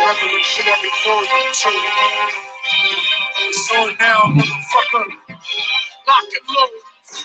Revolutionary warrior too. It's on now, motherfucker. Lock and load.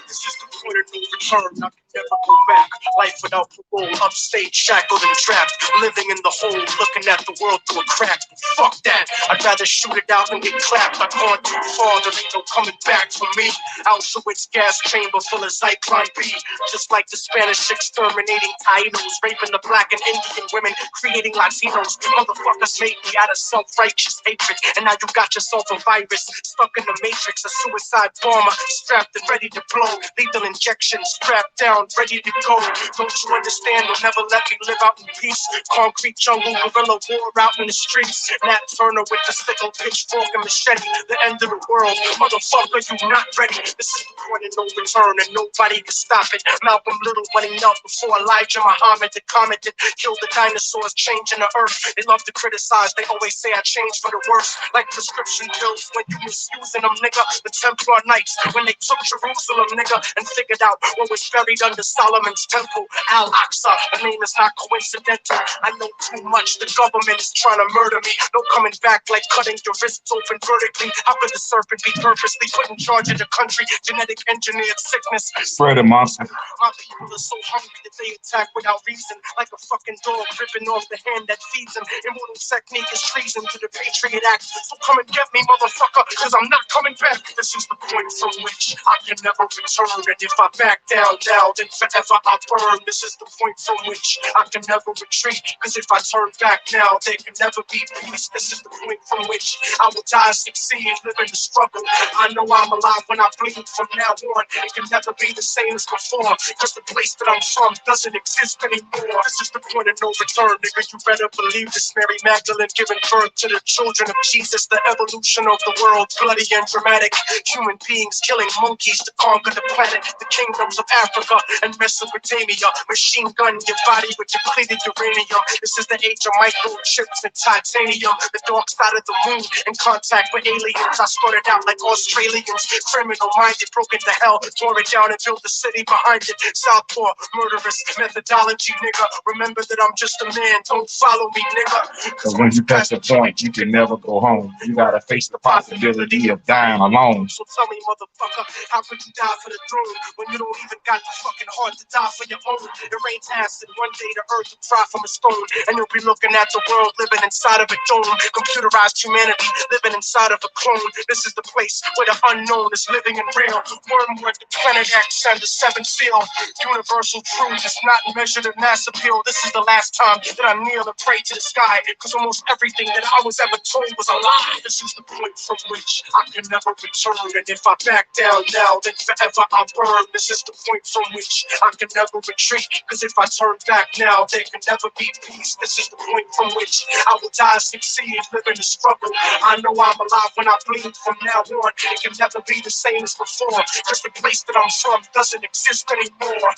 This is the point of no return. I can never go back. Life without parole. Upstage, shackled and trapped. Living in the hole, looking at the world through a crack. Fuck that. I'd rather shoot it out and get clapped. I've gone too far. There ain't no coming back for me. Auschwitz gas chamber full of Zyklon B. Just like the Spanish exterminating Tainos, raping the black and Indian women, creating Latinos. Motherfuckers made me out of self-righteous hatred. And now you got yourself a virus stuck in the matrix. A suicide bomber strapped and ready to blow. Lethal injection strapped down, ready to go. Don't you understand? You'll never let me live out in peace. Concrete jungle, guerrilla war out in the streets. Nat Turner with the sickle, pitchfork and machete. The end of the world. Motherfucker, you not ready. This is the point of no return and nobody can stop it. Malcolm Little when he knelt before Elijah Muhammad that commented, killed the dinosaurs, changing the earth. They love to criticize, they always say I changed for the worse. Like prescription pills when you misusing them, nigga. The Templar Knights when they took Jerusalem, nigga, and figured out what was buried under Solomon's temple. Al-Aqsa, the name is not coincidental. I know too much, the government is trying to murder me. No coming back like cutting your wrists open vertically. How could the serpent be purposely put in charge of the country? Genetic engineered sickness. Spread it, monster. My people are so hungry that they attack without reason. Like a fucking dog ripping off the hand that feeds them. Immortal technique is treason to the Patriot Act. So come and get me, motherfucker, cause I'm not coming back. This is the point from which I can never return. And if I back down now, then forever I burn. This is the point from which I can never retreat. Cause if I turn back now, there can never be peace. This is the point from which I will die, succeed, live in the struggle. I know I'm alive when I bleed from now on. It can never be the same as before. Cause the place that I'm from doesn't exist anymore. This is the point of no return, nigga. You better believe this. Mary Magdalene giving birth to the children of Jesus. The evolution of the world, bloody and dramatic. Human beings killing monkeys to conquer the planet. The kingdoms of Africa and Mesopotamia. Machine gun your body with depleted uranium. This is the age of microchips and titanium. The dark side of the moon in contact with aliens. I started out like Australians, criminal minded, broke into hell, tore it down and built the city behind it. Southpaw, murderous methodology, nigga. Remember that I'm just a man, don't follow me, nigga. Cause when you pass the point, you can never go home. You gotta face the possibility of dying alone. So tell me, motherfucker, how could you die for the throne when you don't even got the fucking heart to die for your own? It rains acid, one day the earth will cry from a stone, and you'll be looking at the world living inside of a dome. Computerized humanity living inside of a clone. This is the place where the unknown is living and real. Wormwood, the planet X, and the seventh seal. Universal truth is not measured in mass appeal. This is the last time that I kneel and pray to the sky, cause almost everything that I was ever told was a lie. This is the point from which I can never return. And if I back down now, then forever I burn. This is the point from which I can never retreat. Cause if I turn back now, there can never be peace. This is the point from which I will die, succeed, live in the struggle. I know I'm alive when I bleed from now on. It can never be the same as before. Cause the place that I'm from doesn't exist anymore.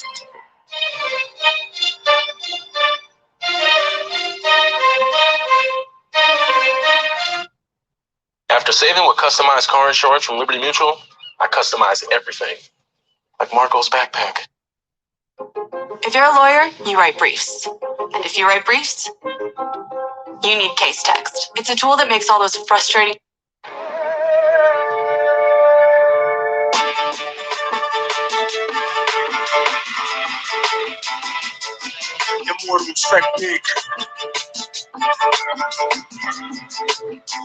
After saving with customized car insurance from Liberty Mutual, I customize everything. Like Marco's backpack. If you're a lawyer, you write briefs. And if you write briefs, you need Case Text. It's a tool that makes all those frustrating Immortal technique.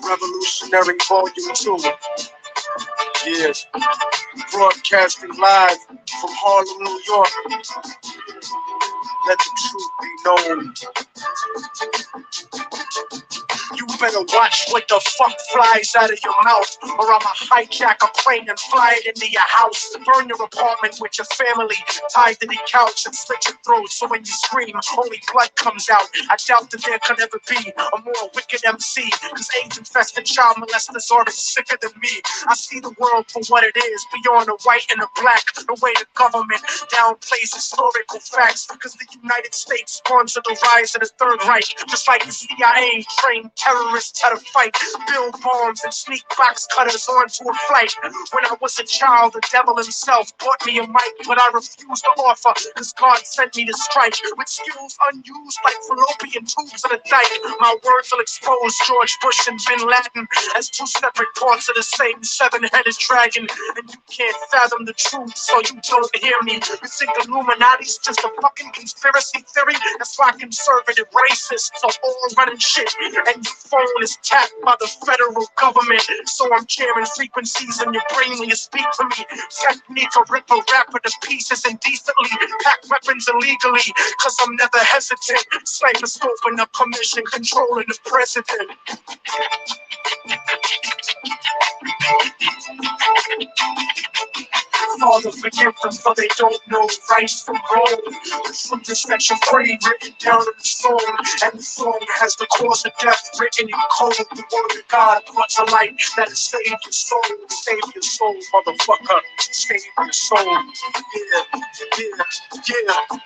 Revolutionary Volume 2. Yeah. Broadcasting live from Harlem, New York. Let the truth be known. You better watch what the fuck flies out of your mouth, or I'ma hijack a plane and fly it into your house. Burn your apartment with your family tied to the couch and slit your throat so when you scream, only blood comes out. I doubt that there could ever be a more wicked MC, cause AIDS-infested child molesters are sicker than me. I see the world for what it is, beyond the white and the black. The way the government downplays historical facts, because the United States sponsored the rise of the Third Reich, just like the CIA trained terrorists terrorists had a fight, build bombs and sneak box cutters onto a flight. When I was a child, the devil himself bought me a mic, but I refused to offer, cause God sent me to strike with skills unused like fallopian tubes in a dike. My words will expose George Bush and Bin Laden as two separate parts of the same seven-headed dragon. And you can't fathom the truth, so you don't hear me. You think Illuminati's just a fucking conspiracy theory? That's why conservative racists are all running shit, and your phone is tapped by the federal government. So I'm jamming frequencies in your brain when you speak to me. Technique to rip a rapper to pieces indecently, pack weapons illegally, cause I'm never hesitant. Sniper scoping up commission, controlling the president. Father, forgive them, for they don't know right from wrong. The truth is set you free, written down in the song, and the song has the cause of death written in cold. The word of God brought to light that it saved your soul. Save your soul, motherfucker. Save your soul. Yeah.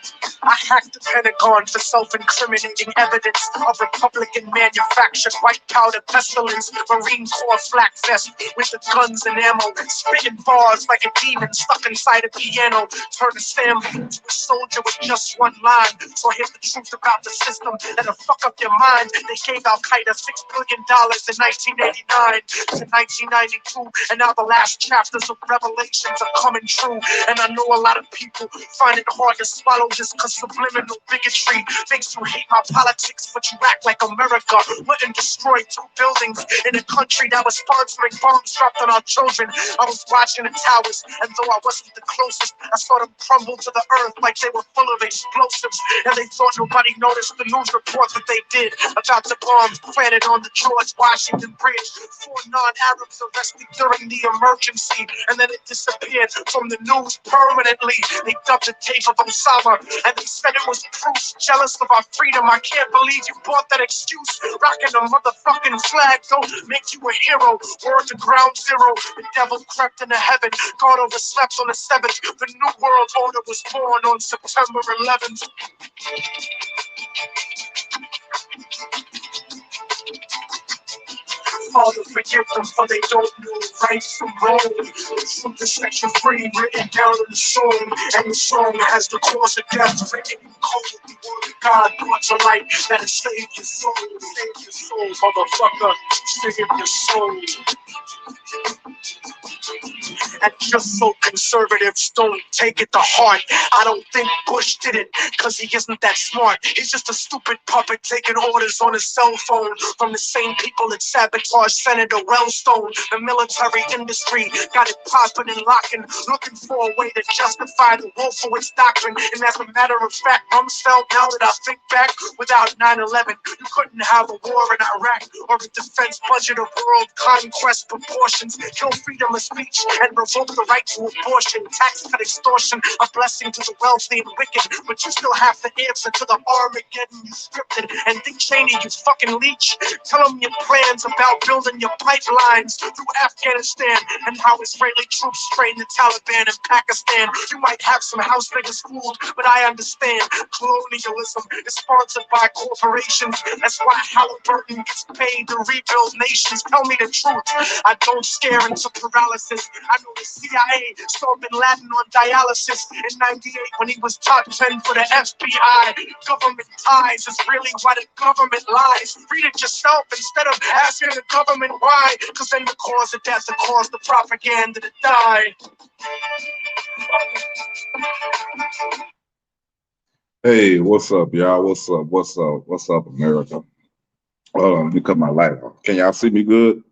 I hacked the Pentagon for self-incriminating evidence of Republican manufactured white powder pestilence, Marine Corps flak vest with the guns and ammo, spitting bars like a demon stuck inside a piano. Turn a Stanley into a soldier with just one line. So here's the truth about the system that'll fuck up your mind. They gave Al-Qaeda $6 billion in 1989 to 1992, and now the last chapters of Revelations are coming true. And I know a lot of people find it hard to swallow this, cause subliminal bigotry makes you hate my politics, but you act like America wouldn't destroy 2 buildings in a country that was sponsoring bombs dropped on our children. I was watching the towers, and though I wasn't the closest, I saw them crumble to the earth like they were full of explosives, and they thought nobody noticed the news report that they did about the bombs planted on the George Washington Bridge. 4 non-Arabs arrested during the emergency, and then it disappeared from the news permanently. They dubbed the tape of Osama, and they said it was Bruce, jealous of our freedom. I can't believe you bought that excuse. Rocking a motherfucking flag don't make you a hero. Word to ground zero. The devil crept into heaven. God overslept on the 7th. The new world order was born on September 11th. Father, forgive them, for they don't know right from wrong. The truth is set you free, written down in the song, and the song has the cause of death written in cold. The word of God brought to light that it saved your soul. Save your soul, motherfucker. Save your soul. And just so conservatives don't take it to heart, I don't think Bush did it because he isn't that smart. He's just a stupid puppet taking orders on his cell phone from the same people that sabotaged Senator Wellstone. The military industry got it popping and locking, looking for a way to justify the Wolfowitz doctrine. And as a matter of fact, Rumsfeld, now that I think back, without 9/11, you couldn't have a war in Iraq or a defense budget of world conquest proportions. Kill freedom of speech and revoke the right to abortion. Tax cut extortion, a blessing to the wealthy and wicked, but you still have to answer to the Armageddon you scripted. And Dick Cheney, you fucking leech, tell them your plans about building your pipelines through Afghanistan and how Israeli troops strain the Taliban in Pakistan. You might have some house niggas fooled, but I understand colonialism is sponsored by corporations. That's why Halliburton gets paid to rebuild nations. Tell me the truth, I don't scare into paralysis. I know the CIA saw Bin Laden on dialysis in 98 when he was top 10 for the FBI. Government ties is really why the government lies. Read it yourself instead of asking the government why, because then the cause of death, the cause the propaganda to die. Hey, what's up, y'all? What's up? What's up? What's up, America? Let me cut my light on. Can y'all see me good?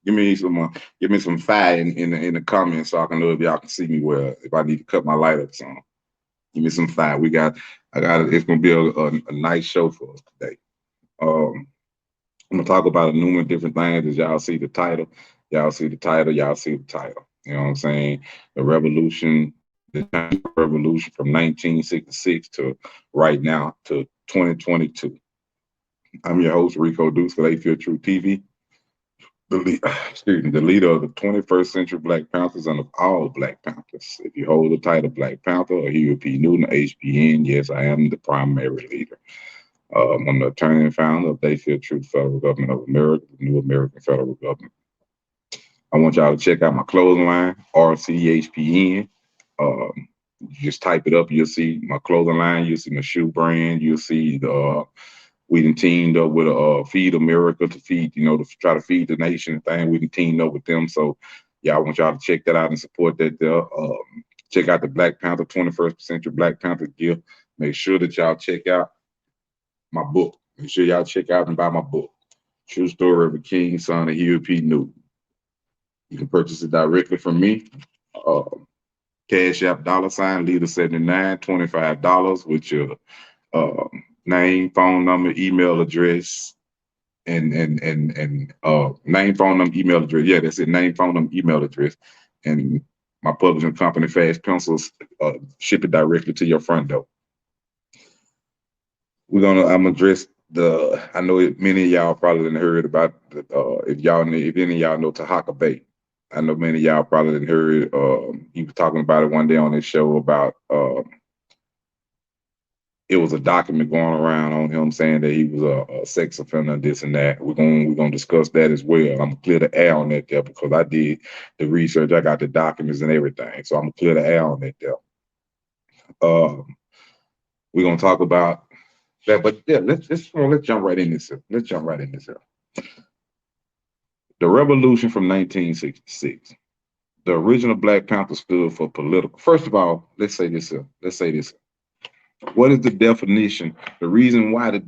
Give me some fire in the comments so I can know if y'all can see me well. If I need to cut my light up some, give me some fire. It's gonna be a nice show for us today. I'm gonna talk about a numerous different things. As y'all see the title, y'all see the title. You know what I'm saying? The revolution from 1966 to right now to 2022. I'm your host, Rico Deuce for They Feel True TV. The leader of the 21st century Black Panthers and of all Black Panthers. If you hold the title Black Panther or Huey P. Newton, HPN, yes, I am the primary leader. I'm the attorney and founder of They Feel Truth Federal Government of America, the new American federal government. I want y'all to check out my clothing line, RCHPN. You just type it up, you'll see my clothing line, you'll see my shoe brand, you'll see the we done teamed up with Feed America to feed, to try to feed the nation and thing. We done teamed up with them. So yeah, I want y'all to check that out and support that there. Check out the Black Panther 21st Century Black Panther gift. Make sure that y'all check out my book. Make sure y'all check out and buy my book. True Story of a King, Son of Huey P. Newton. You can purchase it directly from me. Cash App $ leader 79, $25 with your name, phone number, email address, and name, phone number, email address. Yeah, that's it. Name, phone number, email address, and my publishing company, Fast Pencils, ship it directly to your front door. I'm gonna address I know many of y'all probably didn't heard about if any of y'all know Tahaka Bay. I know many of y'all probably didn't heard. He was talking about it one day on his show about it was a document going around on him saying that he was a sex offender, this and that. We're gonna discuss that as well. I'm gonna clear the air on that there because I did the research. I got the documents and everything, so I'm gonna clear the air on that there. We're gonna talk about that, but yeah, let's jump right in this. Let's jump right in this. The revolution from 1966. The original Black Panther stood for political. First of all, let's say this. What is the definition? The reason why the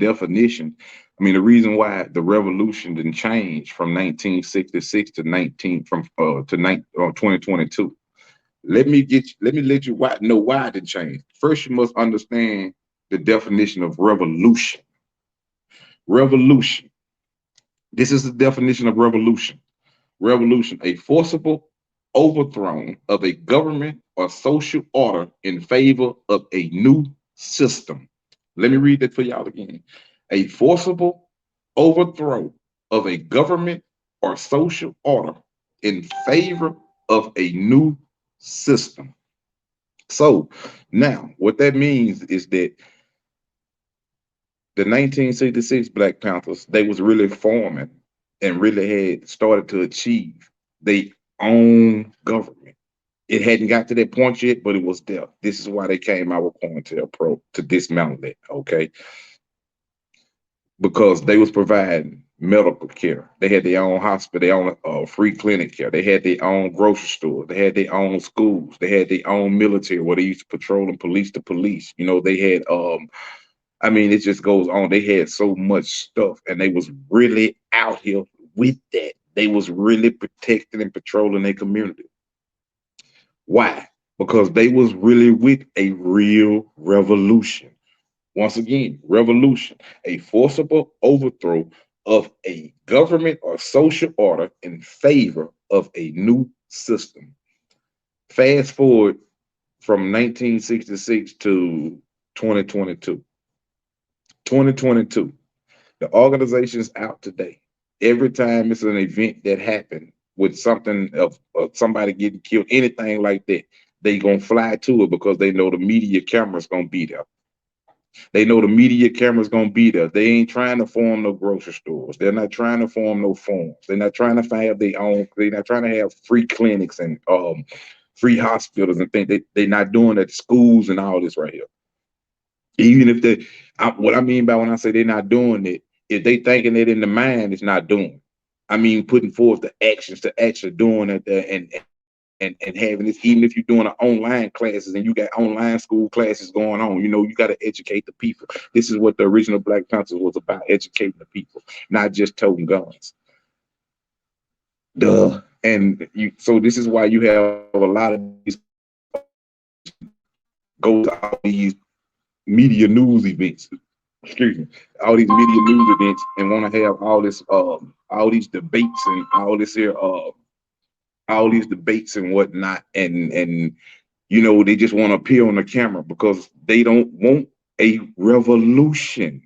revolution didn't change from 1966 to 2022. Let me let you know why it didn't change. First, you must understand the definition of revolution. Revolution. This is the definition of revolution. Revolution, a forcible overthrow of a government or social order in favor of a new system. Let me read that for y'all again. A forcible overthrow of a government or social order in favor of a new system. So now what that means is that the 1966 Black Panthers, they was really forming and really had started to achieve their own government. It hadn't got to that point yet, but it was there. This is why they came out with COINTELPRO to dismantle it, okay? Because they was providing medical care. They had their own hospital, their own free clinic care. They had their own grocery store. They had their own schools. They had their own military where they used to patrol and police the police. They had it just goes on. They had so much stuff, and they was really out here with that. They was really protecting and patrolling their community. Why? Because they was really with a real revolution. Once again, revolution, a forcible overthrow of a government or social order in favor of a new system. Fast forward from 1966 to 2022. 2022, the organization's out today. Every time it's an event that happened with something of somebody getting killed, anything like that, they gonna fly to it because they know the media camera's gonna be there. They know the media camera's gonna be there. They ain't trying to form no grocery stores. They're not trying to form no farms. They're not trying to have their own. They're not trying to have free clinics and free hospitals and things. They're not doing that. Schools and all this right here. Even if what I mean by when I say they're not doing it, if they thinking it in the mind, it's not doing. I mean, putting forth the actions to actually doing it and having this, even if you're doing online classes and you got online school classes going on, you got to educate the people. This is what the original Black Panthers was about, educating the people, not just toting guns. Duh. And so this is why you have a lot of these go to all these media news events, all these media news events, and want to have all these debates and all these debates and whatnot, and they just want to appear on the camera because they don't want a revolution.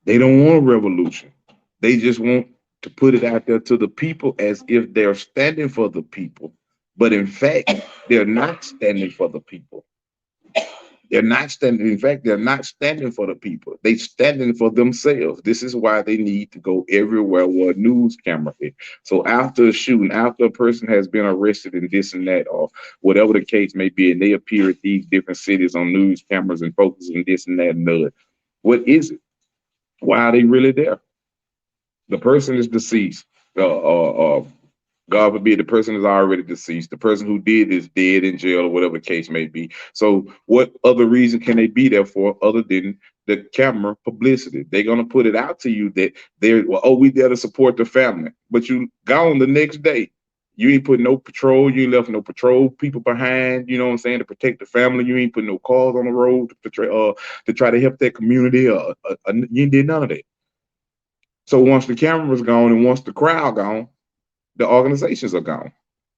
They don't want a revolution. They just want to put it out there to the people as if they're standing for the people, but in fact, they're not standing for the people. They're not standing. In fact, they're not standing for the people. They're standing for themselves. This is why they need to go everywhere where a news camera is. So after a shooting, after a person has been arrested and this and that, or whatever the case may be, and they appear at these different cities on news cameras and focus on this and that and other, what is it? Why are they really there? The person is deceased. God forbid, the person is already deceased. The person who did is dead in jail or whatever the case may be. So, what other reason can they be there for other than the camera publicity? They're gonna put it out to you that they're well, oh, we there to support the family, but you gone the next day. You ain't put no patrol. You ain't left no patrol people behind. You know what I'm saying, to protect the family. You ain't put no cars on the road to try to help that community. You ain't did none of that. So once the camera's gone and once the crowd gone, the organizations are gone.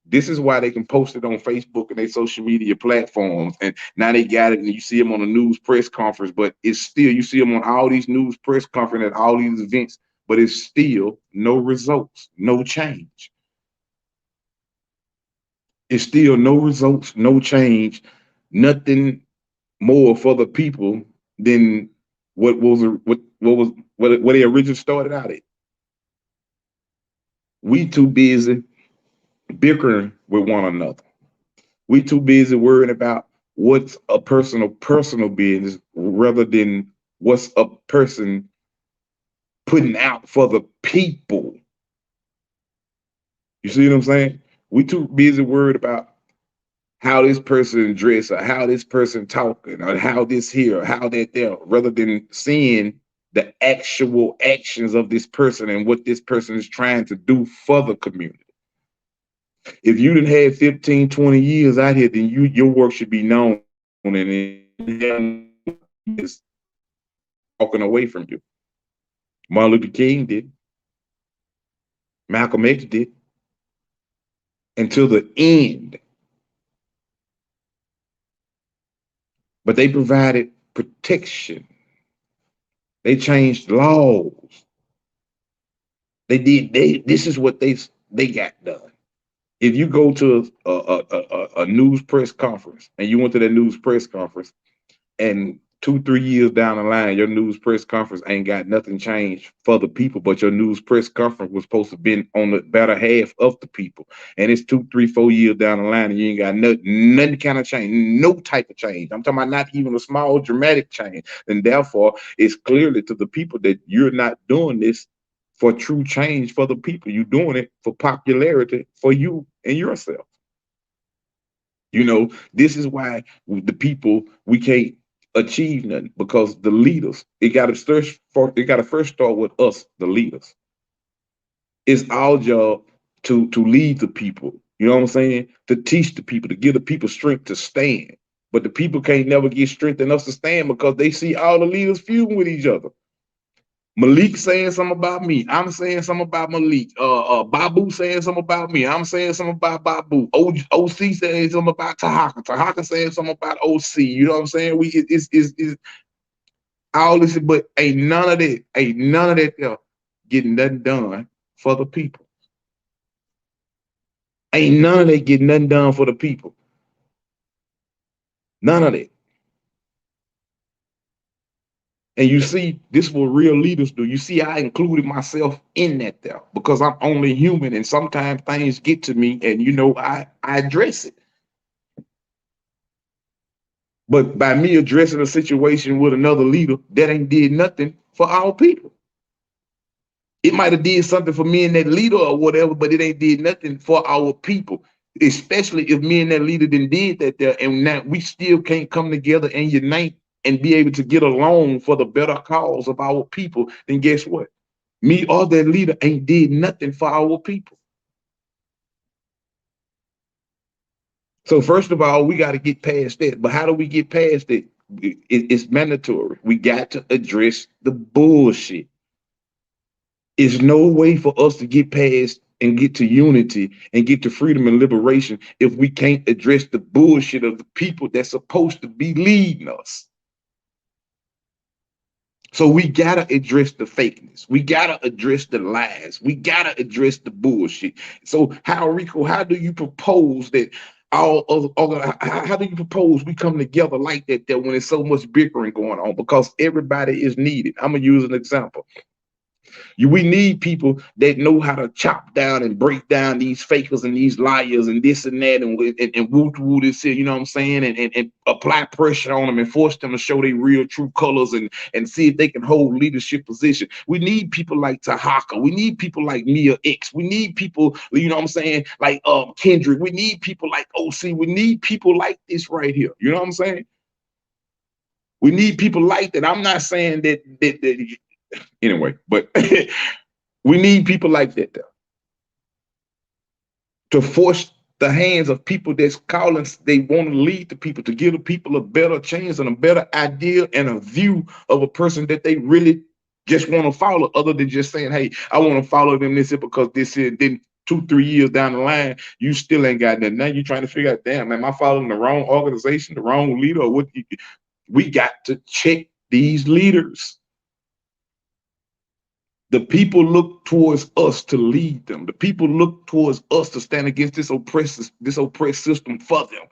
This is why they can post it on Facebook and their social media platforms. And now they got it and you see them on a news press conference, but it's still, you see them on all these news press conferences at all these events, but it's still no results, no change. It's still no results, no change, nothing more for the people than what they originally started out at. We too busy bickering with one another. We too busy worrying about what's a personal business rather than what's a person putting out for the people. You see what I'm saying? We too busy worried about how this person dressed or how this person talking or how this here or how that there, rather than seeing the actual actions of this person and what this person is trying to do for the community. If you didn't have 15, 20 years out here, then your work should be known and is walking away from you. Martin Luther King did. Malcolm X did. Until the end. But they provided protection. They changed laws. This is what they got done. If you go to a news press conference and you went to that news press conference and 2-3 years down the line, your news press conference ain't got nothing changed for the people, but your news press conference was supposed to be on the better half of the people. And it's 2-3-4 years down the line and you ain't got nothing kind of change, no type of change. I'm talking about not even a small dramatic change. And therefore, it's clearly to the people that you're not doing this for true change for the people. You're doing it for popularity for you and yourself. You know, this is why the people, we can't achieve nothing, because the leaders, it got to first start with us, the leaders. It's our job to lead the people. You know what I'm saying? To teach the people, to give the people strength to stand. But the people can't never get strength enough to stand because they see all the leaders feuding with each other. Malik saying something about me. I'm saying something about Malik. Babu saying something about me. I'm saying something about Babu. OC saying something about Tahaka. Tahaka saying something about OC. You know what I'm saying? It's all this, but ain't none of that there getting nothing done for the people. Ain't none of that getting nothing done for the people. None of that. And you see, this is what real leaders do. You see, I included myself in that there because I'm only human, and sometimes things get to me, and you know, I address it. But by me addressing a situation with another leader, that ain't did nothing for our people. It might have did something for me and that leader or whatever, but it ain't did nothing for our people. Especially if me and that leader did that there, and now we still can't come together and unite and be able to get along for the better cause of our people, then guess what? Me or that leader ain't did nothing for our people. So first of all, we got to get past that. But how do we get past it? It's mandatory. We got to address the bullshit. It's no way for us to get past and get to unity and get to freedom and liberation if we can't address the bullshit of the people that's supposed to be leading us. So we gotta address the fakeness. We gotta address the lies. We gotta address the bullshit. So how, Rico, how do you propose that How do you propose we come together like that when there's so much bickering going on? Because everybody is needed. I'm gonna use an example. We need people that know how to chop down and break down these fakers and these liars and this and that and woo this here, you know what I'm saying? And apply pressure on them and force them to show their real true colors and see if they can hold leadership position. We need people like Tahaka. We need people like Mia X. We need people, you know what I'm saying, like Kendrick. We need people like OC. We need people like this right here. You know what I'm saying? We need people like that. I'm not saying that anyway, but we need people like that though, to force the hands of people that's calling, they want to lead the people, to give the people a better chance and a better idea and a view of a person that they really just want to follow, other than just saying, hey, I want to follow them this here because this here, then 2-3 years down the line, you still ain't got nothing. Now you're trying to figure out, damn, am I following the wrong organization, the wrong leader, or what? We got to check these leaders. The people look towards us to lead them. The people look towards us to stand against this oppressed system for them.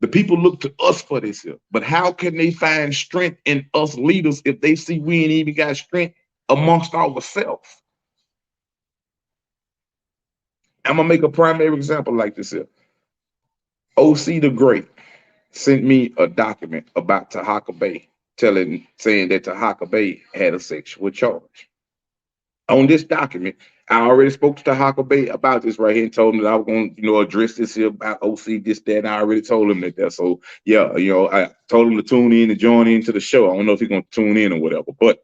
The people look to us for this here. But how can they find strength in us leaders if they see we ain't even got strength amongst ourselves? I'm gonna make a primary example like this here. OC the Great sent me a document about Tahaka Bay, saying that Tahaka Bay had a sexual charge. On this document, I already spoke to Tahaka Bay about this right here and told him that I was going to, address this here about OC, this, that, and I already told him that. So, yeah, I told him to tune in and join into the show. I don't know if he's going to tune in or whatever, but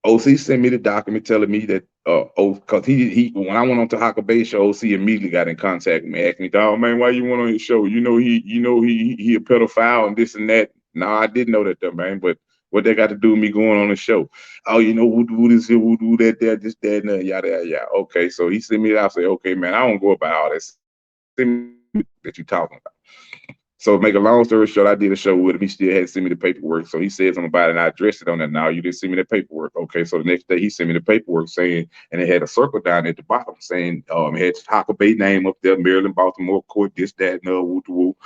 OC sent me the document telling me that, because he when I went on Tahaka Bay show, OC immediately got in contact with me, asked me, "Oh man, why you went on his show? He a pedophile and this and that." No, I didn't know that, though, man, but what they got to do with me going on the show? Oh, who do this here, who do that, there, this, that, and that, yada, yada, yada. Okay, so he sent me that. I say, okay, man, I don't go about all this that you talking about. So make a long story short, I did a show with him. He still hadn't sent me the paperwork. So he said something about it and I addressed it on that. Now you didn't send me the paperwork. Okay. So the next day he sent me the paperwork saying, and it had a circle down at the bottom saying, it had Tahaka Bay name up there, Maryland, Baltimore court, this, that, and woo woo.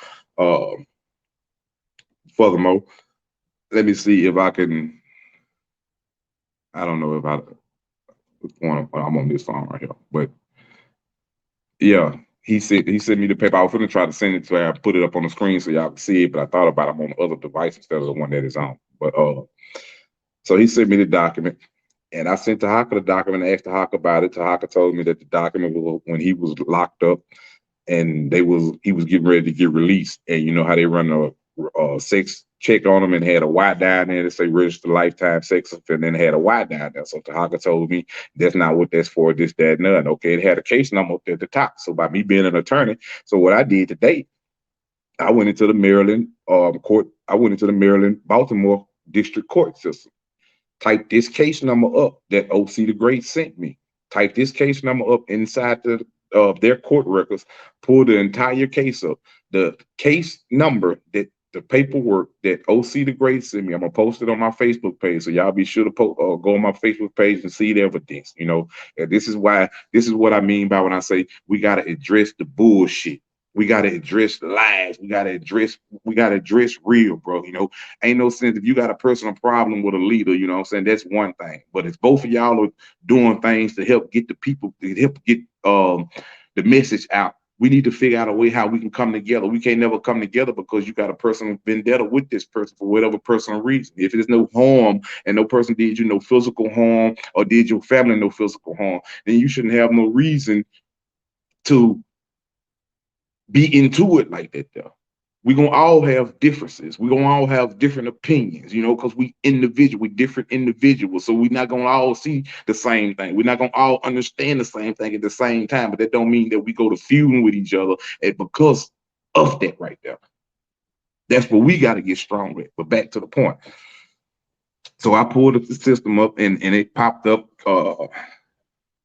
Furthermore, let me see if I can, I don't know if I'm on this phone right here, but yeah. He sent me the paper. I was going to try to send it to her, put it up on the screen so y'all can see it, but I thought about it on the other device instead of the one that is on. But so he sent me the document, and I sent Tahaka the document and asked Tahaka about it. Tahaka told me that the document was when he was locked up, and he was getting ready to get released. And you know how they run a sex check on him and had a Y down there to say registered lifetime sex offender, and then had a Y down there. So Tahaka told me that's not what that's for, this, that, and none. Okay, it had a case number up there at the top. So by me being an attorney, so what I did today, I went into the Maryland court. I went into the Maryland Baltimore District Court system. Type this case number up that OC the Great sent me. Type this case number up inside their court records. Pull the entire case up. The case number that the paperwork that OC the Great sent me. I'm gonna post it on my Facebook page, so y'all be sure to go on my Facebook page and see the evidence. And this is what I mean by when I say we gotta address the bullshit. We gotta address lies. We gotta address real, bro. Ain't no sense if you got a personal problem with a leader, you know what I'm saying? That's one thing. But if both of y'all are doing things to help get the people, to help get the message out, we need to figure out a way how we can come together. We can't never come together because you got a personal vendetta with this person for whatever personal reason. If there's no harm and no person did you no physical harm or did your family no physical harm, then you shouldn't have no reason to be into it like that, though. We're gonna all have differences. We're gonna all have different opinions, because we different individuals. So we're not gonna all see the same thing. We're not gonna all understand the same thing at the same time. But that don't mean that we go to feuding with each other and because of that right there. That's what we gotta get strong at. But back to the point. So I pulled the system up and it popped up.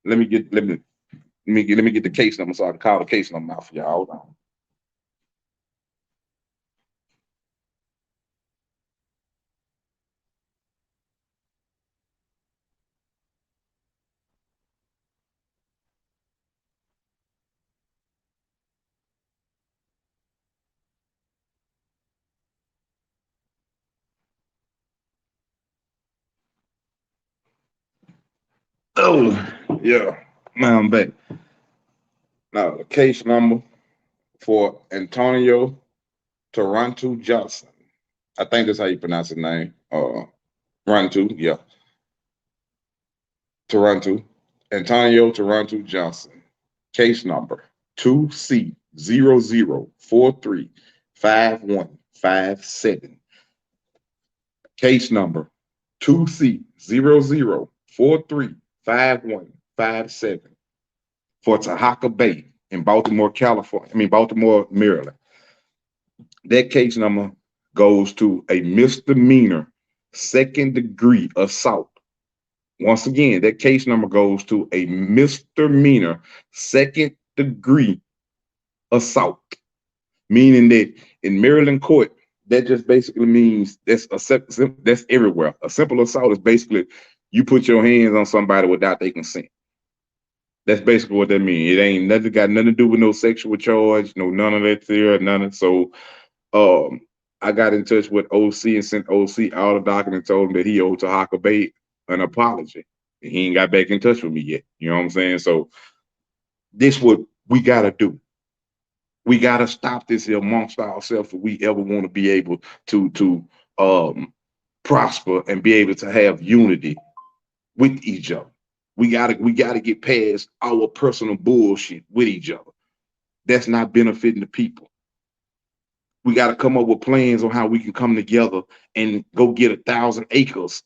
Let me get the case number so I can call the case number out for y'all. Hold on. Oh, yeah. Now I'm back. Now, the case number for Antonio Toronto Johnson. I think that's how you pronounce his name. Toronto, yeah. Toronto. Antonio Toronto Johnson. Case number 2C00435157. Case number 2C00435157 for Tahaka Bay in Baltimore, California. I mean, Baltimore, Maryland. That case number goes to a misdemeanor second degree assault. Once again, that case number goes to a misdemeanor second degree assault, meaning that in Maryland court, that just basically means that's everywhere. A simple assault is basically you put your hands on somebody without their consent. That's basically what that means. It ain't nothing got nothing to do with no sexual charge, no none of that there, none of so um I got in touch with OC and sent OC all the documents, told him that he owed Tahaka Bay an apology. And he ain't got back in touch with me yet. You know what I'm saying? So this what we gotta do. We gotta stop this here amongst ourselves if we ever want to be able to prosper and be able to have unity with each other. We gotta get past our personal bullshit with each other. That's not benefiting the people. We got to come up with plans on how we can come together and go get 1,000 acres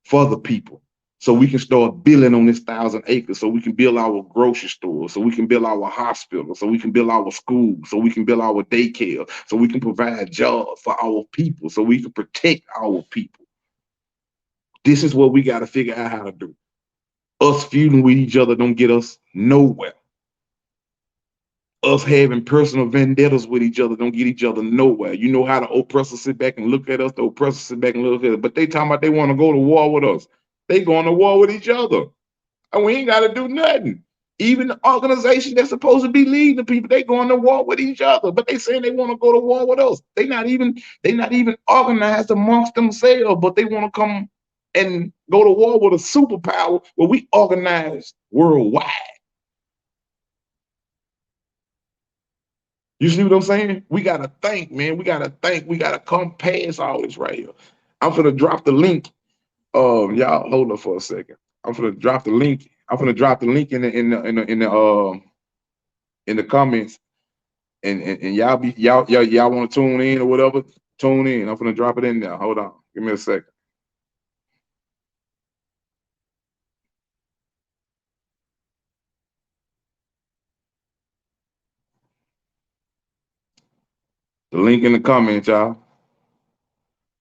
for the people. So we can start building on this 1,000 acres, so we can build our grocery store, so we can build our hospital, so we can build our school, so we can build our daycare, so we can provide jobs for our people, so we can protect our people. This is what we got to figure out how to do. Us feuding with each other don't get us nowhere. Us having personal vendettas with each other don't get each other nowhere. You know how the oppressors sit back and look at us, the oppressors sit back and look at us, but they talking about they want to go to war with us. They going to war with each other. And we ain't got to do nothing. Even the organization that's supposed to be leading the people, they going to war with each other, but they saying they want to go to war with us. They not even organized amongst themselves, but they want to come and go to war with a superpower where we organize worldwide. You see what I'm saying? We gotta think, man. We gotta think. We gotta come past all this right here. I'm gonna drop the link. Y'all hold up for a second. I'm gonna drop the link. I'm gonna drop the link in the comments, and y'all want to tune in or whatever. Tune in. I'm gonna drop it in there. Hold on. Give me a second. The link in the comments, y'all.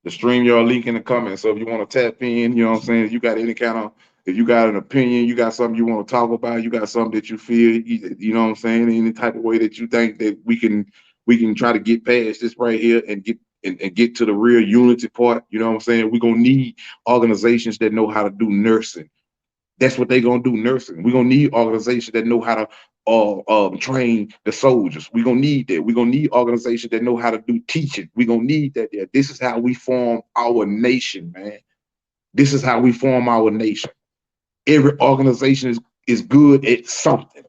The stream your link in the comments. So if you want to tap in, you know what I'm saying? If you got any kind of, if you got an opinion, you got something you want to talk about, you got something that you feel, you know what I'm saying? Any type of way that you think that we can try to get past this right here and get to the real unity part. You know what I'm saying? We're gonna need organizations that know how to do nursing. That's what they're gonna do, nursing. We're gonna need organizations that know how to train the soldiers. We're gonna need that. We're gonna need organizations that know how to do teaching. We're gonna need that there. This is how we form our nation, man. This is how we form our nation. Every organization is good at something.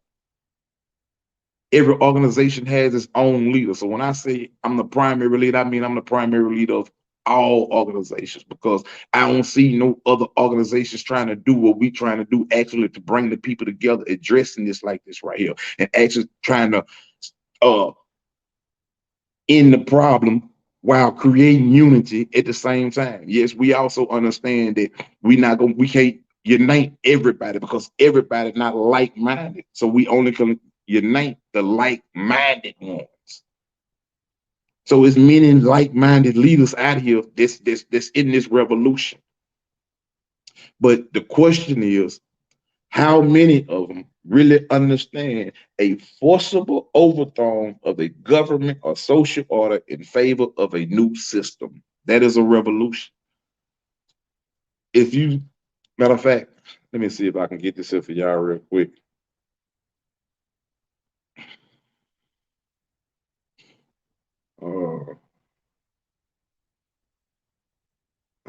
Every organization has its own leader. So when I say I'm the primary leader, I mean I'm the primary leader of all organizations, because I don't see no other organizations trying to do what we trying to do, actually to bring the people together, addressing this like this right here, and actually trying to uh end the problem while creating unity at the same time. Yes, we also understand that we can't unite everybody, because everybody's not like-minded. So we only can unite the like-minded ones. So it's many like-minded leaders out here that's in this revolution. But the question is, how many of them really understand a forcible overthrow of a government or social order in favor of a new system? That is a revolution. If you, matter of fact, let me see if I can get this here for y'all real quick. Uh,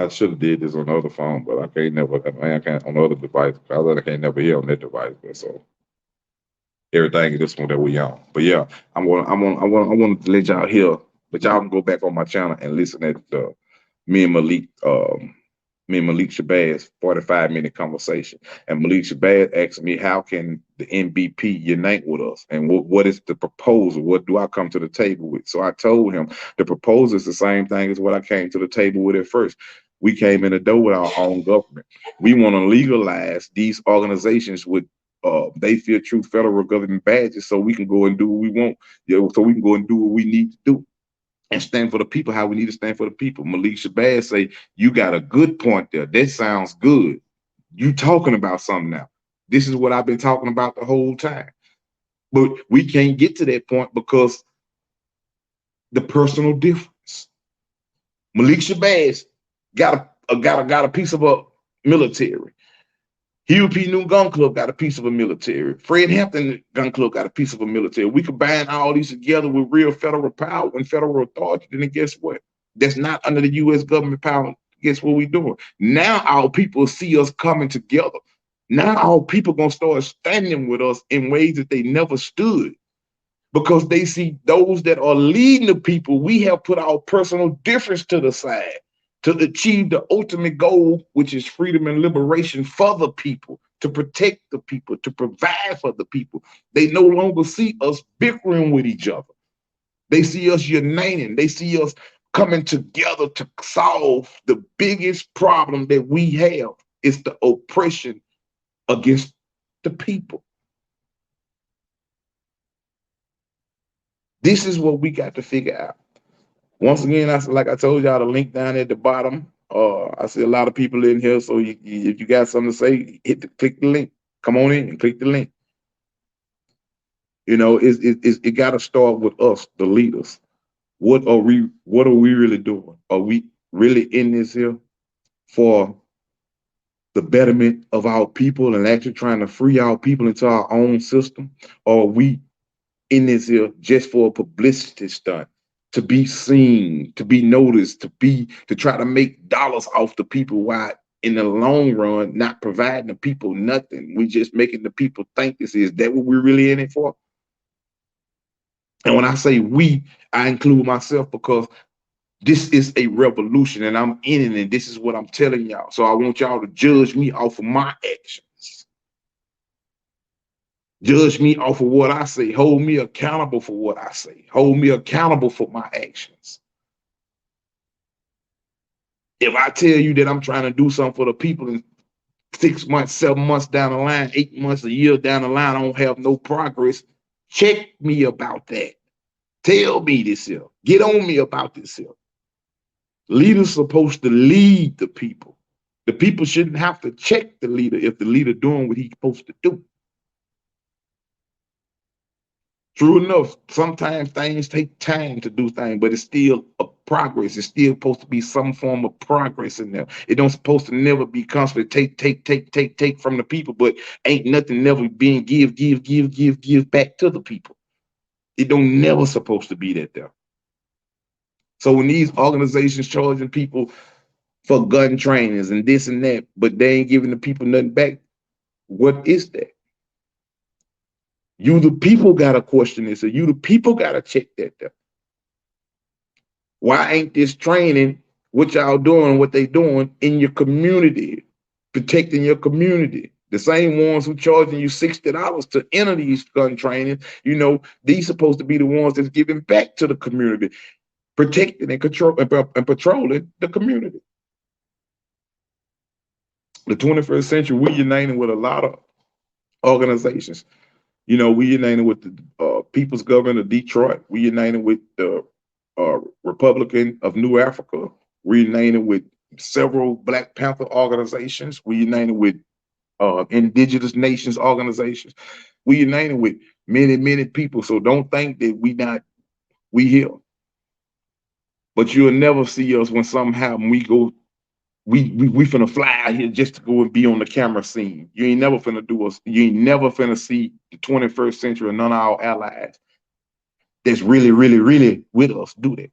I should have did this on the other phone, but I can't never. I can't on the other device. I can't never hear on that device. But so everything is this one that we on. But yeah, I want to let y'all hear, but y'all can go back on my channel and listen at me and Malik, me and Malik Shabazz 45-minute conversation. And Malik Shabazz asked me, how can the NBP unite with us? And what is the proposal? What do I come to the table with? So I told him the proposal is the same thing as what I came to the table with at first. We came in the door with our own government. We want to legalize these organizations with they feel true federal government badges so we can go and do what we want. So we can go and do what we need to do and stand for the people how we need to stand for the people. Malik Shabazz say, you got a good point there. That sounds good. You talking about something now. This is what I've been talking about the whole time. But we can't get to that point because the personal difference. Malik Shabazz got a piece of a military. Huey P. New Gun Club got a piece of a military. Fred Hampton Gun Club got a piece of a military. We combine all these together with real federal power and federal authority, then guess what? That's not under the U.S. government power. Guess what we're doing? Now our people see us coming together. Now our people gonna start standing with us in ways that they never stood because they see those that are leading the people. We have put our personal difference to the side to achieve the ultimate goal, which is freedom and liberation for the people, to protect the people, to provide for the people. They no longer see us bickering with each other. They see us uniting. They see us coming together to solve the biggest problem that we have is the oppression against the people. This is what we got to figure out. Once again, like I told y'all, the link down at the bottom. I see a lot of people in here, so if you got something to say, click the link. Come on in and click the link. You know, it got to start with us, the leaders. What are we really doing? Are we really in this here for the betterment of our people and actually trying to free our people into our own system? Or are we in this here just for a publicity stunt? To be seen, to be noticed, to try to make dollars off the people while in the long run, not providing the people nothing. We just making the people think this is that what we're really in it for? And when I say we, I include myself because this is a revolution and I'm in it and this is what I'm telling y'all. So I want y'all to judge me off of my actions. Judge me off of what I say. Hold me accountable for what I say. Hold me accountable for my actions. If I tell you that I'm trying to do something for the people in 6 months, 7 months down the line, 8 months, a year down the line, I don't have no progress, check me about that. Tell me this here. Get on me about this here. Leaders supposed to lead the people. The people shouldn't have to check the leader if the leader doing what he's supposed to do. True enough, sometimes things take time to do things, but it's still a progress. It's still supposed to be some form of progress in there. It don't supposed to never be constantly take from the people, but ain't nothing never being give back to the people. It don't never supposed to be that there. So when these organizations charging people for gun trainings and this and that, but they ain't giving the people nothing back, what is that? You, the people, got to question this. So you, the people, got to check that there. Why ain't this training, what y'all doing, what they doing in your community, protecting your community? The same ones who charging you $60 to enter these gun trainings, you know, these supposed to be the ones that's giving back to the community, protecting and control and patrolling the community. The 21st century, we uniting with a lot of organizations. You know, we united with the People's Government of Detroit. We united with the Republican of New Africa. We united with several Black Panther organizations. We united with Indigenous Nations organizations. We united with many people. So don't think that we here. But you'll never see us when something happens. We finna fly out here just to go and be on the camera scene. You ain't never finna do us. You ain't never finna see the 21st century and none of our allies that's really with us do that.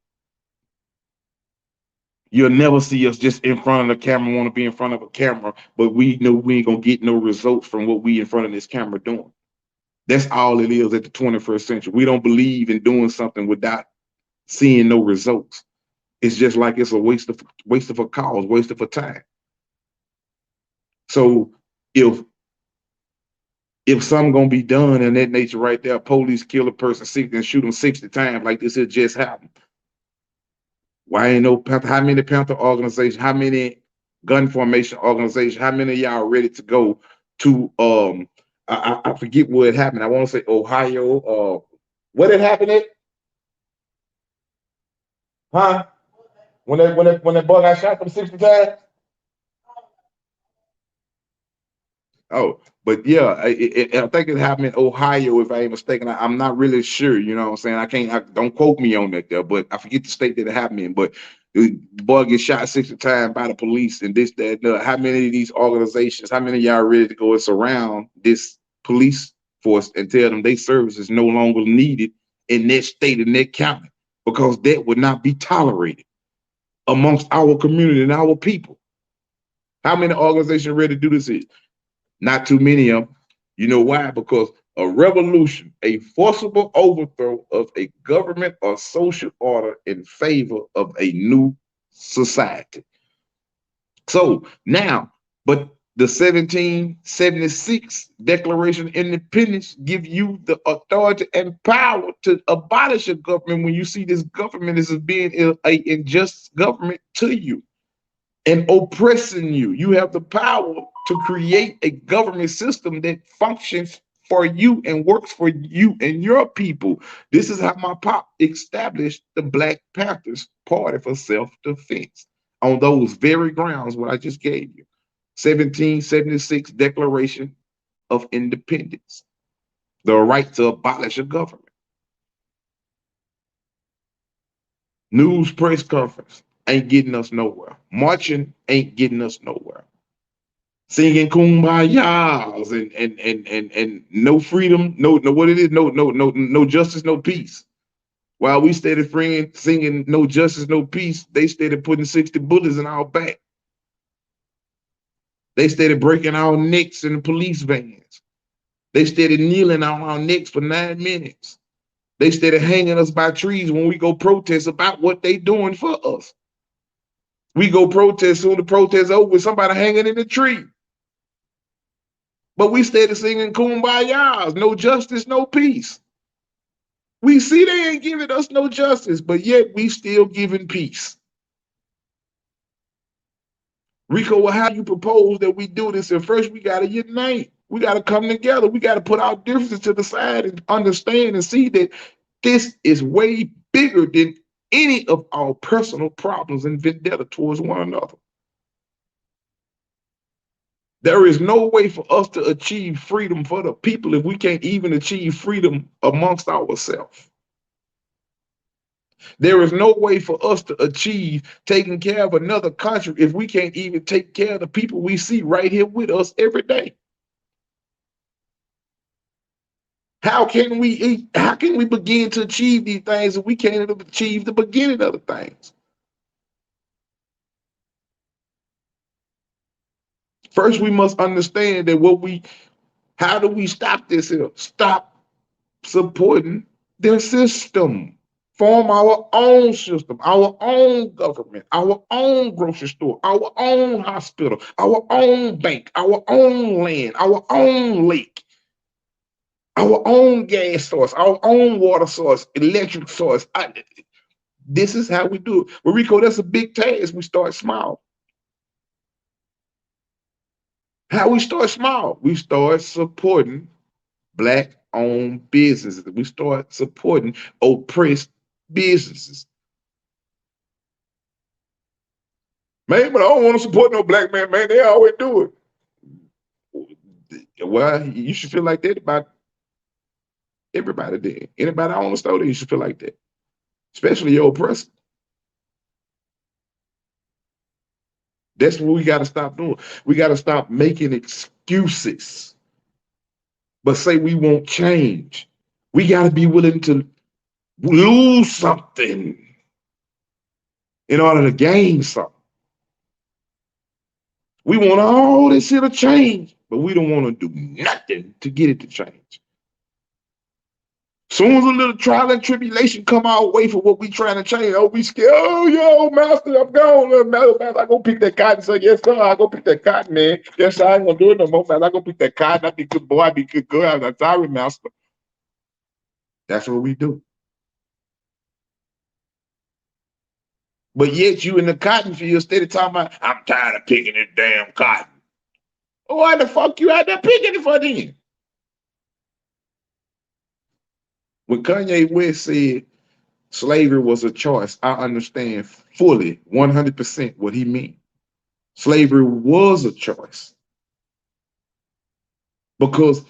You'll never see us just in front of the camera, want to be in front of a camera, but we know we ain't gonna get no results from what we in front of this camera doing. That's all it is at the 21st century. We don't believe in doing something without seeing no results. It's just like it's a waste of a cause, waste of a time. So if something gonna be done in that nature right there, police kill a person 60 and shoot them 60 times like this had just happened. Why ain't no Panther? How many Panther organizations? How many gun formation organizations? How many of y'all ready to go to I forget where it happened. I want to say Ohio. Where did it happen at? Huh? When that boy got shot from 60 times? Oh, but yeah, I think it happened in Ohio, if I ain't mistaken. I'm not really sure. You know what I'm saying? Don't quote me on that there, but I forget the state that it happened in. But the boy gets shot 60 times by the police and this, that, and that. How many of these organizations, how many of y'all ready to go and surround this police force and tell them their service is no longer needed in that state, in that county? Because that would not be tolerated amongst our community and our people. How many organizations ready to do this? Not too many of them. You know why? Because a revolution, a forcible overthrow of a government or social order in favor of a new society. So now, but the 1776 Declaration of Independence give you the authority and power to abolish a government when you see this government as being an unjust government to you and oppressing you. You have the power to create a government system that functions for you and works for you and your people. This is how my pop established the Black Panthers Party for self-defense on those very grounds what I just gave you. 1776 Declaration of Independence, the right to abolish a government. News press conference ain't getting us nowhere. Marching ain't getting us nowhere. Singing kumbayas and no freedom, no what it is, no justice, no peace. While we started singing no justice, no peace, they started putting 60 bullets in our back. They started breaking our necks in the police vans. They started kneeling on our necks for 9 minutes. They started hanging us by trees when we go protest about what they doing for us. We go protest, soon the protest over with somebody hanging in the tree. But we started singing kumbayas, no justice, no peace. We see they ain't giving us no justice, but yet we still giving peace. Rico, well, how do you propose that we do this? And first we got to unite. We got to come together. We got to put our differences to the side and understand and see that this is way bigger than any of our personal problems and vendetta towards one another. There is no way for us to achieve freedom for the people if we can't even achieve freedom amongst ourselves. There is no way for us to achieve taking care of another country if we can't even take care of the people we see right here with us every day. How can we begin to achieve these things if we can't achieve the beginning of the things? First, we must understand that how do we stop this here? Stop supporting their system. Form our own system, our own government, our own grocery store, our own hospital, our own bank, our own land, our own lake, our own gas source, our own water source, electric source. This is how we do it. But Rico, that's a big task. We start small. How we start small? We start supporting Black-owned businesses. We start supporting oppressed businesses. Man, but I don't want to support no Black man, man. They always do it. Well, you should feel like that about everybody there. Anybody on the store there, you should feel like that. Especially your oppressor. That's what we got to stop doing. We got to stop making excuses, but say we won't change. We got to be willing to lose something in order to gain something. We want all this shit to change, but we don't want to do nothing to get it to change. Soon as a little trial and tribulation come our way for what we trying to change, oh, we scared. Oh, yo, master, I'm gone. Master, I go pick that cotton. So yes, sir, I go pick that cotton, man. Yes, sir, I ain't gonna do it no more, man. I go pick that cotton. I be good boy. I be good girl. I'm sorry, master. That's what we do. But yet you in the cotton field steady talking about, I'm tired of picking this damn cotton. Well, why the fuck you out there picking it for then? When Kanye West said slavery was a choice, I understand fully, 100% what he meant. Slavery was a choice because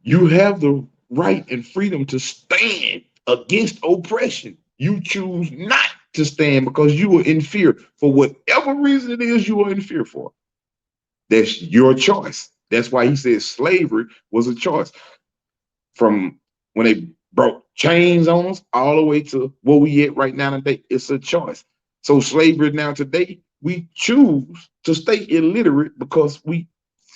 you have the right and freedom to stand against oppression. You choose not to stand because you are in fear for whatever reason it is you are in fear for. That's your choice. That's why he said slavery was a choice. From when they broke chains on us all the way to where we at right now today, it's a choice. So slavery now today, we choose to stay illiterate because we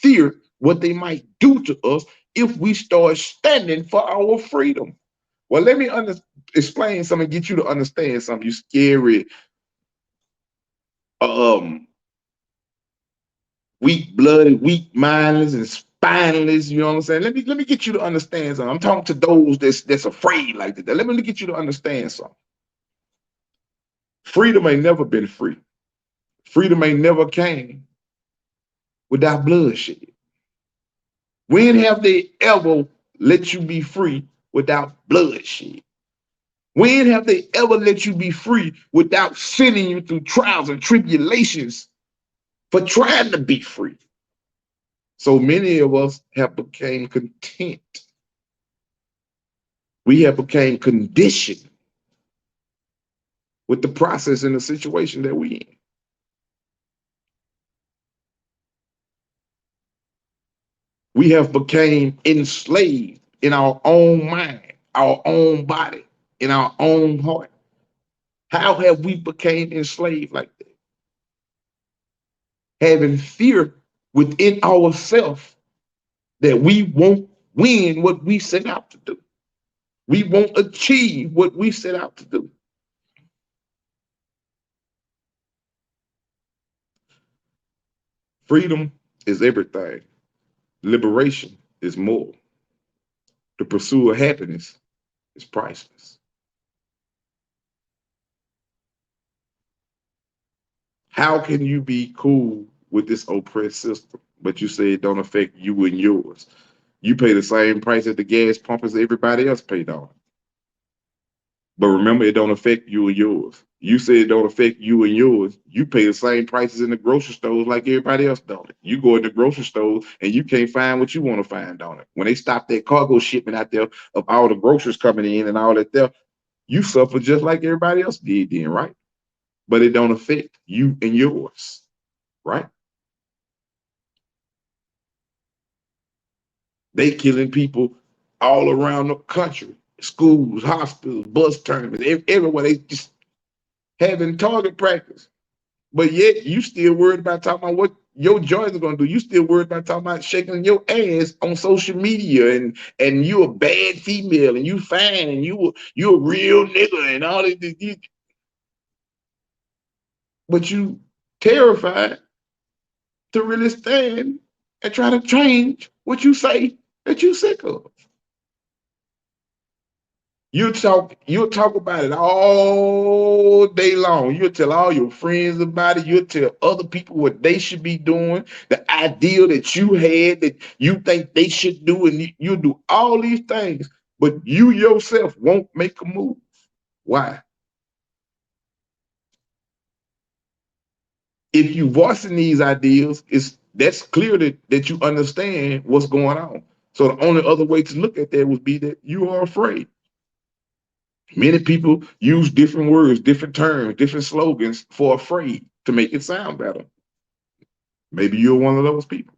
fear what they might do to us if we start standing for our freedom. Well, let me explain something, get you to understand something. You scary, um, weak-blooded, weak-mindless, and spineless. You know what I'm saying? Let me get you to understand something. I'm talking to those that's afraid like that. Let me get you to understand something. Freedom ain't never been free. Freedom ain't never came without bloodshed. When have they ever let you be free without bloodshed? When have they ever let you be free without sending you through trials and tribulations for trying to be free? So many of us have become content. We have become conditioned with the process and the situation that we in. We have become enslaved in our own mind, our own body, in our own heart. How have we become enslaved like that? Having fear within ourselves that we won't win what we set out to do. We won't achieve what we set out to do. Freedom is everything. Liberation is more. The pursuit of happiness is priceless. How can you be cool with this oppressed system, but you say it don't affect you and yours? You pay the same price at the gas pump as everybody else paid on. But remember, it don't affect you and yours. You say it don't affect you and yours. You pay the same prices in the grocery stores like everybody else don't. You go in the grocery store and you can't find what you want to find on it. When they stop that cargo shipment out there of all the groceries coming in and all that there, you suffer just like everybody else did then, right? But it don't affect you and yours, right? They killing people all around the country, schools, hospitals, bus terminals, everywhere. They just having target practice. But yet you still worried about talking about what your joints are gonna do. You still worried about talking about shaking your ass on social media and you a bad female and you fine and you a real nigga and all this. But you terrified to really stand and try to change what you say that you sick of. You'll talk about it all day long. You'll tell all your friends about it. You'll tell other people what they should be doing, the ideal that you had that you think they should do, and you'll do all these things, but you yourself won't make a move. Why? If you voicing these ideals, that's clear that you understand what's going on. So the only other way to look at that would be that you are afraid. Many people use different words, different terms, different slogans for afraid to make it sound better. Maybe you're one of those people.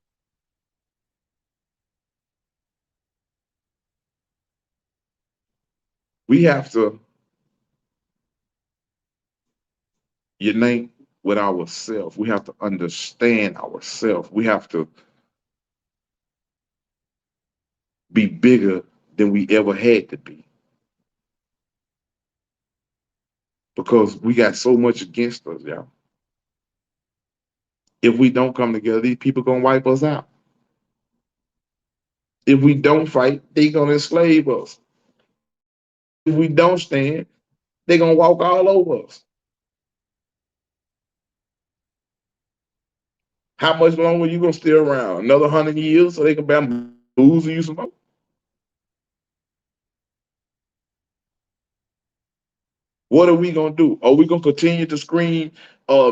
We have to unite with ourselves. We have to understand ourselves. We have to be bigger than we ever had to be. Because we got so much against us, y'all. If we don't come together, these people gonna wipe us out. If we don't fight, they gonna enslave us. If we don't stand, they gonna walk all over us. How much longer you gonna stay around? Another 100 years so they can bamboozle you some more? What are we gonna do? Are we gonna continue to scream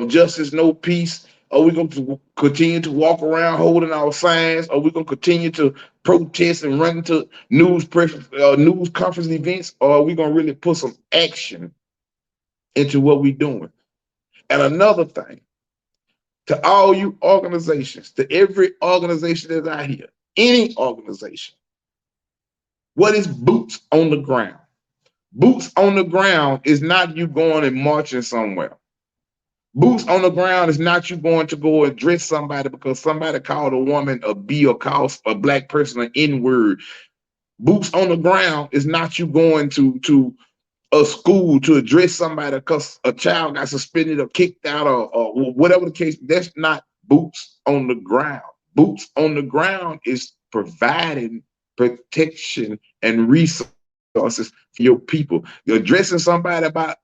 justice, no peace? Are we going to continue to walk around holding our signs? Are we going to continue to protest and run to news conference events? Or are we going to really put some action into what we're doing? And another thing, to all you organizations, to every organization that's out here, any organization, what is boots on the ground? Boots on the ground is not you going and marching somewhere. Boots on the ground is not you going to go address somebody because somebody called a woman a B or called a black person an N-word. Boots on the ground is not you going to a school to address somebody because a child got suspended or kicked out or whatever the case. That's not boots on the ground. Boots on the ground is providing protection and resources for your people. You're addressing somebody about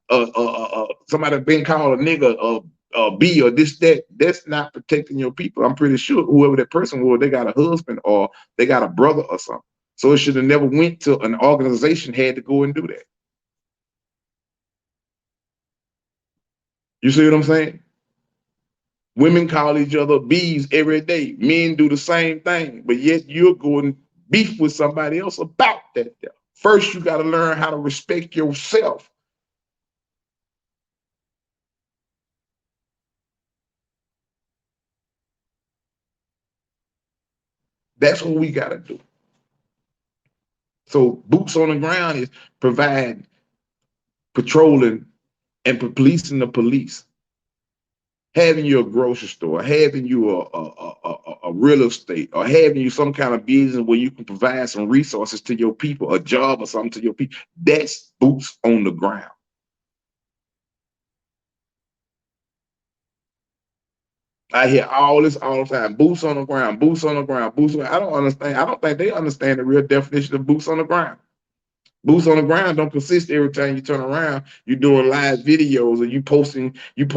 somebody being called a nigga or a B or this, that. That's not protecting your people. I'm pretty sure whoever that person was, they got a husband or they got a brother or something. So it should have never went to an organization had to go and do that. You see what I'm saying? Women call each other bees every day. Men do the same thing, but yet you're going beef with somebody else about that. First, you got to learn how to respect yourself. That's what we got to do. So boots on the ground is provide patrolling and policing the police. Having you a grocery store, having you a real estate, or having you some kind of business where you can provide some resources to your people, a job or something to your people. That's boots on the ground. I hear all this all the time. Boots on the ground, boots on the ground, boots on the ground. I don't understand. I don't think they understand the real definition of boots on the ground. Boots on the ground don't consist every time you turn around, you're doing live videos or you posting you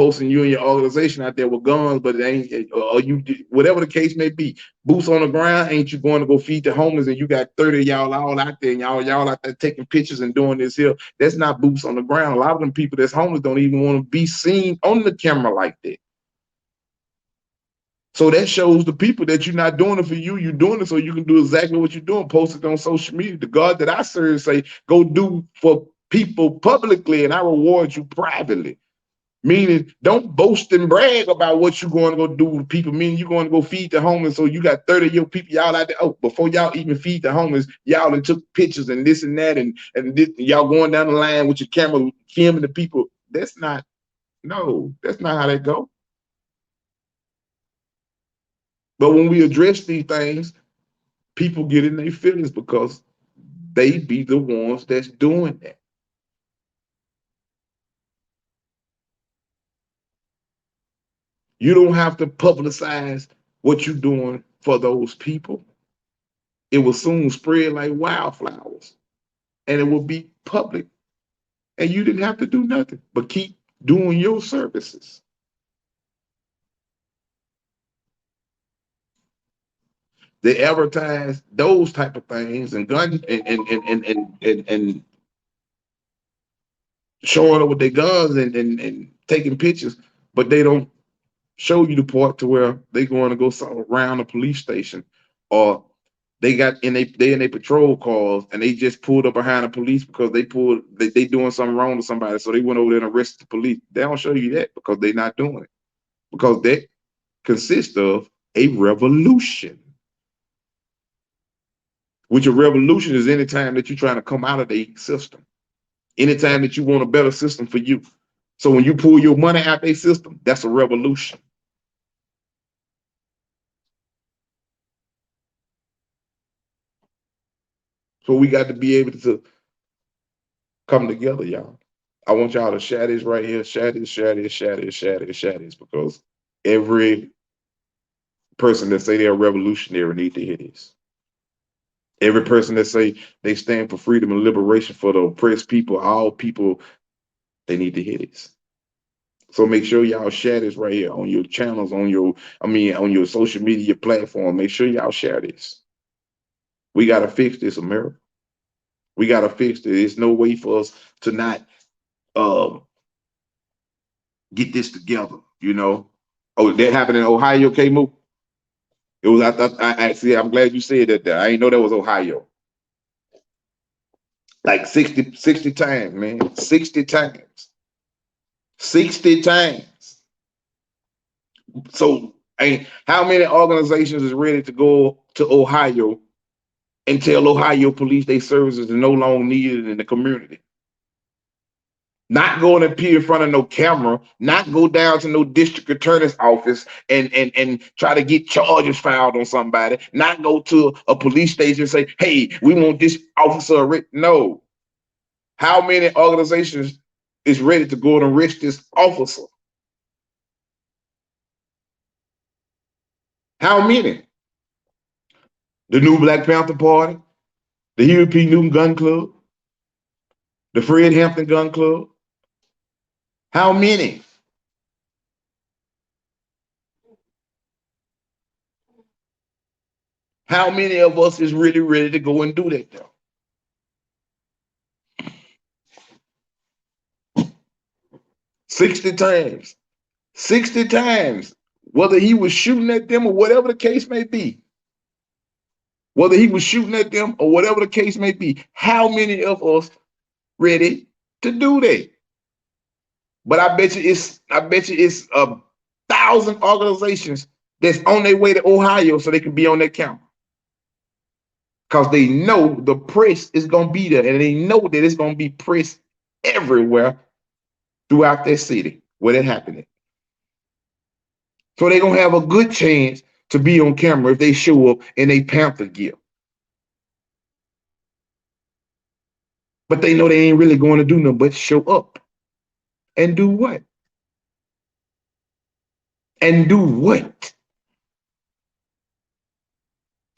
and your organization out there with guns, but it ain't, or you, whatever the case may be. Boots on the ground ain't you going to go feed the homeless and you got 30 of y'all all out there and y'all out there taking pictures and doing this here. That's not boots on the ground. A lot of them people that's homeless don't even want to be seen on the camera like that. So that shows the people that you're not doing it for you. You're doing it so you can do exactly what you're doing. Post it on social media. The God that I serve say, go do for people publicly and I reward you privately. Meaning, don't boast and brag about what you're going to go do with people. Meaning, you're going to go feed the homeless. So you got 30 of your people, y'all out there. Oh, before y'all even feed the homeless, y'all and took pictures and this and that. And this, y'all going down the line with your camera, filming the people. That's not how that go. But when we address these things, people get in their feelings because they be the ones that's doing that. You don't have to publicize what you're doing for those people. It will soon spread like wildflowers and it will be public. And you didn't have to do nothing but keep doing your services. They advertise those type of things and guns and showing up with their guns and taking pictures, but they don't show you the part to where they going to go around a police station, or they got in they patrol cars and they just pulled up behind the police because they doing something wrong to somebody, so they went over there and arrested the police. They don't show you that because they're not doing it, because that consists of a revolution. Which a revolution is any time that you're trying to come out of the system. Anytime that you want a better system for you. So when you pull your money out their system, that's a revolution. So we got to be able to come together, y'all. I want y'all to share this right here. Share this, share this, share this, share this, share this, because every person that say they're revolutionary need to hear this. Every person that say they stand for freedom and liberation for the oppressed people, all people, they need to hear this. So make sure y'all share this right here on your channels, on your social media platform. Make sure y'all share this. We got to fix this, America. We got to fix this. There's no way for us to not get this together, you know. Oh, that happened in Ohio, K-Mo? It was, I thought, I see, I'm glad you said that there. I didn't know that was Ohio. Like 60 times, man. 60 times. 60 times. So, how many organizations is ready to go to Ohio and tell Ohio police their services are no longer needed in the community? Not go and appear in front of no camera, not go down to no district attorney's office and try to get charges filed on somebody, not go to a police station and say, hey, we want this officer arrested. No. How many organizations is ready to go and arrest this officer? How many? The new Black Panther Party, the Huey P. Newton Gun Club, the Fred Hampton Gun Club. How many? How many of us is really ready to go and do that though? 60 times. 60 times. Whether he was shooting at them or whatever the case may be. Whether he was shooting at them or whatever the case may be. How many of us ready to do that? But I bet you it's 1,000 organizations that's on their way to Ohio so they can be on that camera. Because they know the press is going to be there, and they know that it's going to be press everywhere throughout their city where that happening. So they're going to have a good chance to be on camera if they show up in a Panther gear. But they know they ain't really going to do nothing but show up. And do what? And do what?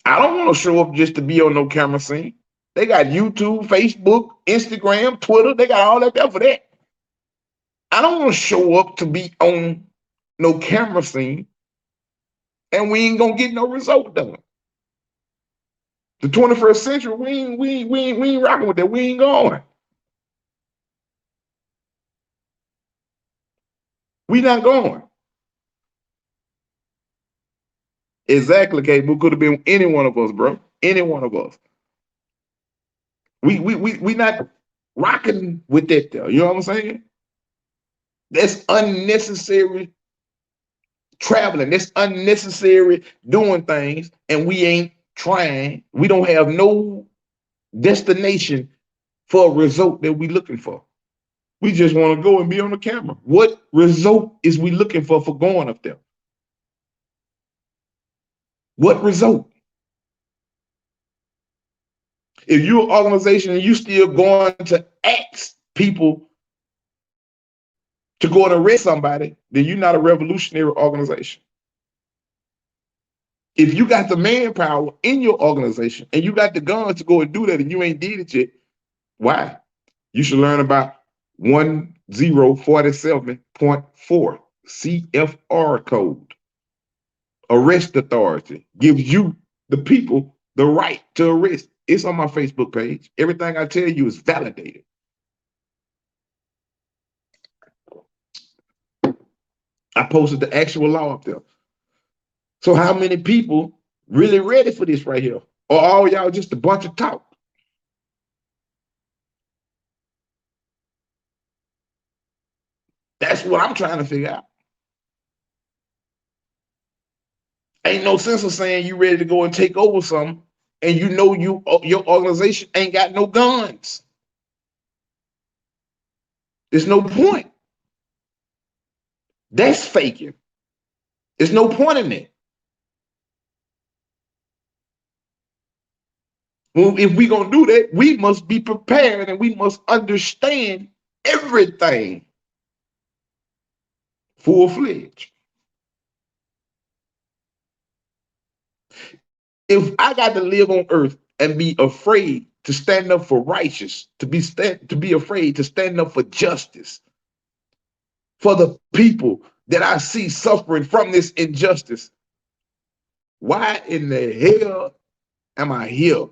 I don't want to show up just to be on no camera scene. They got YouTube, Facebook, Instagram, Twitter. They got all that there for that. I don't want to show up to be on no camera scene and we ain't gonna get no result done. The 21st century, we ain't rocking with that. We ain't going. We not going. Exactly, Kate. We could have been any one of us, bro. Any one of us. We not rocking with that though. You know what I'm saying? That's unnecessary traveling. That's unnecessary doing things, and we ain't trying. We don't have no destination for a result that we looking for. We just want to go and be on the camera. What result is we looking for going up there? What result? If you're an organization and you still going to ask people to go and arrest somebody, then you're not a revolutionary organization. If you got the manpower in your organization and you got the guns to go and do that and you ain't did it yet, why? You should learn about 1047.4 CFR code. Arrest authority gives you, the people, the right to arrest. It's on my Facebook page. Everything I tell you is validated. I posted the actual law up there. So how many people really ready for this right here? Or all y'all just a bunch of talk? That's what I'm trying to figure out. Ain't no sense of saying you ready to go and take over something and you know your organization ain't got no guns. There's no point. That's faking. There's no point in that. Well, if we're going to do that, we must be prepared and we must understand everything full-fledged. If I got to live on earth and be afraid to stand up for righteous, to be afraid to stand up for justice, for the people that I see suffering from this injustice, why in the hell am I here?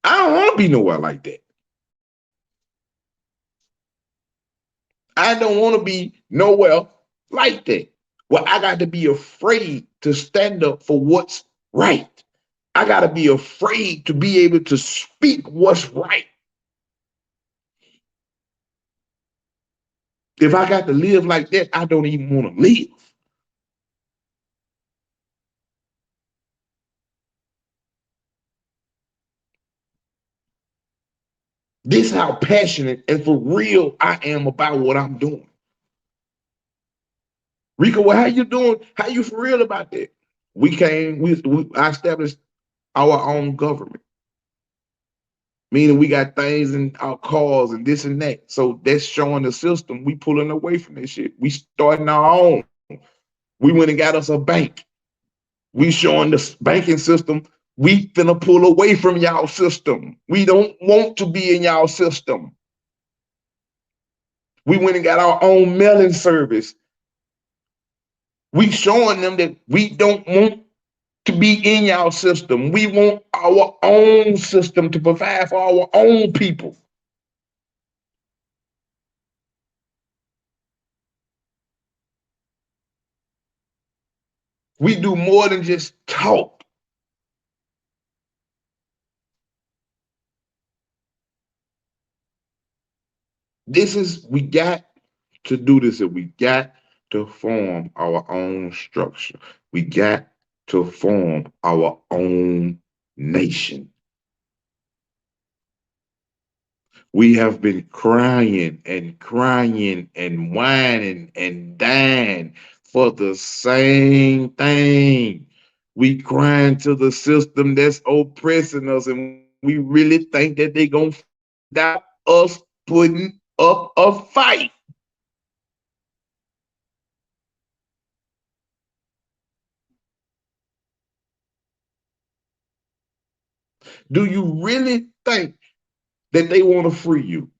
I don't want to be nowhere like that. I don't want to be nowhere like that. Well, I got to be afraid to stand up for what's right. I got to be afraid to be able to speak what's right. If I got to live like that, I don't even want to live. This is how passionate and for real I am about what I'm doing. Rico, well, how you doing? How you for real about that? I established our own government. Meaning we got things in our cars and this and that. So that's showing the system we pulling away from this shit. We starting our own. We went and got us a bank. We showing the banking system we finna pull away from y'all system. We don't want to be in y'all system. We went and got our own mailing service. We showing them that we don't want to be in y'all system. We want our own system to provide for our own people. We do more than just talk. We got to do this, and we got to form our own structure. We got to form our own nation. We have been crying and crying and whining and dying for the same thing. We crying to the system that's oppressing us, and we really think that they're going to stop us putting up a fight. Do you really think that they want to free you?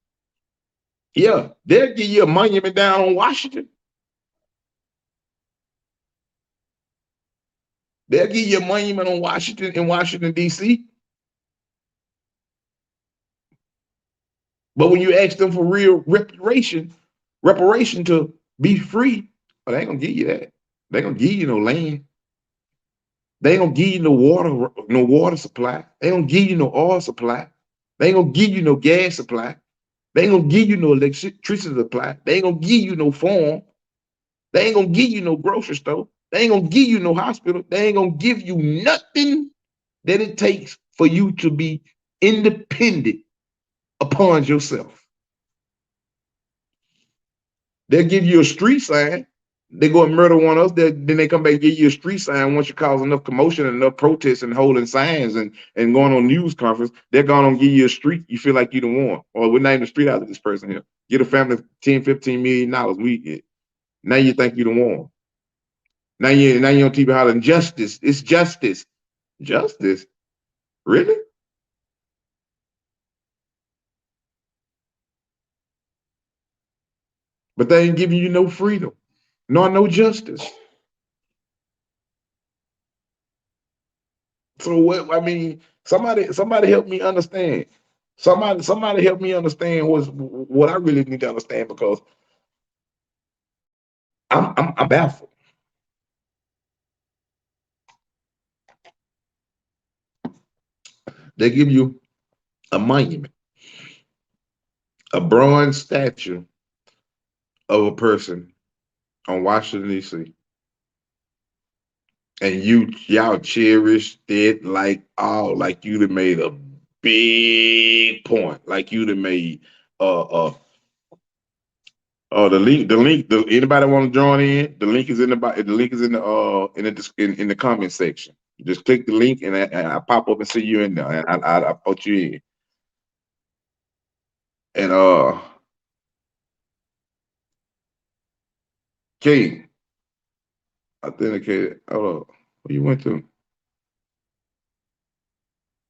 Yeah, they'll give you a monument down on Washington. They'll give you a monument on Washington in Washington, D.C. But when you ask them for real reparation to be free, well, they ain't gonna give you that. They ain't gonna give you no land. They ain't gonna give you no water supply. They ain't gonna give you no oil supply. They ain't gonna give you no gas supply. They ain't gonna give you no electricity supply. They ain't gonna give you no farm. They ain't gonna give you no grocery store. They ain't gonna give you no hospital. They ain't gonna give you nothing that it takes for you to be independent upon yourself. They'll give you a street sign. They go and murder one of us. Then they come back and give you a street sign once you cause enough commotion and enough protests and holding signs and going on news conference. They're going to give you a street you feel like you don't want. Or we're naming the street out of this person here. Get a family $10-15 million. Now you think you don't want. Now you're on TV hollering justice. It's justice. Justice? Really? But they ain't giving you no freedom, nor no justice. So what? I mean, somebody help me understand. Somebody help me understand what I really need to understand, because I'm baffled. They give you a monument, a bronze statue of a person on Washington, D.C. And y'all cherished it like you'd have made a big point, like you'd have made a Oh, anybody want to join in? The link is in in the comment section. Just click the link and I pop up and see you in there, and I put you in. And King, authenticated. Oh, where you went to?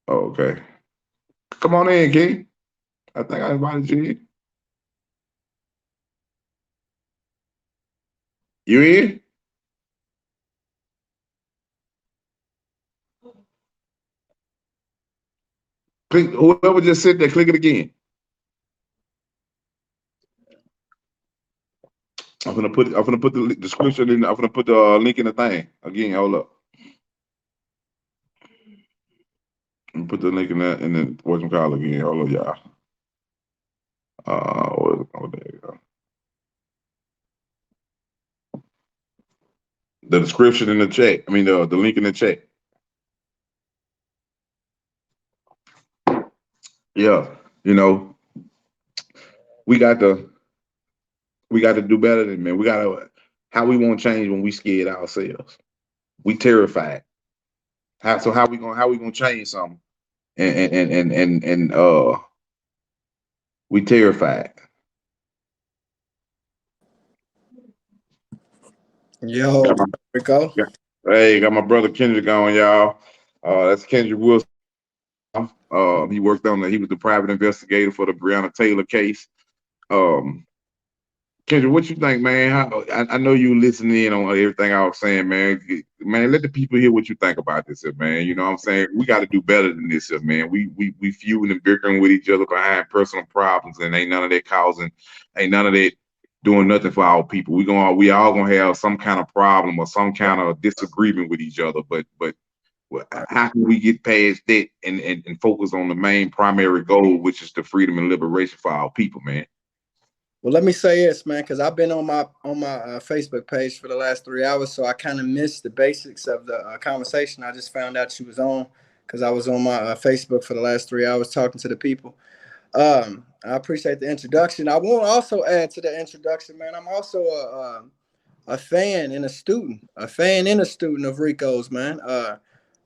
Oh, okay. Come on in, King. I think I invited you in. You in? Click. Whoever just sit there, click it again. I'm gonna put the description in. I'm gonna put the link in the thing again. Hold up. I'm put the link in the voice call again. Hold up, y'all. There you go. The description in the chat. I mean the link in the chat. Yeah, you know, we got to do better than man. How we won't change when we scared ourselves. We terrified. How we gonna change something? And we terrified. Yo, Rico. Hey, got my brother Kendrick on, y'all. That's Kendrick Wilson. He was the private investigator for the Breonna Taylor case. Kendrick, what you think, man? I know you listening in on everything I was saying, man. Man, let the people hear what you think about this, man. You know what I'm saying? We got to do better than this, man. We feuding and bickering with each other behind personal problems, and ain't none of that doing nothing for our people. We all gonna have some kind of problem or some kind of disagreement with each other, but how can we get past that and focus on the main primary goal, which is the freedom and liberation for our people, man? Well, let me say this, man, because I've been on my Facebook page for the last 3 hours, so I kind of missed the basics of the conversation. I just found out she was on because I was on my Facebook for the last 3 hours talking to the people. I appreciate the introduction. I want to also add to the introduction, man. I'm also a fan and a student of Rico's, man.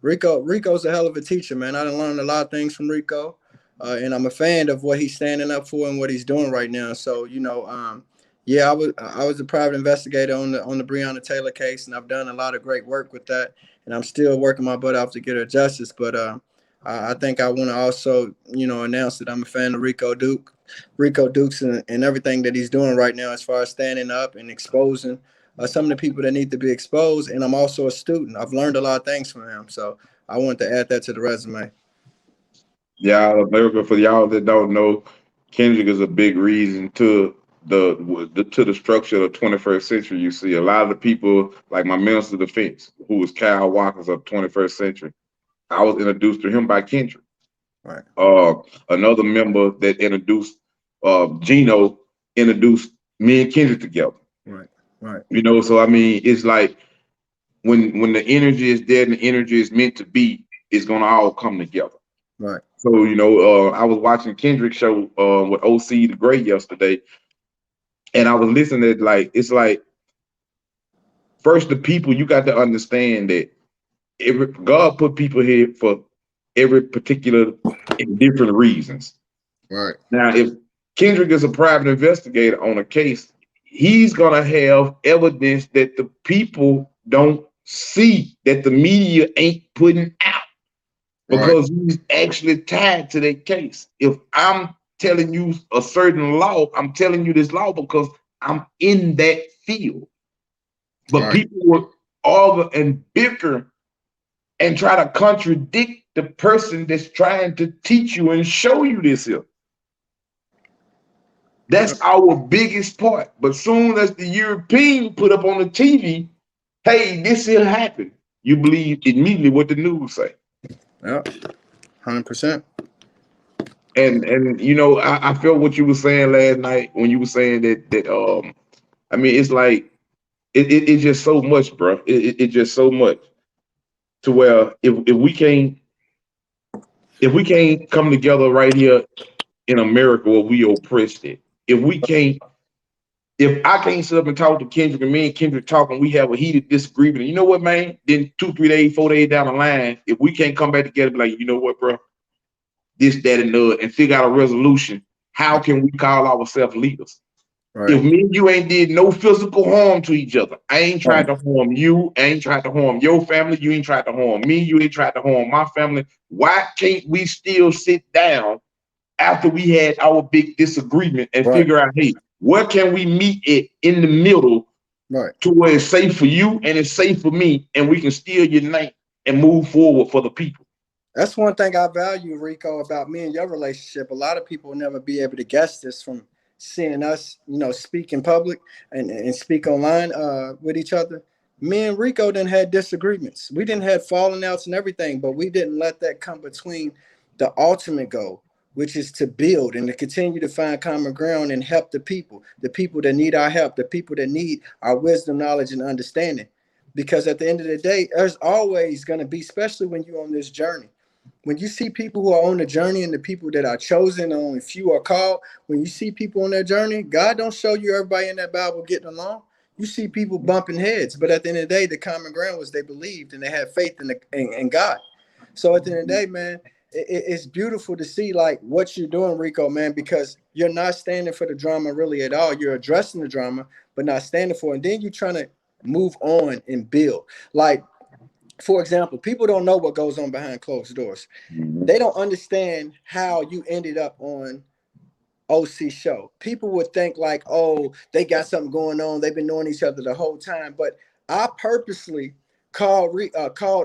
Rico's a hell of a teacher, man. I done learned a lot of things from Rico. And I'm a fan of what he's standing up for and what he's doing right now. So, yeah, I was a private investigator on the Breonna Taylor case, and I've done a lot of great work with that. And I'm still working my butt off to get her justice. But I think I want to also, announce that I'm a fan of Rico Dukes and everything that he's doing right now as far as standing up and exposing some of the people that need to be exposed. And I'm also a student. I've learned a lot of things from him. So I wanted to add that to the resume. Yeah, America, for y'all that don't know, Kendrick is a big reason to the structure of the 21st century. You see a lot of the people, like my minister of defense, who was Kyle Walker's of 21st century. I was introduced to him by Kendrick. Right. Another member that introduced Gino introduced me and Kendrick together. Right. So I mean, it's like when the energy is there and the energy is meant to be, it's gonna all come together. Right. So, I was watching Kendrick's show with OC the Great yesterday, and I was listening to it's like, first, the people, you got to understand that God put people here for every particular and different reasons. Right. Now, if Kendrick is a private investigator on a case, he's going to have evidence that the people don't see, that the media ain't putting out. Because he's actually tied to that case. If I'm telling you a certain law, I'm telling you this law because I'm in that field. But people will argue and bicker and try to contradict the person that's trying to teach you and show you this here. That's our biggest part. But soon as the European put up on the TV, hey, this here happened, you believe immediately what the news say. Yeah. 100%. And I felt what you were saying last night when you were saying that I mean, it's like it's just so much, bro. It's just so much to where if we can't come together right here in America where we oppressed it, if we can't If I can't sit up and talk to Kendrick and me and Kendrick talk and we have a heated disagreement, and you know what, man? Then 2, 3 days, 4 days down the line, if we can't come back together, be like, you know what, bro? This, that, and the, and figure out a resolution. How can we call ourselves leaders? Right. If me and you ain't did no physical harm to each other, I ain't tried to harm you, I ain't tried to harm your family, you ain't tried to harm me, you ain't tried to harm my family. Why can't we still sit down after we had our big disagreement and figure out, hey, where can we meet it in the middle to where it's safe for you and it's safe for me, and we can still unite and move forward for the people? That's one thing I value, Rico, about me and your relationship. A lot of people will never be able to guess this from seeing us, speak in public and speak online with each other. Me and Rico didn't had disagreements. We didn't had falling outs and everything, but we didn't let that come between the ultimate goal, which is to build and to continue to find common ground and help the people that need our help, the people that need our wisdom, knowledge, and understanding. Because at the end of the day, there's always going to be, especially when you're on this journey, when you see people who are on the journey and the people that are chosen, only few are called, when you see people on their journey, God don't show you everybody in that Bible getting along. You see people bumping heads, but at the end of the day, the common ground was they believed and they had faith in God. So at the end of the day, man, it's beautiful to see like what you're doing, Rico, man, because you're not standing for the drama really at all. You're addressing the drama, but not standing for it. And then you're trying to move on and build. Like, for example, people don't know what goes on behind closed doors. They don't understand how you ended up on OC show. People would think like, oh, they got something going on. They've been knowing each other the whole time. But I purposely called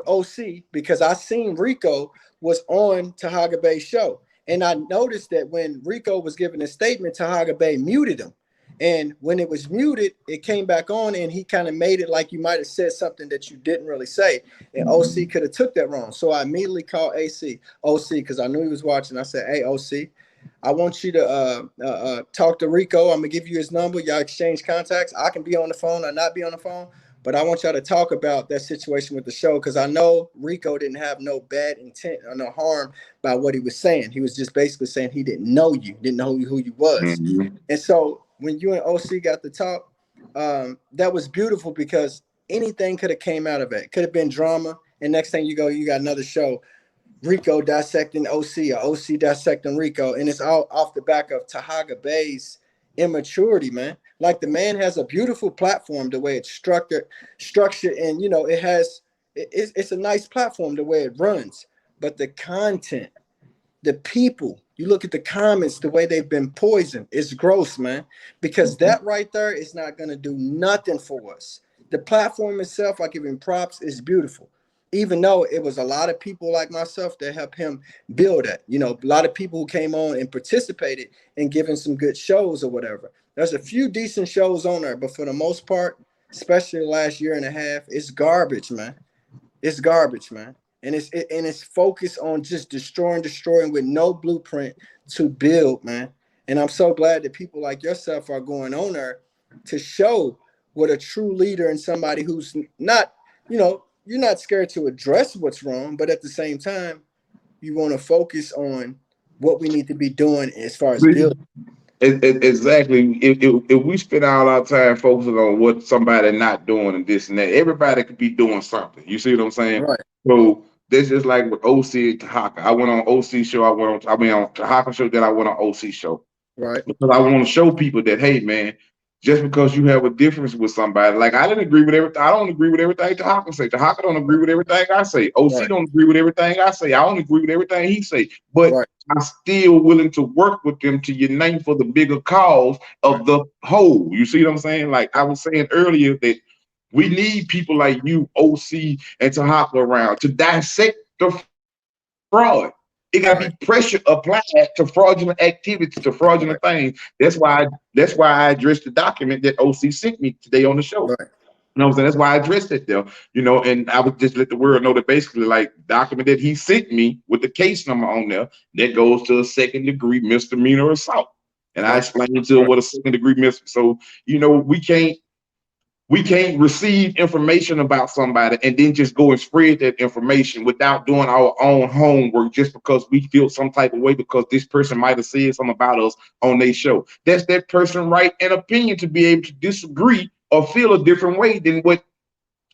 OC because I seen Rico was on Tahaga Bay's show. And I noticed that when Rico was giving a statement, Tahaga Bay muted him. And when it was muted, it came back on and he kind of made it like you might have said something that you didn't really say. And OC could have took that wrong. So I immediately called OC, because I knew he was watching. I said, hey, OC, I want you to talk to Rico. I'm going to give you his number. Y'all exchange contacts. I can be on the phone or not be on the phone. But I want y'all to talk about that situation with the show, because I know Rico didn't have no bad intent or no harm by what he was saying. He was just basically saying he didn't know you, didn't know who you was. And so when you and OC got to talk, that was beautiful, because anything could have came out of it. Could have been drama. And next thing you got another show, Rico dissecting OC or OC dissecting Rico. And it's all off the back of Tahaga Bay's immaturity, man. Like, the man has a beautiful platform, the way it's structured, and it's a nice platform the way it runs. But the content, the people, you look at the comments, the way they've been poisoned, it's gross, man. Because that right there is not going to do nothing for us. The platform itself, I give him props, is beautiful. Even though it was a lot of people like myself that helped him build it. A lot of people who came on and participated in giving some good shows or whatever. There's a few decent shows on there, but for the most part, especially the last year and a half, it's garbage, man. It's garbage, man. And it's focused on just destroying with no blueprint to build, man. And I'm so glad that people like yourself are going on there to show what a true leader and somebody who's not, you're not scared to address what's wrong, but at the same time, you want to focus on what we need to be doing as far as building. Exactly. If we spend all our time focusing on what somebody not doing and this and that, everybody could be doing something. You see what I'm saying? Right. So that's just like with OC and Tahaka. I went on OC show. On Tahaka show. Then I went on OC show. Right. Because I want to show people that, hey, man, just because you have a difference with somebody, like I didn't agree with everything. I don't agree with everything Tahaka say. Tahaka don't agree with everything I say. OC don't agree with everything I say. I don't agree with everything he say. But I'm still willing to work with them to unite for the bigger cause of the whole. You see what I'm saying? Like I was saying earlier, that we need people like you, OC and Tahaka, around to dissect the fraud. It got to be pressure applied to fraudulent activities, to fraudulent things. That's why I addressed the document that OC sent me today on the show. You know what I'm saying? That's why I addressed it there. And I would just let the world know that basically, like, document that he sent me with the case number on there, that goes to a 2nd degree misdemeanor assault. And I explained to him what a 2nd degree misdemeanor. So, we We can't receive information about somebody and then just go and spread that information without doing our own homework just because we feel some type of way because this person might have said something about us on their show. That's that person's right and opinion to be able to disagree or feel a different way than what,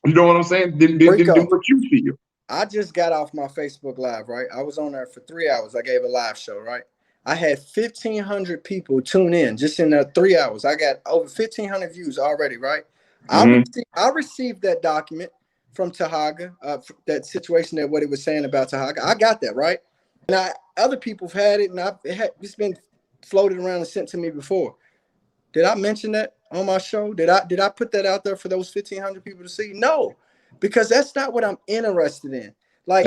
you know what I'm saying, than what you feel. I just got off my Facebook Live, right? I was on there for 3 hours. I gave a live show, right? I had 1,500 people tune in just in 3 hours. I got over 1,500 views already, right? I received that document from Tahaga, that situation, that what it was saying about Tahaga. I got that, right? And other people have had it, and it's been floated around and sent to me before. Did I mention that on my show? Did I put that out there for those 1,500 people to see? No, because that's not what I'm interested in. Like,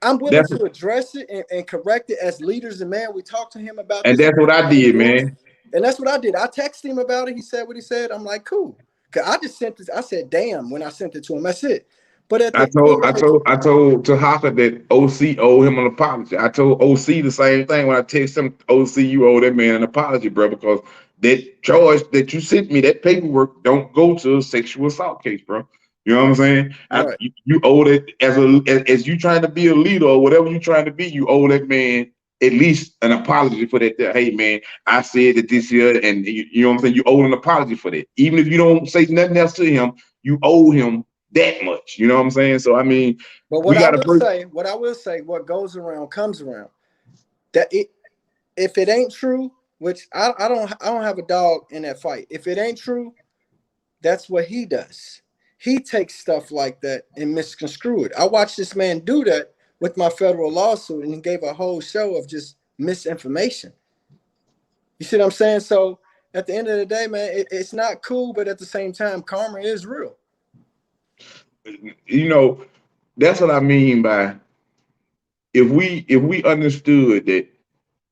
I'm willing to address it and correct it as leaders. And man, we talked to him about and this. That's what I did, man. And that's what I did. I texted him about it. He said what he said. I'm like, cool. Cause I just sent this. I said, damn, when I sent it to him. That's it. But I told Tahaka that OC owed him an apology. I told OC the same thing when I texted him, OC, you owe that man an apology, bro, because that charge that you sent me, that paperwork, don't go to a sexual assault case, bro. You know what I'm saying? Right. You owe that as you trying to be a leader or whatever you're trying to be, you owe that man at least an apology for that. Hey man, I said that this year, and you know what I'm saying? You owe an apology for that. Even if you don't say nothing else to him, you owe him that much. You know what I'm saying? So I mean, but what I will say, what goes around comes around. That if it ain't true, which I don't have a dog in that fight. If it ain't true, that's what he does. He takes stuff like that and misconstrue it. I watched this man do that with my federal lawsuit, and he gave a whole show of just misinformation. You see what I'm saying? So at the end of the day, man, it's not cool, but at the same time, karma is real. You know, that's what I mean by if we understood that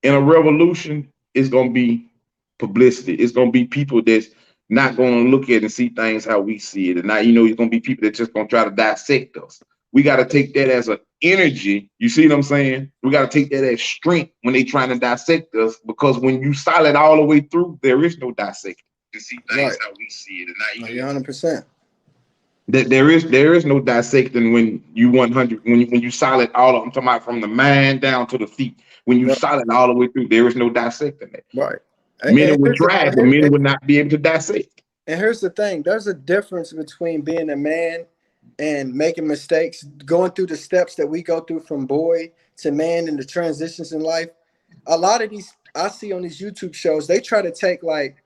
in a revolution, it's gonna be publicity. It's gonna be people that's not gonna look at and see things how we see it. And now, it's gonna be people that just gonna try to dissect us. We got to take that as an energy. You see what I'm saying? We got to take that as strength when they trying to dissect us, because when you solid all the way through, there is no dissecting. To see things how we see it. And now, 100%. That there is no dissecting when you 100 when you solid all. I'm talking about from the mind down to the feet. When you solid all the way through, there is no dissecting that. Right. Men would try, but men would not be able to dissect. And here's the thing: there's a difference between being a man and making mistakes, going through the steps that we go through from boy to man and the transitions in life. A lot of these I see on these YouTube shows, they try to take like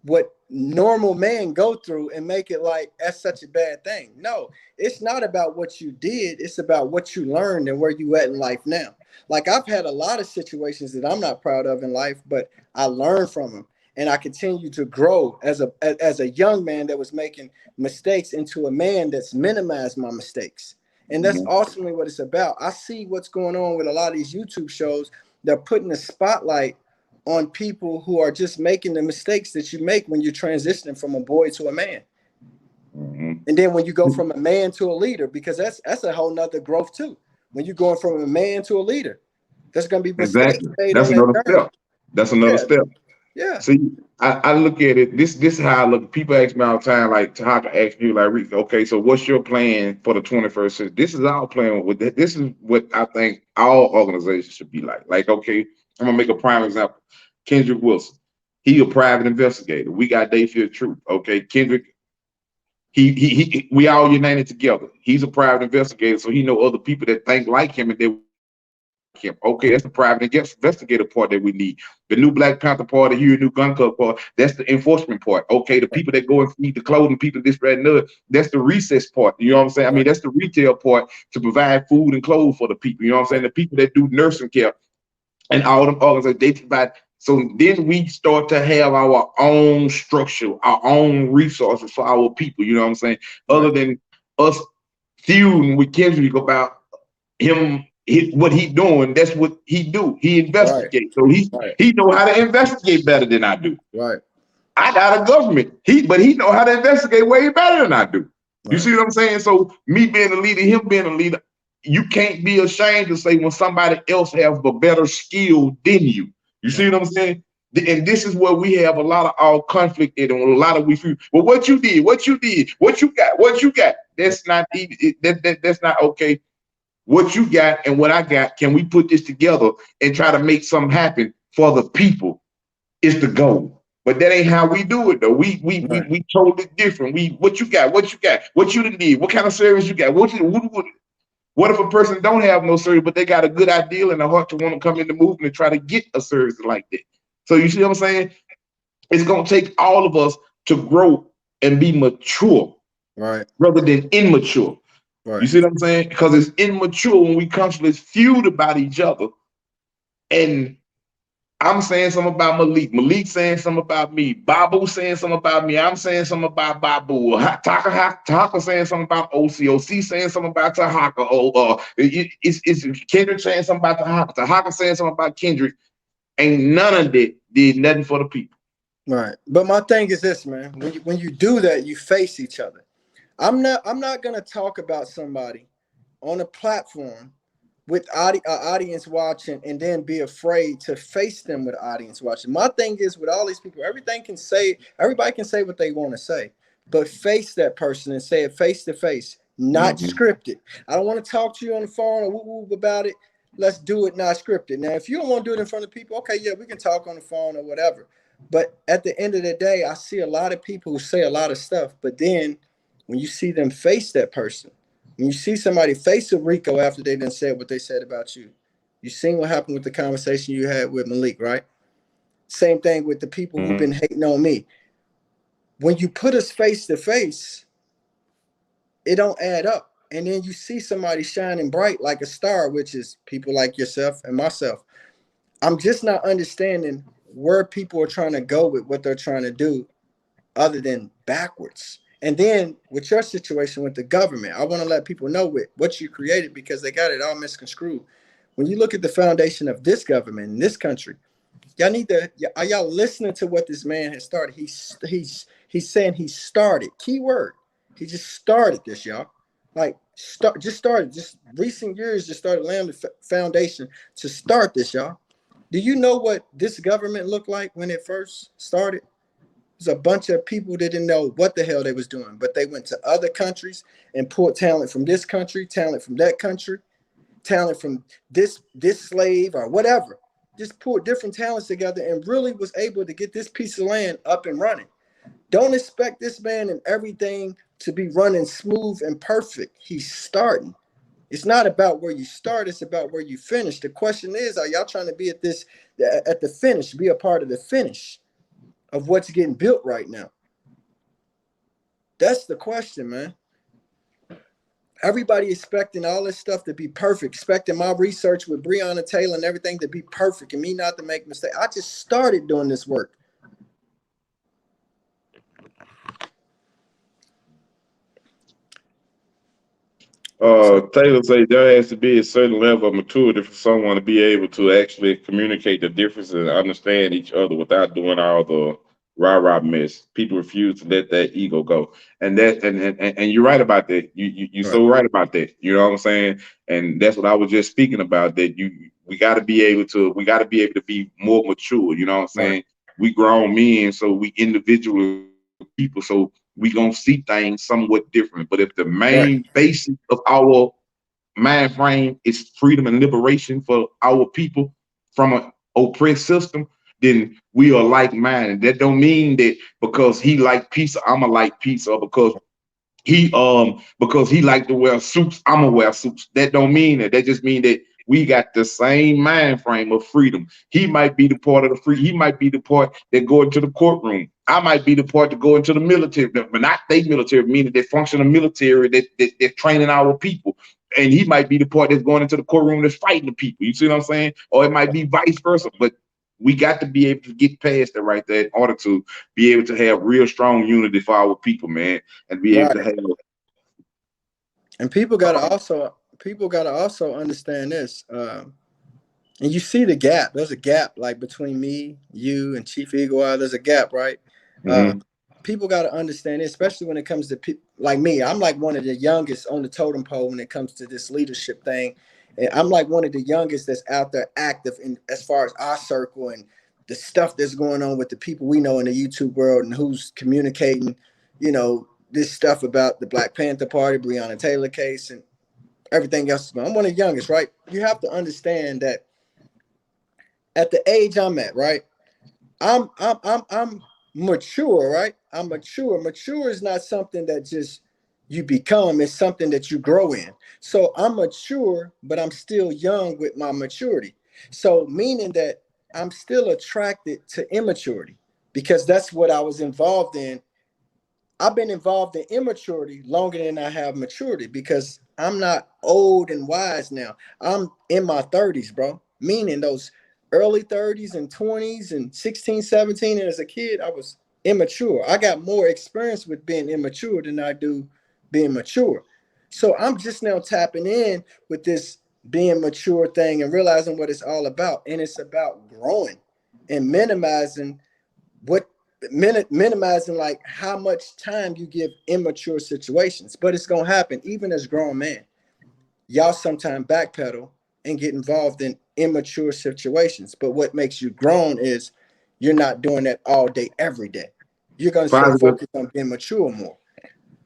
what normal men go through and make it like that's such a bad thing. No, it's not about what you did. It's about what you learned and where you at in life now. Like, I've had a lot of situations that I'm not proud of in life, but I learned from them. And I continue to grow as a young man that was making mistakes into a man that's minimized my mistakes. And that's ultimately what it's about. I see what's going on with a lot of these YouTube shows. They're putting a spotlight on people who are just making the mistakes that you make when you're transitioning from a boy to a man. And then when you go from a man to a leader, because that's a whole nother growth too. When you're going from a man to a leader, there's going to be mistakes. Exactly. That's another step. That's another step. Yeah. See, I look at it. This is how I look. People ask me all the time, like Tahaka asked you, like, Rick, okay, so what's your plan for the 21st century? This is our plan with that. This is what I think all organizations should be like. Like, okay, I'm gonna make a prime example. Kendrick Wilson, he a private investigator. We got Dayfield Truth. Okay, Kendrick, we all united together. He's a private investigator, so he know other people that think like him and they him. Okay, that's the private investigator part that we need. The new Black Panther Party, here, new Gun Club part, that's the enforcement part. Okay, the people that go and feed the clothing, people this, that, and other, that's the recess part. You know what I'm saying? I mean, that's the retail part to provide food and clothes for the people. You know what I'm saying? The people that do nursing care and all them organizations, they provide. So then we start to have our own structure, our own resources for our people. You know what I'm saying? Other than us feuding with Kendrick about him. What he doing, that's what he do. He investigates. So he know how to investigate better than I do. Right. I got a government. But he know how to investigate way better than I do. You see what I'm saying? So me being a leader, him being a leader, you can't be ashamed to say when somebody else has a better skill than you. You see what I'm saying? And this is where we have a lot of our conflict in, and a lot of we feel, well, what you did, what you got, what you got. That's not even that's not okay. What you got and what I got, can we put this together and try to make something happen for the people? Is the goal. But that ain't how we do it though. We totally different. What you got, what you done did, what kind of service you got, what if a person don't have no service, but they got a good ideal and a heart to want to come in the movement and try to get a service like that? So you see what I'm saying? It's gonna take all of us to grow and be mature, right, rather than immature. right. You see what I'm saying? Because it's immature when we constantly feud about each other. And I'm saying something about Malik. Malik saying something about me. Babu saying something about me. I'm saying something about Babu. Taka saying something about OC. OC saying something about Tahaka. It's Kendrick saying something about Tahaka. Tahaka saying something about Kendrick. Ain't none of that did nothing for the people. Right. But my thing is this, man. When you do that, you face each other. I'm not gonna talk about somebody on a platform with audience watching and then be afraid to face them with audience watching. My thing is with all these people, everybody can say what they want to say, but face that person and say it face to face, not scripted. I don't want to talk to you on the phone or whoop about it. Let's do it not scripted. Now, if you don't want to do it in front of people, okay, yeah, we can talk on the phone or whatever. But at the end of the day, I see a lot of people who say a lot of stuff, but then when you see them face that person, when you see somebody face a Rico after they done said what they said about you, you seen what happened with the conversation you had with Malik, right? Same thing with the people who've been hating on me. When you put us face to face, it don't add up. And then you see somebody shining bright like a star, which is people like yourself and myself. I'm just not understanding where people are trying to go with what they're trying to do other than backwards. And then with your situation with the government, I want to let people know what you created because they got it all misconstrued. When you look at the foundation of this government in this country, are y'all listening to what this man has started? He's saying he started. Key word. He just started this, y'all. Just recent years just started laying the foundation to start this, y'all. Do you know what this government looked like when it first started? There's a bunch of people that didn't know what the hell they was doing, but they went to other countries and pulled talent from this country, talent from that country, talent from this slave or whatever. Just pulled different talents together and really was able to get this piece of land up and running. Don't expect this man and everything to be running smooth and perfect. He's starting. It's not about where you start, it's about where you finish. The question is, are y'all trying to be at the finish, be a part of the finish of what's getting built right now? That's the question, man. Everybody expecting all this stuff to be perfect, expecting my research with Breonna Taylor and everything to be perfect and me not to make mistakes. I just started doing this work. Taylor say there has to be a certain level of maturity for someone to be able to actually communicate the differences and understand each other without doing all the rah-rah mess. People refuse to let that ego go. And you're right about that. You're so right about that. You know what I'm saying? And that's what I was just speaking about, that we gotta be able to be more mature, you know what I'm saying? Right. We grown men, so we individual people, so we gonna see things somewhat different. But if the main basis of our mind frame is freedom and liberation for our people from an oppressed system, then we are like-minded. That don't mean that because he like pizza, I'ma like pizza, or because he like to wear suits, I'ma wear suits. That don't mean that. That just mean that we got the same mind frame of freedom. He might be the part of the free. He might be the part that go into the courtroom. I might be the part to go into the military, but not they military, meaning that functional military that's training our people. And he might be the part that's going into the courtroom that's fighting the people. You see what I'm saying? Or it might be vice versa. But we got to be able to get past that right there in order to be able to have real strong unity for our people, man, and be able to have. And people gotta also understand this. And you see the gap. There's a gap like between me, you, and Chief Eagle Eye. There's a gap, right? People got to understand it, especially when it comes to people like me. I'm like one of the youngest on the totem pole when it comes to this leadership thing. And I'm like one of the youngest that's out there active in as far as our circle and the stuff that's going on with the people we know in the YouTube world and who's communicating, you know, this stuff about the Black Panther Party, Breonna Taylor case, and everything else is going on. I'm one of the youngest, right? You have to understand that at the age I'm at, right? I'm mature, right? I'm mature. Mature is not something that just you become, it's something that you grow in. So I'm mature, but I'm still young with my maturity. So meaning that I'm still attracted to immaturity because that's what I was involved in. I've been involved in immaturity longer than I have maturity because I'm not old and wise now. I'm in my 30s, bro. Meaning those early 30s and 20s and 16, 17. And as a kid, I was immature. I got more experience with being immature than I do being mature. So I'm just now tapping in with this being mature thing and realizing what it's all about. And it's about growing and minimizing what minimizing like how much time you give immature situations, but it's gonna happen. Even as grown men, y'all sometimes backpedal and get involved in immature situations. But what makes you grown is you're not doing that all day, every day. You're gonna stay Positive, focused on being mature more.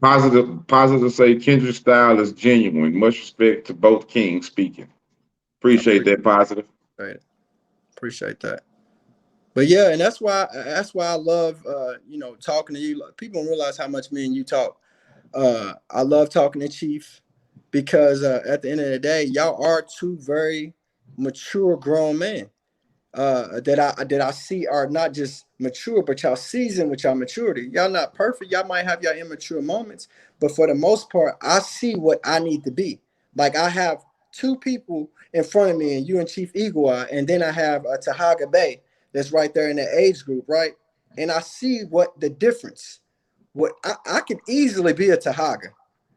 positive. Say Kendrick's style is genuine. Much respect to both kings speaking. I Appreciate that. Positive. appreciate that. But yeah, and that's why I love you know, talking to you. People don't realize how much me and you talk. I love talking to Chief because at the end of the day, y'all are two very mature grown men that I see are not just mature, but y'all seasoned with y'all maturity. Y'all not perfect. Y'all might have y'all immature moments, but for the most part, I see what I need to be. Like I have two people in front of me, and you and Chief Eagle Eye, and then I have a Tahaga Bay that's right there in the age group, right? And I see what the difference. What I could easily be a Tahaga.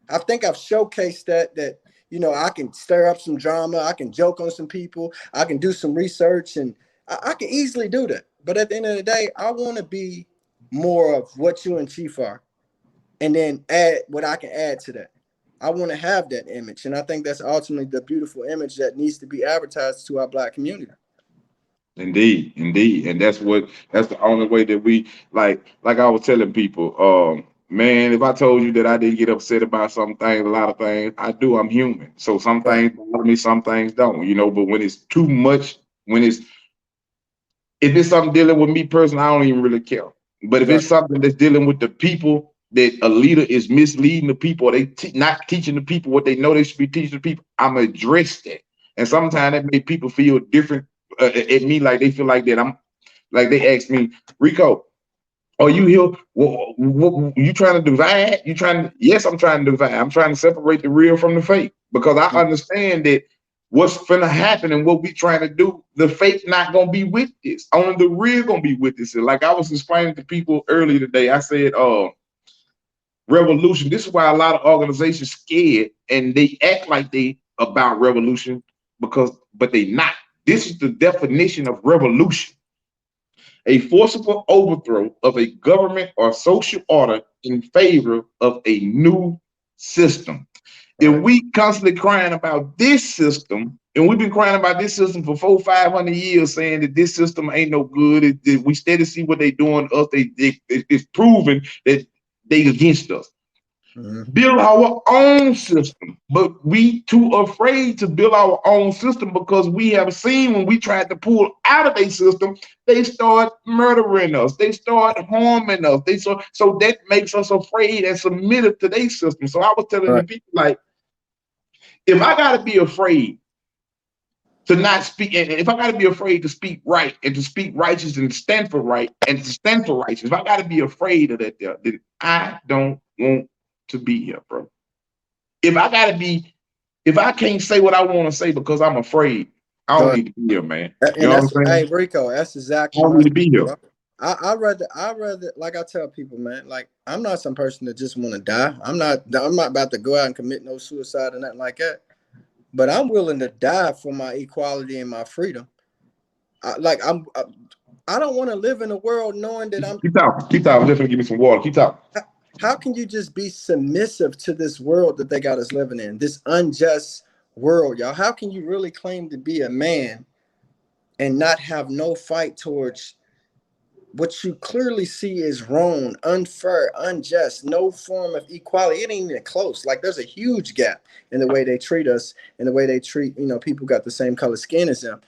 I think I've showcased that you know I can stir up some drama, I can joke on some people, I can do some research, and I can easily do that. But at the end of the day, I want to be more of what you and Chief are, and then add what I can add to that. I want to have that image, and I think that's ultimately the beautiful image that needs to be advertised to our Black community. Indeed, indeed, and that's the only way that we like I was telling people, man, if I told you that I didn't get upset about some things, a lot of things, I do. I'm human, so some Right, things bother me, some things don't, you know. But when it's too much, when it's if it's something dealing with me personally, I don't even really care. But if right, it's something that's dealing with the people that a leader is misleading the people, or not teaching the people what they know they should be teaching the people, I'm address that. And sometimes that make people feel different at me, like they feel like that I'm like they ask me, Rico, are you here? You trying to divide? You trying to? Yes, I'm trying to divide. I'm trying to separate the real from the fake because I understand that what's finna happen and what we trying to do, the fake not gonna be with this. Only the real gonna be with this. And like I was explaining to people earlier today, I said, revolution. This is why a lot of organizations scared and they act like they about revolution but they not. This is the definition of revolution: a forcible overthrow of a government or social order in favor of a new system. If right. we constantly crying about this system, and we've been crying about this system for 400-500 years, saying that this system ain't no good, we steady see what they doing to us. It's proven that they against us. Mm-hmm. Build our own system, but we too afraid to build our own system because we have seen when we tried to pull out of their system, they start murdering us, they start harming us. So that makes us afraid and submitted to their system. So I was telling the Right. people, like, if I gotta be afraid to not speak, and if I gotta be afraid to speak right and to speak righteous and stand for right and to stand for righteous, if I gotta be afraid of that, then I don't want to be here, bro. If I gotta be, if I can't say what I want to say because I'm afraid, I don't Right. need to be here, man. You And know what that's, I'm hey saying? Rico, that's I exactly don't my need to be here. bro. I rather like I tell people, man, like I'm not some person that just want to die. I'm not about to go out and commit no suicide or nothing like that. But I'm willing to die for my equality and my freedom. I don't want to live in a world knowing that I'm. Keep talking. Keep talking. I'm just gonna give me some water. Keep talking. How can you just be submissive to this world that they got us living in, this unjust world, y'all? How can you really claim to be a man and not have no fight towards what you clearly see is wrong, unfair, unjust, no form of equality. It ain't even close. Like there's a huge gap in the way they treat us and the way they treat, people got the same color skin as them.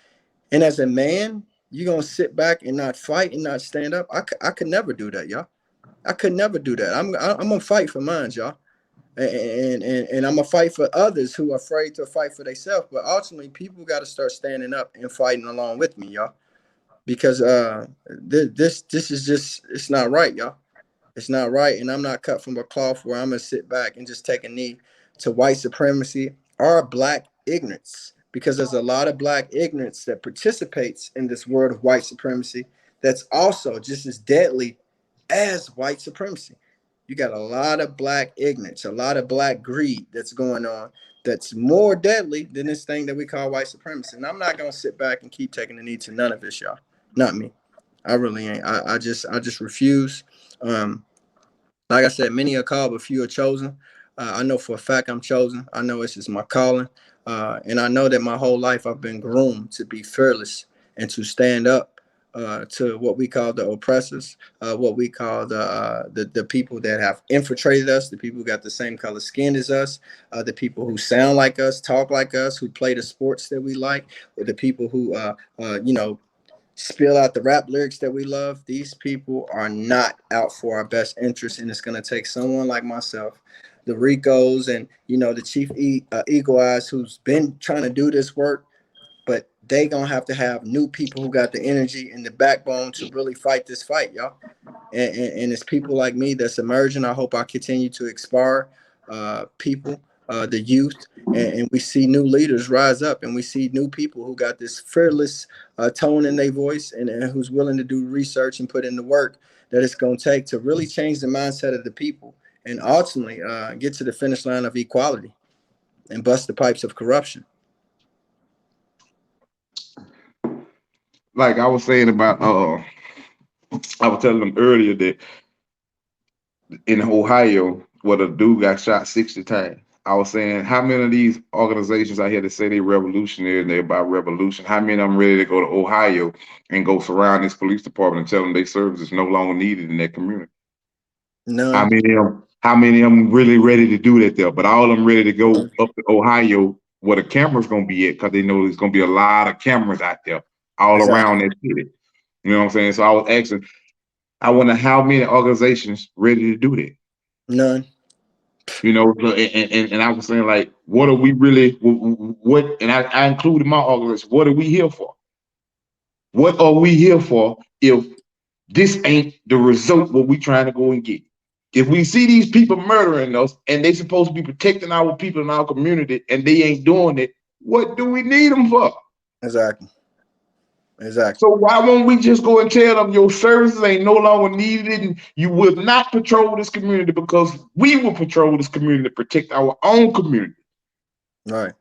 And as a man, you gonna sit back and not fight and not stand up? I could never do that, y'all. I could never do that. I'm gonna fight for mine, y'all. And I'm gonna fight for others who are afraid to fight for themselves. But ultimately, people got to start standing up and fighting along with me, y'all, because this is just, it's not right, y'all. It's not right, and I'm not cut from a cloth where I'm gonna sit back and just take a knee to white supremacy or black ignorance, because there's a lot of black ignorance that participates in this world of white supremacy that's also just as deadly as white supremacy. You got a lot of black ignorance, a lot of black greed that's going on that's more deadly than this thing that we call white supremacy. And I'm not gonna sit back and keep taking the knee to none of this, y'all. Not me. I really ain't. I just refuse. Like I said, many are called, but few are chosen. I know for a fact I'm chosen. I know it's just my calling. And I know that my whole life I've been groomed to be fearless and to stand up to what we call the oppressors, what we call the people that have infiltrated us, the people who got the same color skin as us, the people who sound like us, talk like us, who play the sports that we like, or the people who, spill out the rap lyrics that we love. These people are not out for our best interest, and it's going to take someone like myself, the Ricos, and the Chief Eagle Eyes, who's been trying to do this work, but they gonna have to have new people who got the energy and the backbone to really fight this fight, y'all. And it's people like me that's emerging. I hope I continue to inspire people, the youth, and we see new leaders rise up, and we see new people who got this fearless tone in their voice, and who's willing to do research and put in the work that it's going to take to really change the mindset of the people and ultimately get to the finish line of equality and bust the pipes of corruption. Like I was saying about, I was telling them earlier that in Ohio, where the dude got shot 60 times. I was saying, how many of these organizations out here that say they revolutionary and they're about revolution, how many of them ready to go to Ohio and go surround this police department and tell them their service is no longer needed in their community? None. How many of them really ready to do that there? But all of them ready to go up to Ohio where the camera's gonna be at, because they know there's gonna be a lot of cameras out there all around that city. You know what I'm saying? So I was asking, I wonder how many organizations ready to do that. None. And I was saying, like, what are we really, what, and I included my organization, what are we here for? What are we here for if this ain't the result what we trying to go and get? If we see these people murdering us and they supposed to be protecting our people in our community and they ain't doing it, what do we need them for? Exactly. So why won't we just go and tell them your services ain't no longer needed and you will not patrol this community, because we will patrol this community to protect our own community? Right.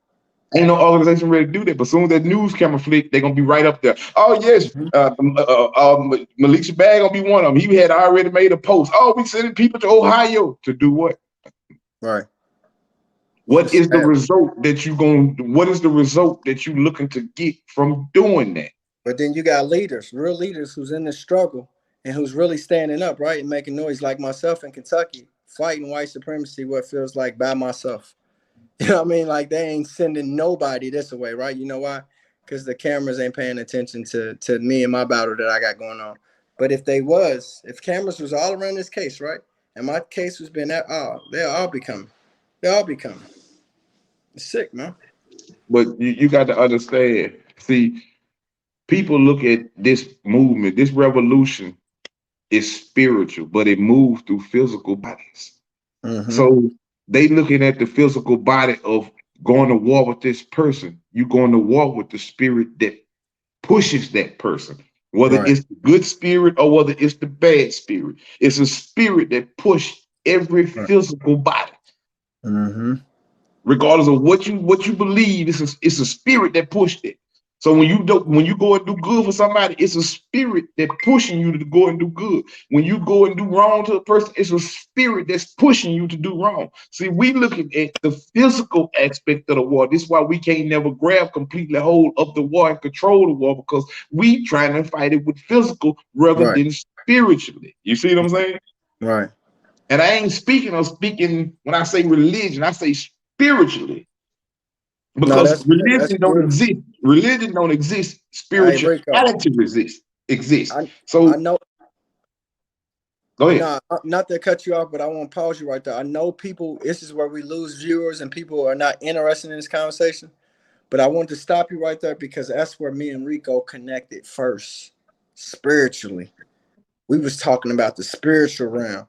Ain't no organization ready to do that. But as soon as that news camera flick, they're gonna be right up there. Oh yes, Malik Shabazz gonna be one of them. He had already made a post. Oh, we sending people to Ohio to do what? Right. What is the result that you what is the result that you looking to get from doing that? But then you got leaders, real leaders, who's in the struggle and who's really standing up, right, and making noise, like myself in Kentucky, fighting white supremacy, what feels like by myself. You know what I mean? Like they ain't sending nobody this away, right? You know why? Because the cameras ain't paying attention to me and my battle that I got going on. But if cameras was all around this case, right, and my case was been they'll all be coming. They'll all be coming. It's sick, man. But you got to understand, see, people look at this movement, this revolution is spiritual, but it moves through physical bodies. Mm-hmm. So they looking at the physical body of going to war with this person. You going to war with the spirit that pushes that person, whether it's the good spirit or whether it's the bad spirit. It's a spirit that pushed every physical body. Mm-hmm. Regardless of what you believe, it's a spirit that pushed it. So when you go and do good for somebody, it's a spirit that pushing you to go and do good. When you go and do wrong to a person, it's a spirit that's pushing you to do wrong. See, we looking at the physical aspect of the war. This is why we can't never grab completely hold of the war and control the war, because we trying to fight it with physical rather Right. than spiritually. You see what I'm saying? Right. And I ain't speaking when I say religion, I say spiritually. No, Because that's religion don't beautiful. exist. Religion don't exist. Hey, Rico, Spirituality exists. I So know. go ahead. No, not to cut you off, but I want to pause you right there. I know people. This is where we lose viewers, and people are not interested in this conversation. But I want to stop you right there because that's where me and Rico connected first, spiritually. We was talking about the spiritual realm.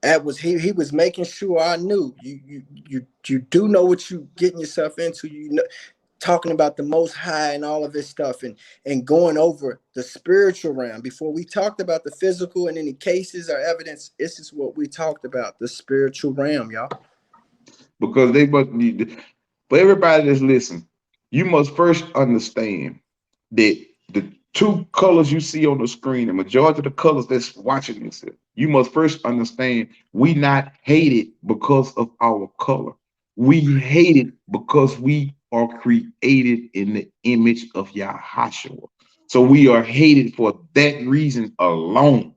That was he was making sure I knew you do know what you getting yourself into. You know, talking about the most high and all of this stuff, and going over the spiritual realm before we talked about the physical and any cases or evidence. This is what we talked about, the spiritual realm, y'all. Because they must need, for everybody that's listening, you must first understand that the two colors you see on the screen, the majority of the colors that's watching this, you must first understand we not hated because of our color. We hate it because we are created in the image of Yahashua. So we are hated for that reason alone.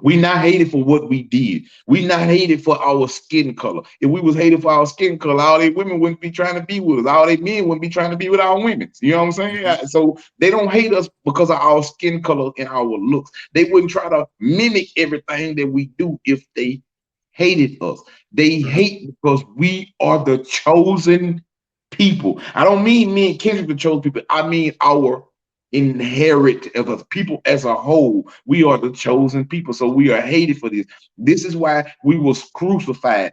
We not hated for what we did. We not hated for our skin color. If we was hated for our skin color, all these women wouldn't be trying to be with us. All these men wouldn't be trying to be with our women. You know what I'm saying? So they don't hate us because of our skin color and our looks. They wouldn't try to mimic everything that we do if they hated us. They hate because we are the chosen people. I don't mean me and Kendrick the chosen people. I mean our inherit as a people as a whole. We are the chosen people, so we are hated for this. This is why we was crucified.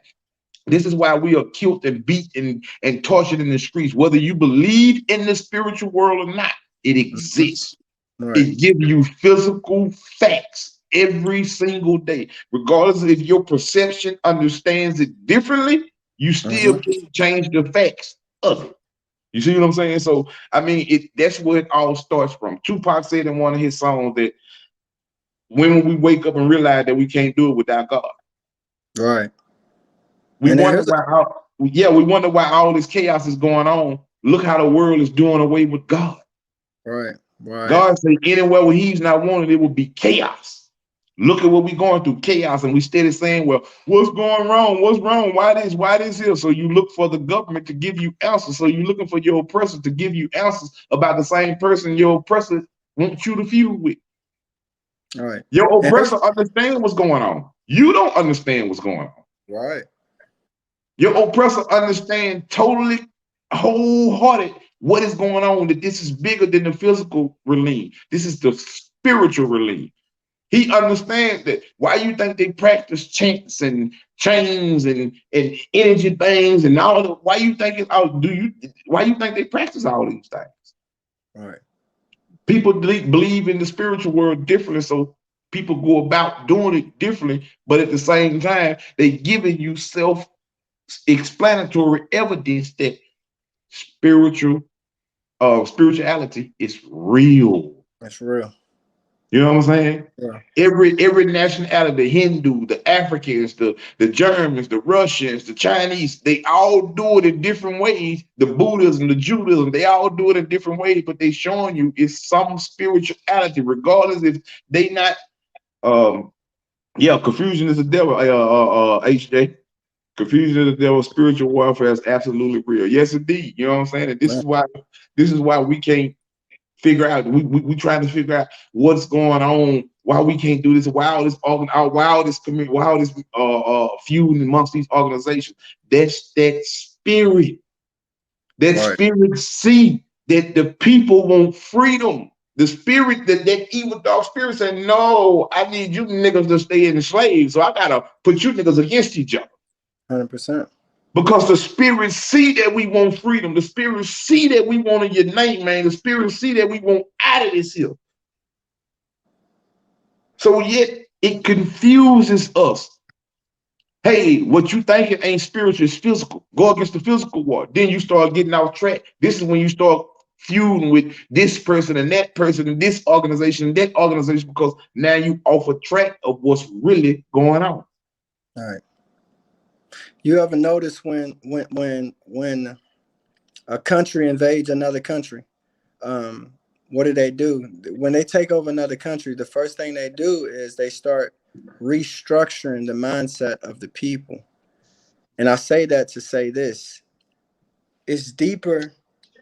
This is why we are killed and beaten and tortured in the streets. Whether you believe in the spiritual world or not, it exists. Right. It gives you physical facts every single day, regardless if your perception understands it differently. You still can't change the facts of it. You see what I'm saying? So, I mean, that's where it all starts from. Tupac said in one of his songs that when we wake up and realize that we can't do it without God. Right. We wonder why all this chaos is going on. Look how the world is doing away with God. Right. God said anywhere where he's not wanted, it will be chaos. Look at what we're going through, chaos, and we steady saying, well, what's going wrong? What's wrong? Why this here? So you look for the government to give you answers. So you're looking for your oppressor to give you answers about the same person your oppressor wants you to feud with. All right. Your oppressor understands what's going on. You don't understand what's going on. Right. Your oppressor understands totally, wholehearted what is going on, that this is bigger than the physical relief. This is the spiritual relief. He understands that. Why you think they practice chants and chains and energy things and all of why you think it's out? Why you think they practice all these things? All right. People believe in the spiritual world differently, so people go about doing it differently, but at the same time, they giving you self-explanatory evidence that spirituality is real. That's real. You know what I'm saying? Yeah. Every nationality, the Hindu, the Africans, the Germans, the Russians, the Chinese, they all do it in different ways. The Buddhism, the Judaism, they all do it in different ways, but they showing you it's some spirituality, regardless if they not confusion is the devil, HJ. Confusion is the devil, spiritual warfare is absolutely real. Yes, indeed. You know what I'm saying? And this is why we can't figure out. We trying to figure out what's going on, why we can't do this, why all this community, why all this feud amongst these organizations. That's that spirit. That spirit see that the people want freedom. The spirit, that evil dog spirit said, no, I need you niggas to stay enslaved. So I gotta put you niggas against each other. 100%. Because the spirit see that we want freedom. The spirit see that we want to unite, man. The spirit see that we want out of this here. So yet it confuses us. Hey, what you think it ain't spiritual, it's physical. Go against the physical war. Then you start getting off track. This is when you start feuding with this person and that person and this organization and that organization because now you off a track of what's really going on. All right. You ever notice when a country invades another country? What do? When they take over another country, the first thing they do is they start restructuring the mindset of the people. And I say that to say this: it's deeper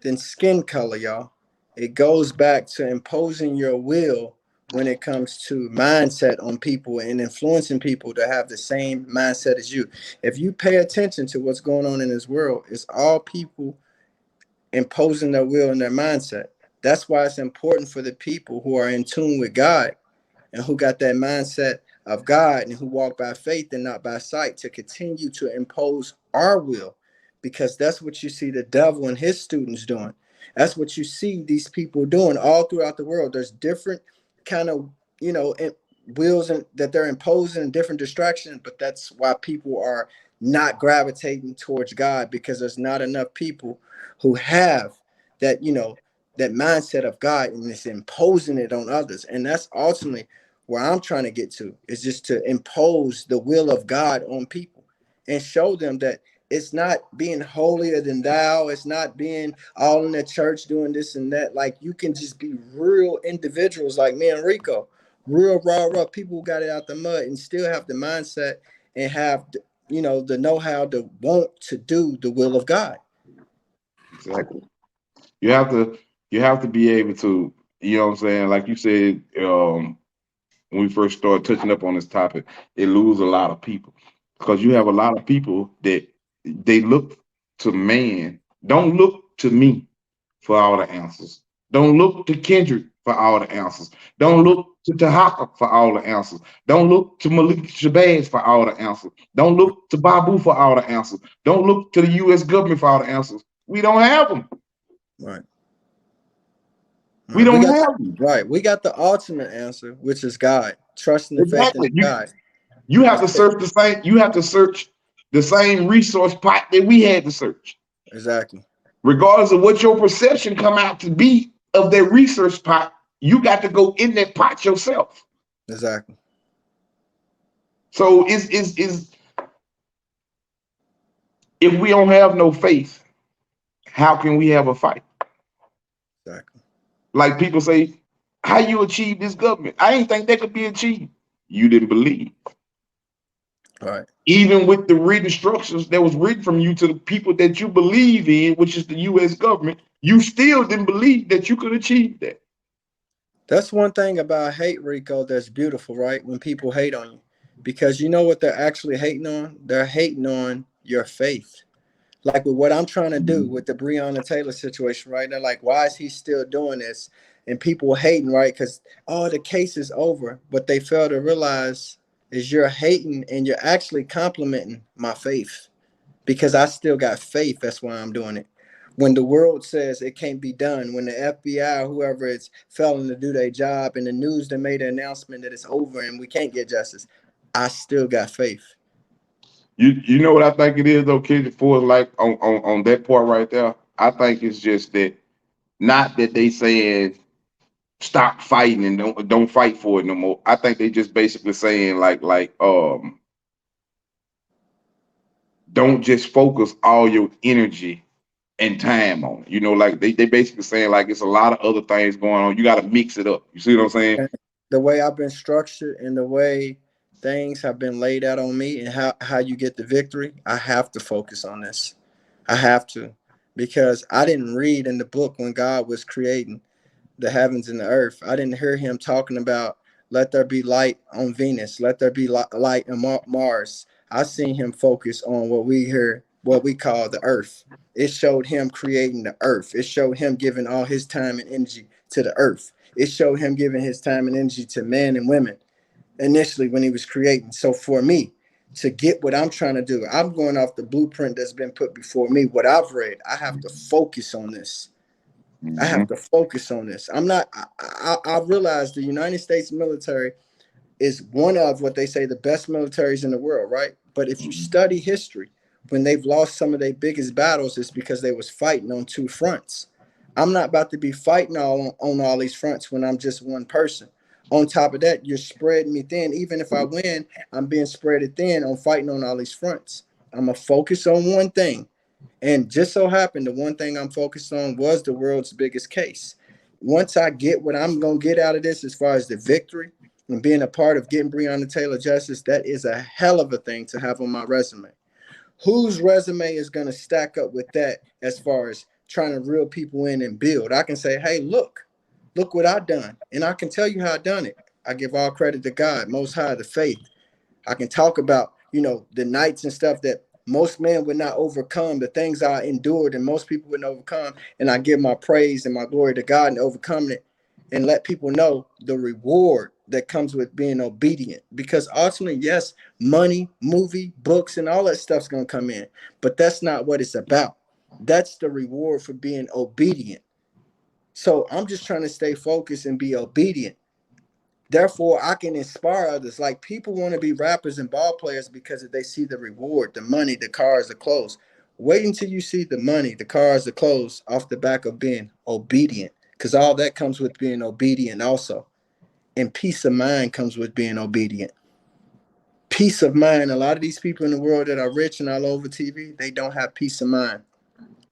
than skin color, y'all. It goes back to imposing your will when it comes to mindset on people and influencing people to have the same mindset as you. If you pay attention to what's going on in this world, it's all people imposing their will and their mindset. That's why it's important for the people who are in tune with God and who got that mindset of God and who walk by faith and not by sight to continue to impose our will, because that's what you see the devil and his students doing. That's what you see these people doing all throughout the world. There's different kind of, wills that they're imposing and different distractions, but that's why people are not gravitating towards God, because there's not enough people who have that, that mindset of God and is imposing it on others. And that's ultimately where I'm trying to get to, is just to impose the will of God on people and show them that it's not being holier than thou. It's not being all in the church doing this and that. Like, you can just be real individuals like me and Rico, real raw people who got it out the mud and still have the mindset and have, the know-how to want to do the will of God. Exactly. You have to be able to, you know what I'm saying? Like you said, when we first started touching up on this topic, it lose a lot of people because you have a lot of people that they look to man. Don't look to me for all the answers. Don't look to Kendrick for all the answers. Don't look to Tahaka for all the answers. Don't look to Malik Shabazz for all the answers. Don't look to Babu for all the answers. Don't look to the U.S. government for all the answers. We don't have them. Right. We don't have them. Right. We got the ultimate answer, which is God. Trusting the faith in Exactly. God. You have to That's it. search the same. You have to search the same resource pot that we had to search. Exactly. Regardless of what your perception come out to be of that research pot, you got to go in that pot yourself. Exactly. So is if we don't have no faith, how can we have a fight? Exactly. Like people say, how you achieve this government? I ain't think that could be achieved. You didn't believe. All right. Even with the written structures that was written from you to the people that you believe in, which is the U.S. government, you still didn't believe that you could achieve that. That's one thing about hate, Rico, that's beautiful, right? When people hate on you. Because you know what they're actually hating on? They're hating on your faith. Like with what I'm trying to do with the Breonna Taylor situation, right? They're like, why is he still doing this? And people hating, right? Because, the case is over. But they fail to realize is you're hating and you're actually complimenting my faith, because I still got faith. That's why I'm doing it. When the world says it can't be done, when the FBI or whoever is failing to do their job, and the news that made an announcement that it's over and we can't get justice, I still got faith. You know what I think it is though, kid, for like on that part right there. I think it's just that not that they saying stop fighting and don't fight for it no more. I think they just basically saying don't just focus all your energy and time on it. Like they basically saying like it's a lot of other things going on. You got to mix it up. You see what I'm saying? And the way I've been structured and the way things have been laid out on me and how you get the victory, I have to focus on this. I have to, because I didn't read in the book when God was creating the heavens and the earth. I didn't hear him talking about let there be light on Venus, let there be light on Mars. I seen him focus on what we call the earth. It showed him creating the earth. It showed him giving all his time and energy to the earth. It showed him giving his time and energy to men and women initially when he was creating. So for me to get what I'm trying to do, I'm going off the blueprint that's been put before me, what I've read. I have to focus on this. I have to focus on this. I realize the United States military is one of what they say the best militaries in the world, right? But if you study history, when they've lost some of their biggest battles, it's because they was fighting on two fronts. I'm not about to be fighting on all these fronts when I'm just one person. On top of that, you're spreading me thin. Even if I win, I'm being spread thin on fighting on all these fronts. I'm going to focus on one thing. And just so happened, the one thing I'm focused on was the world's biggest case. Once I get what I'm going to get out of this as far as the victory and being a part of getting Breonna Taylor justice, that is a hell of a thing to have on my resume. Whose resume is going to stack up with that as far as trying to reel people in and build? I can say, hey, look what I done. And I can tell you how I done it. I give all credit to God, Most High, the faith. I can talk about, the nights and stuff that most men would not overcome, the things I endured and most people wouldn't overcome. And I give my praise and my glory to God and overcoming it and let people know the reward that comes with being obedient. Because ultimately, yes, money, movie, books, and all that stuff's going to come in. But that's not what it's about. That's the reward for being obedient. So I'm just trying to stay focused and be obedient. Therefore, I can inspire others. Like, people want to be rappers and ball players because they see the reward, the money, the cars, the clothes. Wait until you see the money, the cars, the clothes off the back of being obedient, because all that comes with being obedient also. And peace of mind comes with being obedient. Peace of mind. A lot of these people in the world that are rich and all over TV, they don't have peace of mind.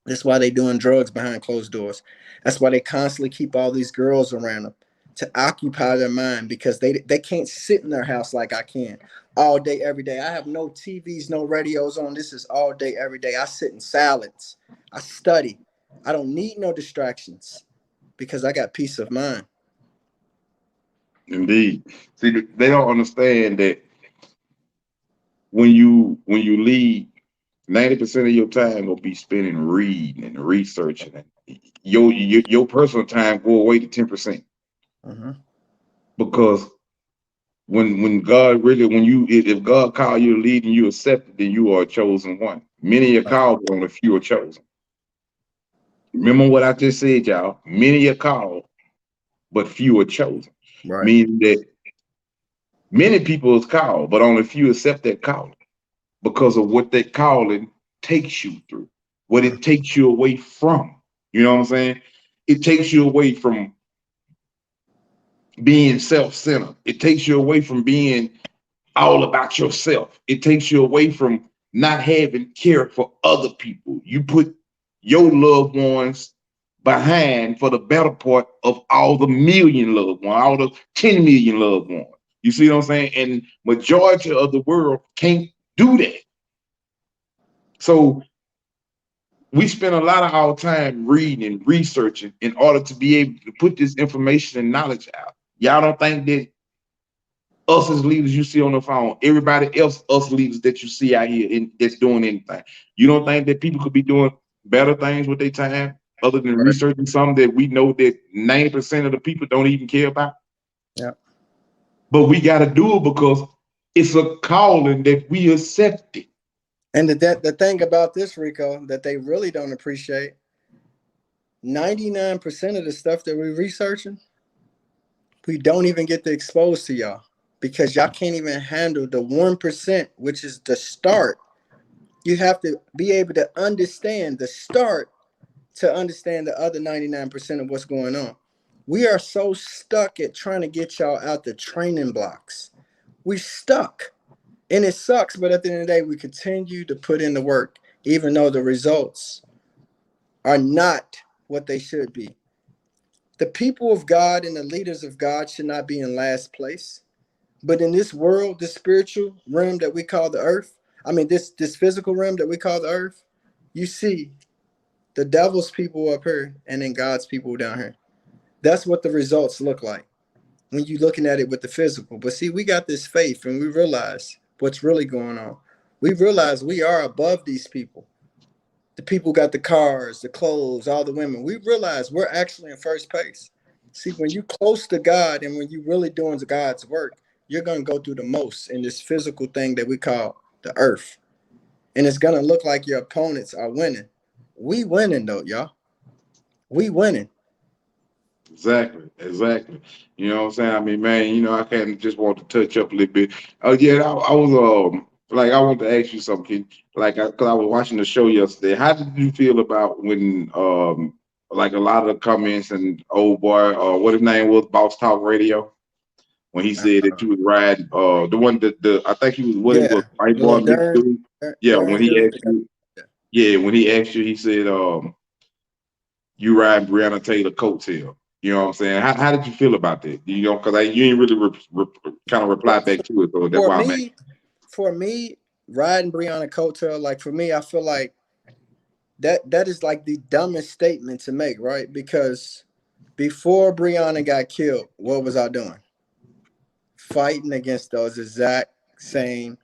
That's why they're doing drugs behind closed doors. That's why they constantly keep all these girls around them to occupy their mind, because they can't sit in their house like I can all day, every day. I have no TVs, no radios on. This is all day, every day. I sit in silence. I study. I don't need no distractions because I got peace of mind. Indeed. See, they don't understand that when you lead, 90% of your time will be spending reading and researching. And your personal time go away to 10%. Mm-hmm. Because when God really, if God called you to lead and you accept it, then you are a chosen one. Many are called, but only few are chosen. Remember what I just said, y'all. Many are called, but few are chosen. Right. Meaning that many people is called, but only few accept that calling because of what that calling takes you through, what it takes you away from. You know what I'm saying? It takes you away from being self-centered. It takes you away from being all about yourself. It takes you away from not having care for other people. You put your loved ones behind for the better part of all the million loved ones, all the 10 million loved ones. You see what I'm saying? And majority of the world can't do that. So we spend a lot of our time reading and researching in order to be able to put this information and knowledge out. Y'all don't think that us as leaders you see on the phone, everybody else, us leaders that you see out here that's doing anything, you don't think that people could be doing better things with their time other than researching something that we know that 90% of the people don't even care about? Yeah. But we got to do it because it's a calling that we accepted. And the thing about this, Rico, that they really don't appreciate, 99% of the stuff that we're researching, we don't even get to expose to y'all because y'all can't even handle the 1%, which is the start. You have to be able to understand the start to understand the other 99% of what's going on. We are so stuck at trying to get y'all out the training blocks. We stuck. And it sucks, but at the end of the day, we continue to put in the work, even though the results are not what they should be. The people of God and the leaders of God should not be in last place. But in this world, this spiritual realm that we call the earth, this physical realm that we call the earth, you see the devil's people up here and then God's people down here. That's what the results look like when you're looking at it with the physical. But see, we got this faith and we realize what's really going on. We realize we are above these people. The people got the cars, the clothes, all the women. We realize we're actually in first place. See, when you're close to God and when you're really doing God's work, you're going to go through the most in this physical thing that we call the earth. And it's going to look like your opponents are winning. We winning though, y'all. We winning. Exactly. You know what I'm saying? I mean, man, I kind of just want to touch up a little bit. Yeah, I was I want to ask you something. Because I was watching the show yesterday. How did you feel about when like a lot of the comments and old boy, what his name was, Boss Talk Radio, when he said that you was riding, the one that I think he was what he Yeah, was, white boy little mixed Darren, dude. Yeah, when Darren he dude. asked you, yeah, when he asked you, he said, you ride Breonna Taylor coattail. You know what I'm saying? How did you feel about that? You know, because you ain't really kind of For, replied back to it, so that's for why I'm at. me, for me, riding Breonna Coattail, like for me, I feel like that is like the dumbest statement to make, right? Because before Breonna got killed, what was I doing? Fighting against those exact same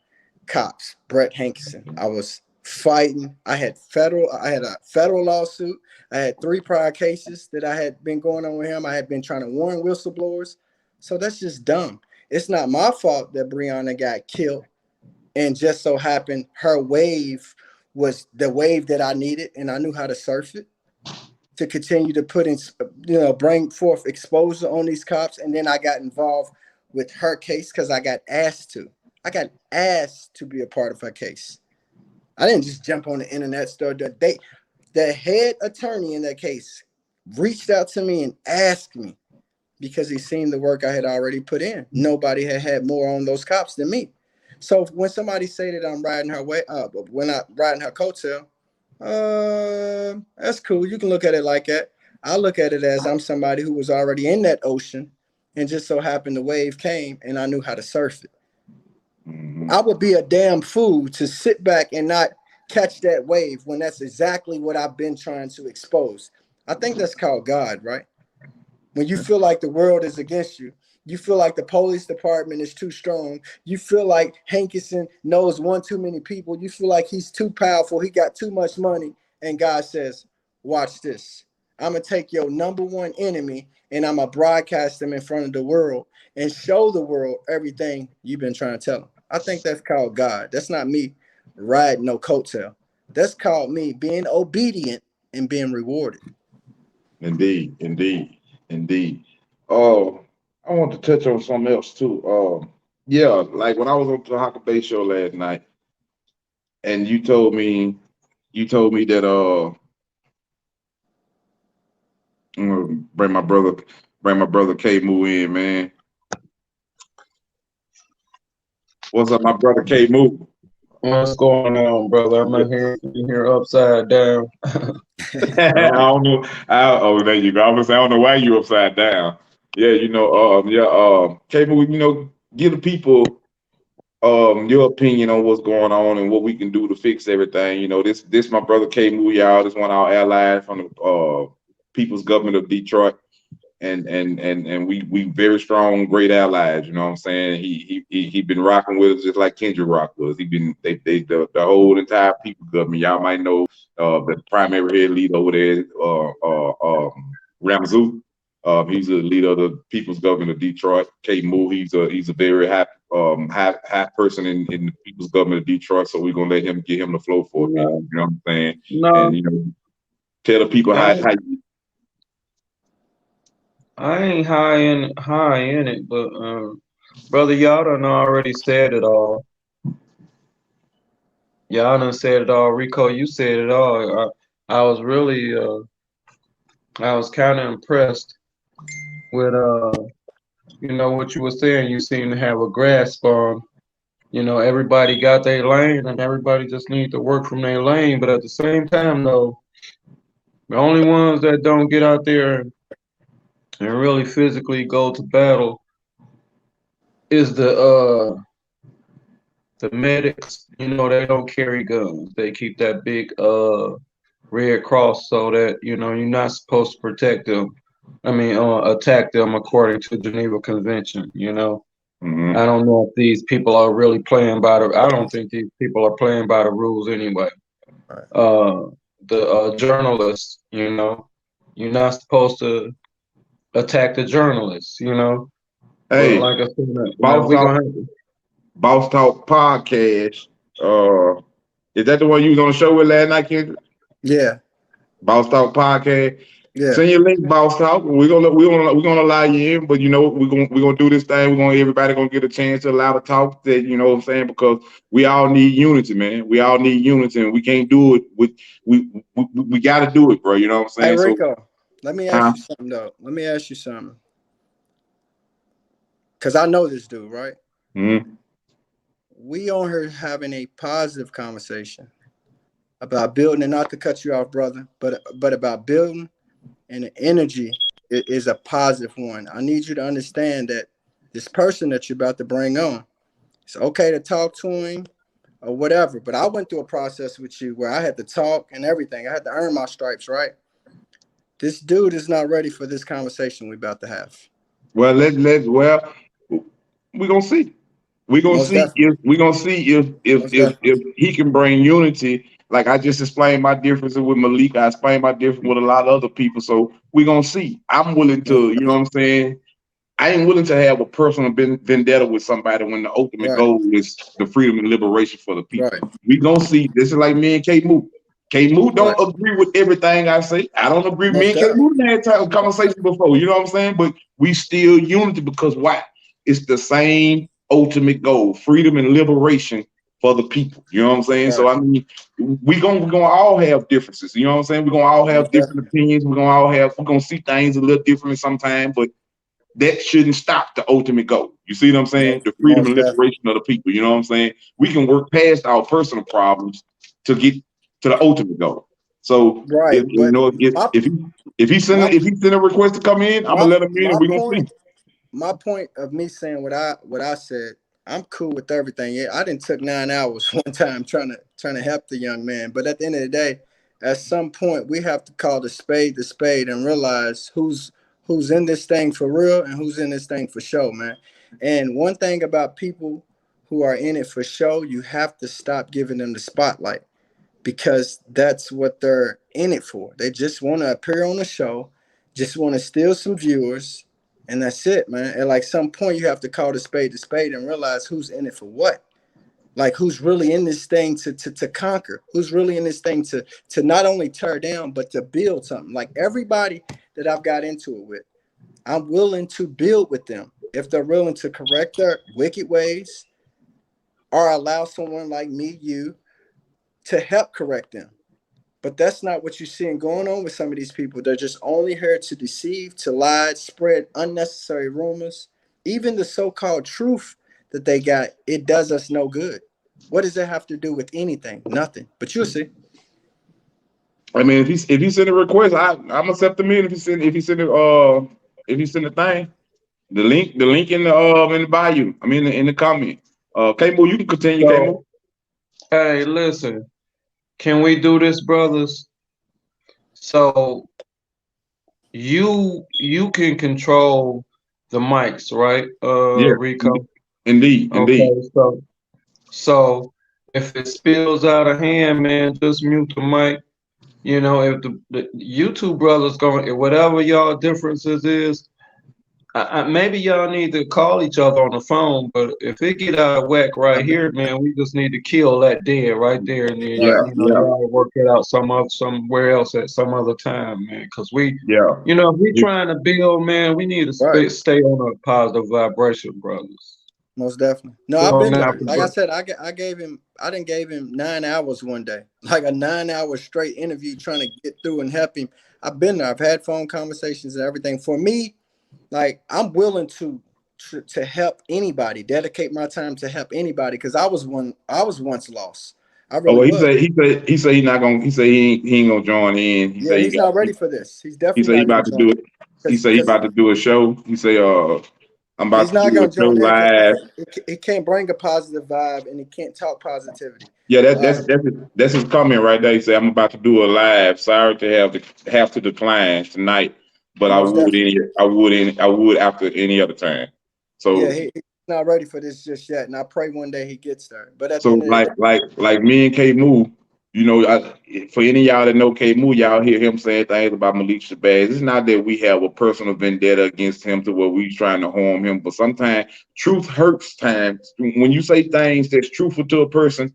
cops, Brett Hankison. I was fighting. I had a federal lawsuit. I had 3 prior cases that I had been going on with him. I had been trying to warn whistleblowers. So that's just dumb. It's not my fault that Breonna got killed, and just so happened her wave was the wave that I needed, and I knew how to surf it to continue to put in, bring forth exposure on these cops. And then I got involved with her case because I got asked to. I got asked to be a part of her case. I didn't just jump on the internet store. The head attorney in that case reached out to me and asked me because he seen the work I had already put in. Nobody had more on those cops than me. So when somebody say that I'm riding her way up, when I'm riding her coattail, that's cool. You can look at it like that. I look at it as I'm somebody who was already in that ocean, and just so happened the wave came and I knew how to surf it. Mm-hmm. I would be a damn fool to sit back and not catch that wave when that's exactly what I've been trying to expose. I think that's called God, right? When you feel like the world is against you, you feel like the police department is too strong, you feel like Hankison knows one too many people, you feel like he's too powerful, he got too much money, and God says, watch this. I'm going to take your number one enemy and I'm going to broadcast them in front of the world and show the world everything you've been trying to tell them. I think that's called God. That's not me riding no coattail. That's called me being obedient and being rewarded. Indeed, indeed, indeed. Oh, I want to touch on something else too. Yeah, like when I was on the Hockey Bay show last night, and you told me that I'm gonna bring my brother K Moo in, man. What's up, my brother K Moo? What's going on, brother? I'm in here upside down. I don't know. Oh, there you go. I was saying, I don't know why you upside down. Yeah, K Moo, give the people your opinion on what's going on and what we can do to fix everything. This my brother K Moo, y'all. This one of our allies from the People's Government of Detroit. And we very strong, great allies. You know what I'm saying? He been rocking with us just like Kendrick Rock was. He been the whole entire people government. Y'all might know the primary head leader over there, Ramazoo. He's the leader of the People's Government of Detroit. K Moo, he's a very high person in the People's Government of Detroit. So we're gonna let him get him the flow for a minute. You know what I'm saying? No, And tell the people how I ain't high in it, but brother, y'all done already said it all. Y'all done said it all. Rico, you said it all. I was really I was kind of impressed with what you were saying. You seem to have a grasp on, everybody got their lane and everybody just need to work from their lane. But at the same time, though, the only ones that don't get out there and really physically go to battle is the medics. They don't carry guns. They keep that big red cross so that you're not supposed to protect them. I mean, attack them according to Geneva Convention. Mhm. I don't know if these people are really playing by the. I don't think these people are playing by the rules anyway. The journalists, you're not supposed to attack the journalists. But Hey, like I said, Boss we Talk, gonna have to. Boss Talk podcast. Is that the one you was on the show with last night, Kendrick? Yeah, Boss Talk podcast. yeah. Send your link, Boss Talk. We're gonna allow you in, but we're gonna do this thing. Everybody gonna get a chance to allow to talk. That you know what I'm saying, because we all need unity, man. We all need unity, and we can't do it with we got to do it, bro. You know what I'm Hey saying? So Rico. Let me ask Huh? you something though. Let me ask you something. Cause I know this dude, right? Mhm. We on here having a positive conversation about building, and not to cut you off, brother, but about building, and the energy is a positive one. I need you to understand that this person that you're about to bring on, it's okay to talk to him or whatever. But I went through a process with you where I had to talk and everything. I had to earn my stripes, right? This dude is not ready for this conversation we're about to have. Well, well, we're gonna see. We're gonna Most see definitely. Most definitely. if he can bring unity. Like I just explained my differences with Malik, I explained my difference with a lot of other people. So we're gonna see. I'm willing Most to, you know what I'm saying? I ain't willing to have a personal vendetta with somebody when the ultimate right. goal is the freedom and liberation for the people. Right. We gonna see. This is like me and K Moot. K Moot don't Right. agree with everything I say. I don't agree. Me Most and K definitely. Moot had conversation before. You know what I'm saying? But we still unity because why? It's the same ultimate goal: freedom and liberation for the people. You know what I'm saying? So Right. I mean, we're gonna all have differences. You know what I'm saying? We're gonna all have Most different definitely. opinions. We're gonna see things a little differently sometimes, but that shouldn't stop the ultimate goal. You see what I'm saying? The freedom Most and definitely. liberation of the people. You know what I'm saying? We can work past our personal problems to get to the ultimate goal. So Right. if you But know my my if he send a request to come in, I'm gonna my let him in my and we're gonna see. point my point of me saying what I said, I'm cool with everything. Yeah, I didn't took 9 hours one time trying to help the young man. But at the end of the day, at some point we have to call the spade and realize who's in this thing for real and who's in this thing for show, man. And one thing about people who are in it for show, you have to stop giving them the spotlight because that's what they're in it for. They just want to appear on the show, just want to steal some viewers, and that's it, man. At like some point, you have to call the spade and realize who's in it for what. Like who's really in this thing to conquer? Who's really in this thing to not only tear down but to build something? Like everybody that I've got into it with, I'm willing to build with them if they're willing to correct their wicked ways or allow someone like me, you, to help correct them. But that's not what you're seeing going on with some of these people. They're just only here to deceive, to lie, spread unnecessary rumors. Even the so-called truth that they got, it does us no good. What does it have to do with anything? Nothing. But you'll see. I mean, if he send a request, I'm accept him in. If he send a thing, the link in the bio. I mean in the comment. K-Mo, you can continue, K-Mo. So, hey, listen, can we do this, brothers? So you can control the mics, right? Yeah, Rico. indeed. Okay, so if it spills out of hand, man, just mute the mic. You know, if the YouTube brothers going, whatever y'all differences is, maybe y'all need to call each other on the phone. But if it get out of whack right here, man, we just need to kill that dead right there, and then Right. Yeah. y'all work it out somewhere else at some other time, man. Because Yeah. if we trying to build, man, we need to Right. stay on a positive vibration, brothers. Most definitely. No, I've So been now, there. Like I said, I gave him, I didn't gave him 9 hours one day, like a 9 hour straight interview trying to get through and help him. I've been there. I've had phone conversations and everything. For me, like I'm willing to help anybody, dedicate my time to help anybody because I was once lost. I Oh, really well, was. he said he not gonna. He said he ain't gonna join in. He Yeah, said he's not ready for this. He's he definitely said he not going about to to join do it. He said he because about to do a show. He said I'm about he's to not do a going to show join there because live. he can't bring a positive vibe and he can't talk positivity. Yeah, Uh, that's his comment right there. He said I'm about to do a live. Sorry to have to decline tonight, but most definitely. I would after any other time. Yeah, So he's not ready for this just yet, and I pray one day he gets there. But at the So end of the day, like me and K Moo, you know, for any of y'all that know K Moo, y'all hear him saying things about Malik Shabazz. It's not that we have a personal vendetta against him to where we trying to harm him, but sometimes truth hurts. Times when you say things that's truthful to a person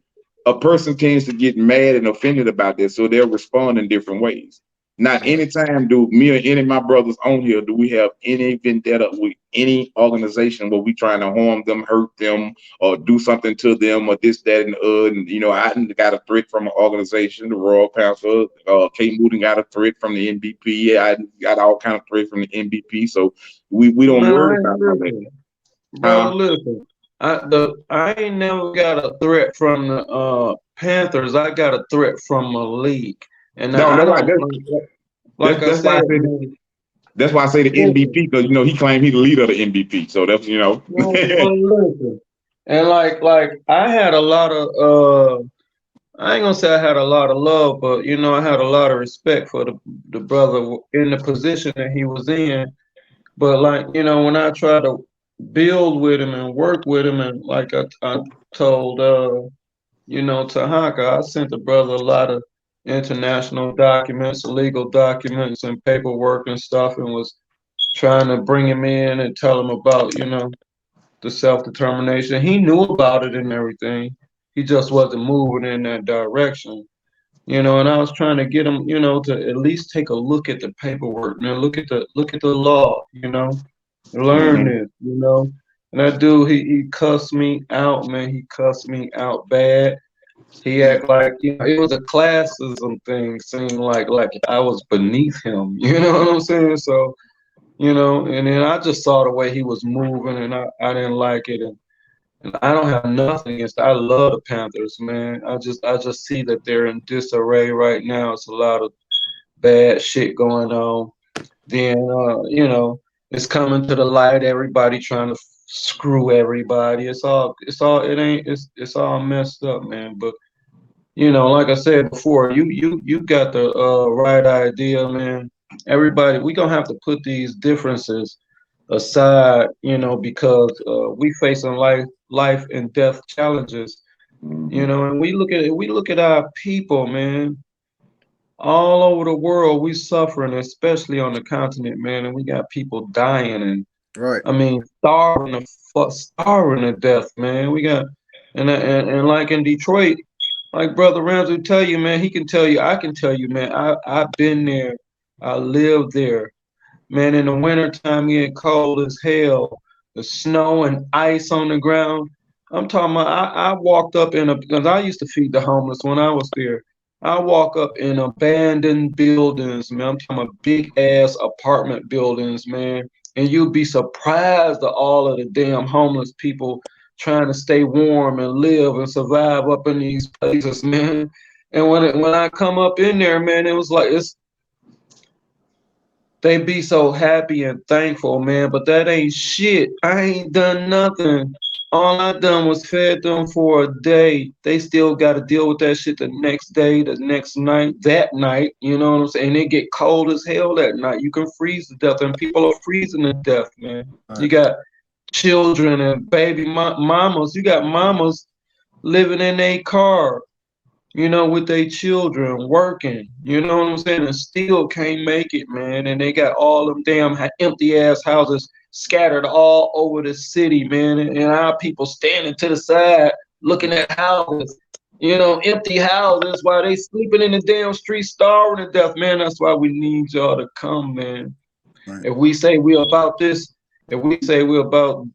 tends to get mad and offended about this, so they'll respond in different ways. Not any time do me or any of my brothers on here do we have any vendetta with any organization where we trying to harm them, hurt them, or do something to them, or this, that, and the other. And you know, I got a threat from an organization, the Royal Council. K. Mooden got a threat from the NBP. I got all kind of threat from the NBP. So we don't worry about all that. Brother, listen. I ain't never got a threat from the Panthers. I got a threat from a league. And No, I that's don't like I that's why I said, say that's why I say the NBP, because you know he claimed he's the leader of the NBP. So that's listen. And like I had a lot of I ain't gonna say I had a lot of love, but you know, I had a lot of respect for the brother in the position that he was in. But like, you know, when I try to build with him and work with him, and like I told you know, Tahaka, I sent the brother a lot of international documents, legal documents and paperwork and stuff, and was trying to bring him in and tell him about, you know, the self-determination. He knew about it and everything. He just wasn't moving in that direction. You know, and I was trying to get him, you know, to at least take a look at the paperwork, man. Look at the law, you know. Learn Mhm. this, you know. And that dude, he cussed me out, man. He cussed me out bad. He act like, you know, it was a classism thing, seemed like I was beneath him. You know what I'm saying? So, you know, and then I just saw the way he was moving, and I didn't like it. And I don't have nothing against. I love the Panthers, man. I just see that they're in disarray right now. It's a lot of bad shit going on. Then you know, it's coming to the light. Everybody trying to screw everybody. It's all messed up, man. But you know, like I said before, you got the right idea, man. Everybody, we gonna have to put these differences aside, you know, because we facing life and death challenges, you Mhm. know, and we look at our people, man, all over the world. We suffering, especially on the continent, man, and we got people dying, and Right. I mean starving to death, man. We got and like in Detroit, like Brother Ramsey tell you, man, he can tell you, I can tell you, man, I've been there, I lived there. Man, in the wintertime, getting cold as hell, the snow and ice on the ground. I'm talking about, I walked up because I used to feed the homeless when I was there. I walk up in abandoned buildings, man. I'm talking about big ass apartment buildings, man. And you'd be surprised at all of the damn homeless people trying to stay warm and live and survive up in these places, man. And when I come up in there, man, it was like they be so happy and thankful, man, but that ain't shit. I ain't done nothing. All I done was fed them for a day. They still got to deal with that shit the next day, the next night, that night. You know what I'm saying? It get cold as hell that night. You can freeze to death, and people are freezing to death, man. Right. You got children and baby mamas. You got mamas living in a car, you know, with their children working, you know what I'm saying, and still can't make it, man. And they got all them damn empty ass houses scattered all over the city, man. And our people standing to the side looking at houses, you know, empty houses while they sleeping in the damn street starving to death, man. That's why we need y'all to come, man. Right. If we say we're about this, if we say we're about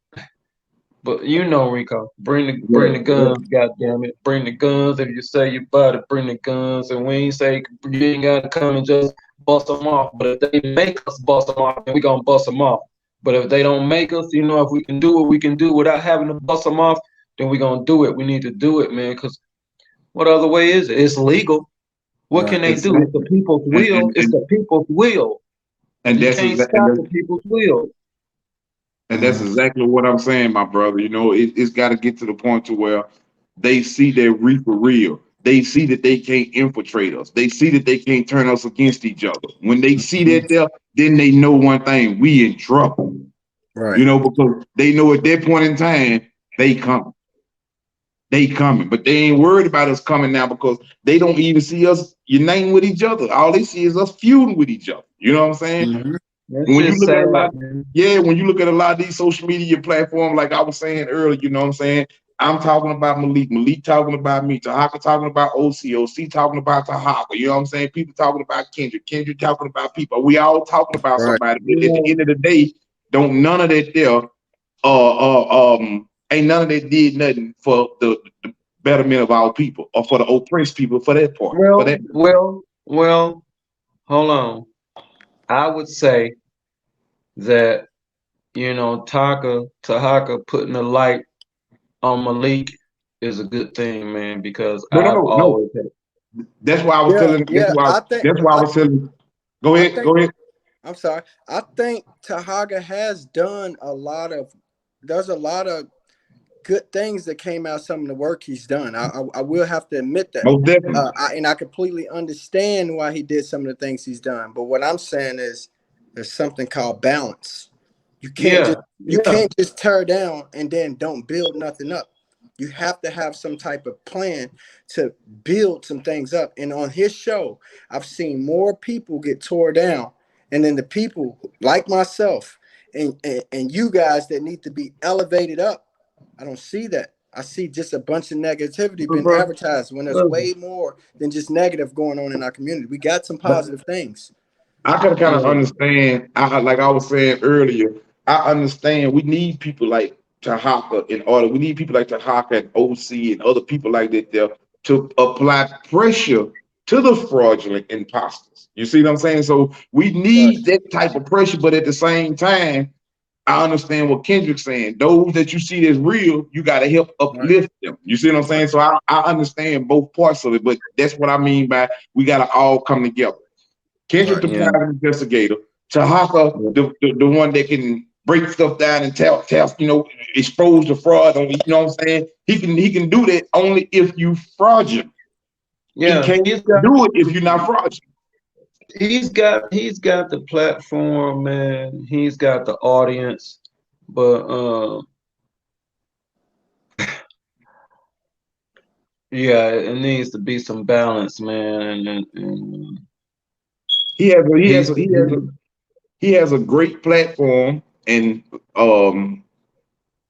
but you know, Rico, bring Yeah, the yeah. guns, goddamn it. Bring the guns. If you say you about it, bring the guns. And we ain't say you ain't gotta come and just bust them off. But if they make us bust them off, then we gonna bust them off. But if they don't make us, you know, if we can do what we can do without having to bust them off, then we gonna do it. We need to do it, man. Cause what other way is it? It's legal. What Right. can they do? It's the Exactly. people's And will. and It's and, the people's will. and You that's can't exactly stop the people's will. and that's Mhm. exactly what I'm saying, my brother. You know, it's got to get to the point to where they see that we for real. They see that they can't infiltrate us. They see that they can't turn us against each other. When they see Mhm. that there, then they know one thing: we in trouble. Right. You know, because they know at that point in time they come. They coming, but they ain't worried about us coming now because they don't even see us uniting with each other. All they see is us feuding with each other. You know what I'm saying? Mhm. That When you shit's look at sad, a lot, man. yeah, when you look at a lot of these social media platforms, like I was saying earlier, you know what I'm saying? I'm talking about Malik. Malik talking about me. Tahaka talking about OC. OC talking about Tahaka. You know what I'm saying? People talking about Kendrick. Kendrick talking about people. We all talking about Right. somebody. But at the end of the day, don't none of that there. Ain't none of that did nothing for the betterment of our people or for the oppressed people. For that part. For that. Well, hold on. I would say that, Tahaka putting the light on Malik is a good thing, man, because No. That's why I was telling. Yeah. That's why I was telling. Go I ahead. think. Go ahead. I'm sorry. I think Tahaga has done a lot of. There's a lot of good things that came out of some of the work he's done. I will have to admit that. Most definitely. I completely understand why he did some of the things he's done. But what I'm saying is there's something called balance. You can't just tear down and then don't build nothing up. You have to have some type of plan to build some things up. And on his show, I've seen more people get tore down. And then the people like myself and you guys that need to be elevated up, I don't see that. I see just a bunch of negativity being advertised when there's way more than just negative going on in our community. We got some positive things. I can kind of understand. Like I was saying earlier, I understand we need people like Tahaka in order. We need people like Tahaka and OC and other people like that there to apply pressure to the fraudulent imposters. You see what I'm saying? So we need that type of pressure, but at the same time, I understand what Kendrick's saying. Those that you see as real, you got to help uplift them. You see what I'm saying? So I understand both parts of it, but that's what I mean by we got to all come together. Kendrick, the private investigator, Tahaka, the one that can break stuff down and tell, expose the fraud on, you know what I'm saying? He can do that only if you fraudulent. Yeah, he can't do it if you're not fraudulent. He's got the platform, man. He's got the audience, but yeah, it needs to be some balance, man. And he has a great platform, and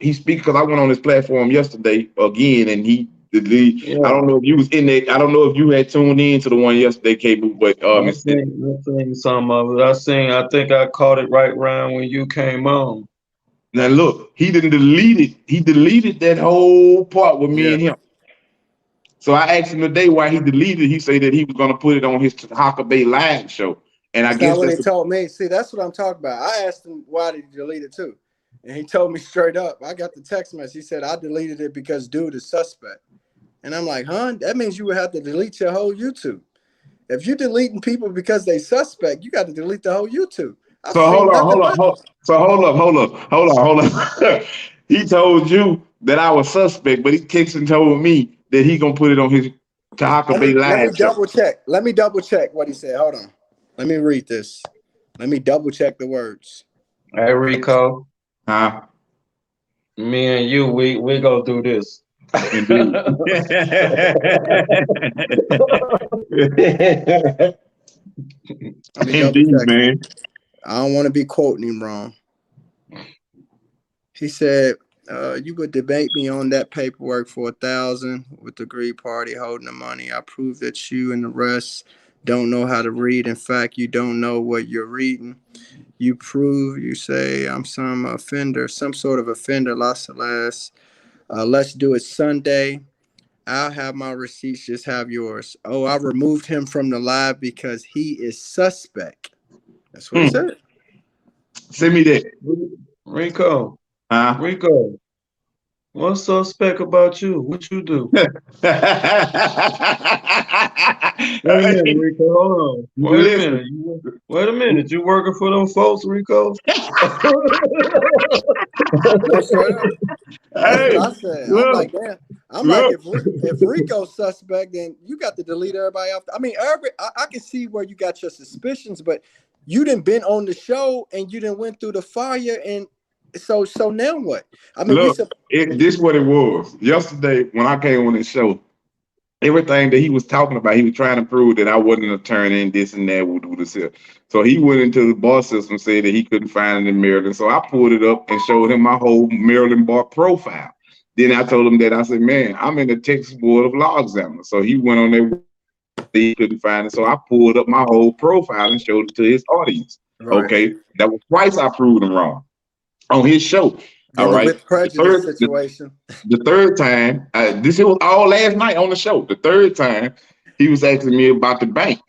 he speaks because I went on his platform yesterday again, and I don't know if you was in there. I don't know if you had tuned in to the one yesterday, Cable, but I seen some of it. I think I caught it right around when you came on. Now look, he didn't delete it. He deleted that whole part with me and him. So I asked him today why he deleted it. He said that he was going to put it on his Tahaka Bay live show. And I guess that's what he told me. See, that's what I'm talking about. I asked him why did he delete it too, and he told me straight up. I got the text message. He said I deleted it because dude is suspect. And I'm like, huh? That means you would have to delete your whole YouTube. If you're deleting people because they suspect, you got to delete the whole YouTube. So hold on. He told you that I was suspect, but he kicks and told me that he gonna put it on his Tahaka Bay live. Let me double check. Let me double check what he said. Hold on. Let me read this. Let me double check the words. Hey Rico. Huh? Me and you, we go do this. Indeed. Indeed, man. I don't want to be quoting him wrong. He said, you would debate me on that paperwork for 1,000 with the Greed Party holding the money. I prove that you and the rest don't know how to read. In fact, you don't know what you're reading. You say I'm some offender, some sort of offender, let's do it Sunday. I'll have my receipts, just have yours. Oh, I removed him from the live because he is suspect. That's what he said. Send me that. Rico. Rico. What's suspect about you? What you do? Wait a minute, Rico. Hold on. Wait a minute. You working for them folks, Rico? That's what I said. I'm like, damn. Like, if Rico's suspect, then you got to delete everybody off. I mean, I can see where you got your suspicions, but you didn't been on the show and you didn't went through the fire, and so now what? I mean, look, this what it was. Yesterday when I came on this show, everything that he was talking about, he was trying to prove that I wasn't an attorney and this and that would do this here. So he went into the bar system, said that he couldn't find it in Maryland. So I pulled it up and showed him my whole Maryland bar profile. Then I told him that I said, man, I'm in the Texas Board of Law Examiner. So he went on there, he couldn't find it. So I pulled up my whole profile and showed it to his audience. Right. Okay. That was twice I proved him wrong on his show. Then All the right. with prejudice situation. The third time, this was all last night on the show. The third time, he was asking me about the bank.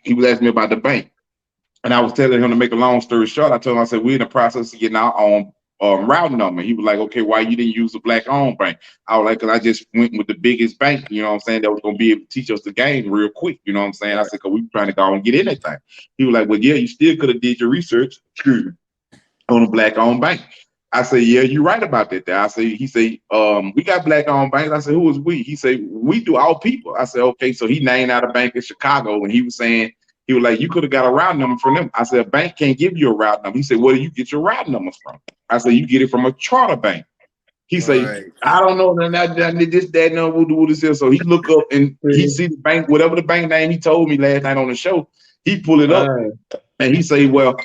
And I was telling him, to make a long story short, I told him, I said, we're in the process of getting our own routing number. He was like, okay, why you didn't use a black-owned bank? I was like, because I just went with the biggest bank, you know what I'm saying, that was going to be able to teach us the game real quick, you know what I'm saying? I said, because we were trying to go and get anything. He was like, well, yeah, you still could have did your research, on a black-owned bank. I said, yeah, you're right about that. He said, we got black-owned banks. I said, who is we? He said, we do all people. I said, okay. So he named out a bank in Chicago, and he was saying, he was like, you could have got a route number from them. I said, a bank can't give you a route number. He said, where do you get your route numbers from? I said, you get it from a charter bank. He said, I don't know, this, that, no, what this is. So he look up and he see the bank, whatever the bank name he told me last night on the show, he pull it up and he say, well,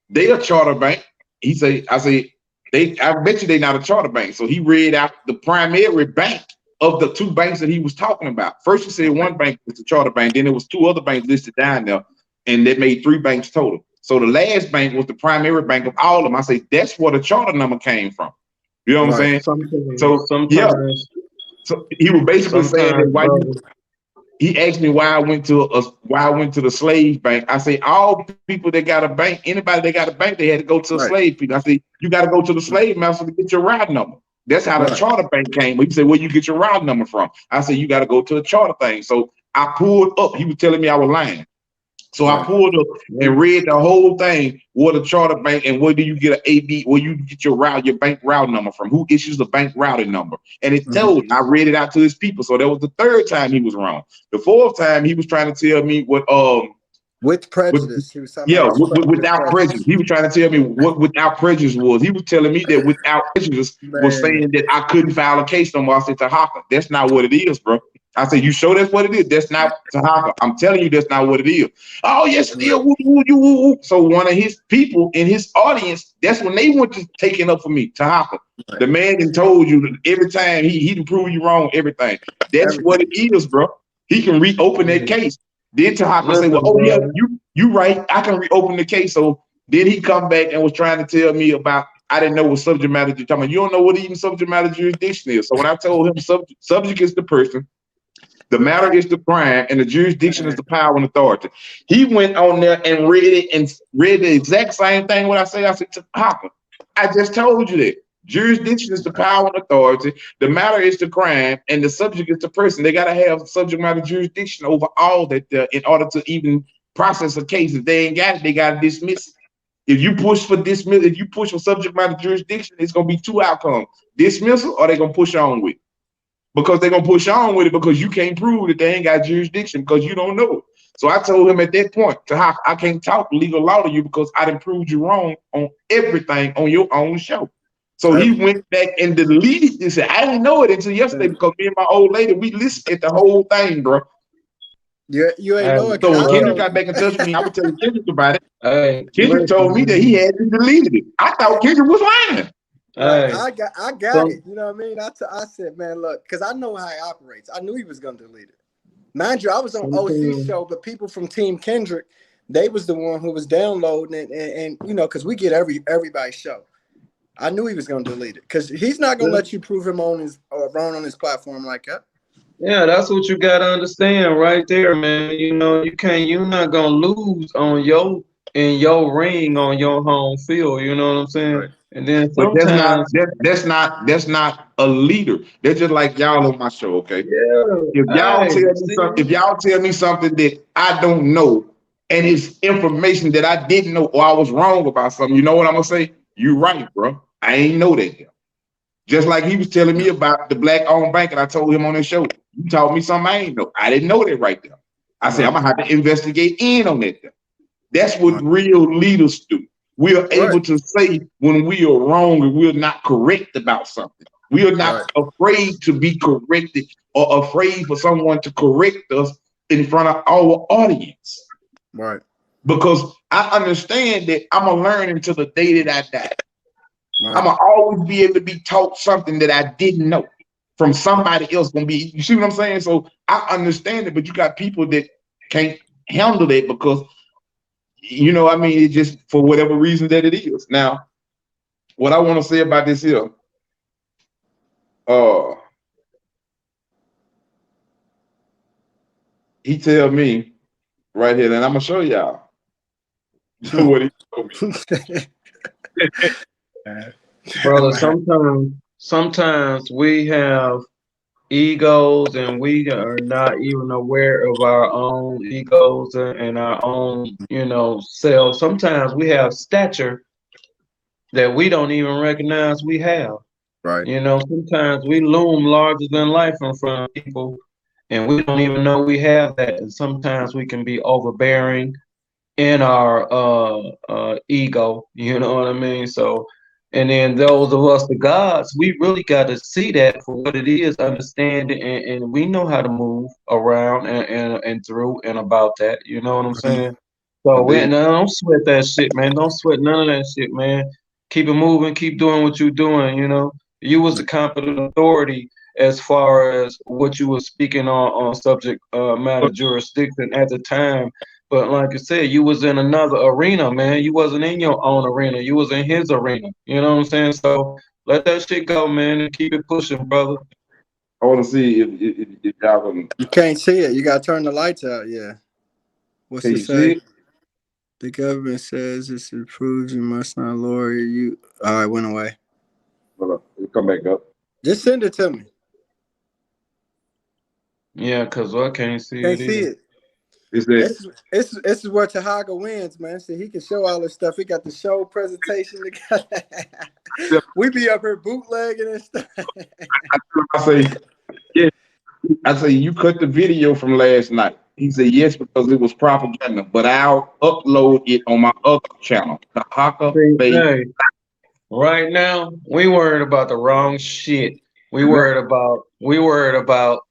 they a charter bank. He say, I bet you they not a charter bank. So he read out the primary bank of the two banks that he was talking about. First, he said one bank was the charter bank. Then there was two other banks listed down there, and that made 3 banks total. So the last bank was the primary bank of all of them. I say that's where the charter number came from. You know what I'm saying? So he was basically saying that he asked me why I went to the slave bank. I say all people that got a bank, anybody that got a bank, they had to go to a slave people. I say you got to go to the slave master to get your route number. That's how the charter bank came. He said, where you get your route number from? I said, you got to go to the charter thing. So I pulled up. He was telling me I was lying. So I pulled up and read the whole thing. What a charter bank and where do you get an AB? Where you get your bank route number from? Who issues the bank routing number? And it told me. I read it out to his people. So that was the third time he was wrong. The fourth time he was trying to tell me what with prejudice. He was talking about without prejudice. He was trying to tell me what without prejudice was. He was telling me that without prejudice was saying that I couldn't file a case no more. I said, Tahaka, that's not what it is, bro. I said, you sure that's what it is? That's not Tahaka. I'm telling you, that's not what it is. Oh, yes, it is. Woo, woo, woo, woo, woo. So one of his people in his audience, that's when they went to taking up for me, Tahaka. The man that told you that every time he can prove you wrong, everything. That's what it is, bro. He can reopen that case. Then Tahaka say, well, oh yeah, you right. I can reopen the case. So then he come back and was trying to tell me about, I didn't know what subject matter you're talking about. You don't know what even subject matter jurisdiction is. So when I told him subject is the person, the matter is the crime, and the jurisdiction is the power and authority. He went on there and read it and read the exact same thing what I said. I said, Tahaka, I just told you that. Jurisdiction is the power and authority. The matter is the crime, and the subject is the person. They got to have subject matter jurisdiction over all that in order to even process a case. If they ain't got it, they got to dismiss it. If you push for dismiss, if you push for subject matter jurisdiction, it's gonna be 2 outcomes: dismissal, or they're gonna push on with it. Because they're gonna push on with it because you can't prove that they ain't got jurisdiction because you don't know it. So I told him at that point, I can't talk legal law to you because I done proved you wrong on everything on your own show. So he went back and deleted this. I didn't know it until yesterday because me and my old lady, we listened at the whole thing, bro. You ain't know it. So when Kendrick got back in touch with me, I was telling Kendrick about it. Kendrick told me that he had deleted it. I thought Kendrick was lying. I got it. You know what I mean? I said, man, look, because I know how he operates. I knew he was gonna delete it. Mind you, I was on OC show, but people from Team Kendrick, they was the one who was downloading it, and you know, because we get everybody's show. I knew he was gonna delete it because he's not gonna let you prove him on his or wrong on his platform like that. Yeah, that's what you gotta understand right there, man. You know, you're not gonna lose on in your ring on your home field. You know what I'm saying? Right. And then sometimes that's not a leader. They're just like y'all on my show, okay? Yeah. If y'all tell me something that I don't know, and it's information that I didn't know, or I was wrong about something, you know what I'm gonna say? You right, bro. I ain't know that. Just like he was telling me about the black-owned bank, and I told him on his show, you taught me something I ain't know. I didn't know that right there. I said, I'm gonna have to investigate in on that. That's what real leaders do. We are able to say when we are wrong and we're not correct about something. We are not afraid to be corrected or afraid for someone to correct us in front of our audience. Right. Because I understand that I'm gonna learn until the day that I die. I'm gonna always be able to be taught something that I didn't know. from somebody else gonna be. You see what I'm saying? So I understand it, but you got people that can't handle it because I mean, it just for whatever reason that it is. Now, what I want to say about this here, uh, he tell me right here, and I'm gonna show y'all what he told me. Brother, sometimes we have egos and we are not even aware of our own egos and our own, self. Sometimes we have stature that we don't even recognize we have. Right. Sometimes we loom larger than life in front of people and we don't even know we have that. And sometimes we can be overbearing in our ego, you know what I mean? So, and then those of us, the gods, we really got to see that for what it is, understand it, and we know how to move around and through and about that, you know what I'm saying? So Indeed. don't sweat that shit, man. Don't sweat none of that shit, man. Keep it moving, keep doing what you're doing, You was the competent authority as far as what you were speaking on subject matter jurisdiction at the time. But like I said, you was in another arena, man. You wasn't in your own arena. You was in his arena. You know what I'm saying? So let that shit go, man, and keep it pushing, brother. I want to see if y'all You can't see it. You gotta turn the lights out. Yeah. What's can it you see say? it? The government says this proves you must not lower you. All right, went away. Hold up, it'll come back up. Just send it to me. Yeah, cause I can't see Can't it see either. it. Is that This is where Tahaga wins, man. See, he can show all this stuff. He got the show presentation. We be up here bootlegging and stuff. I say yes. I say you cut the video from last night. He said yes because it was propaganda, but I'll upload it on my other channel, the Haka See, Bay. hey, right now, we worried about the wrong shit. We worried about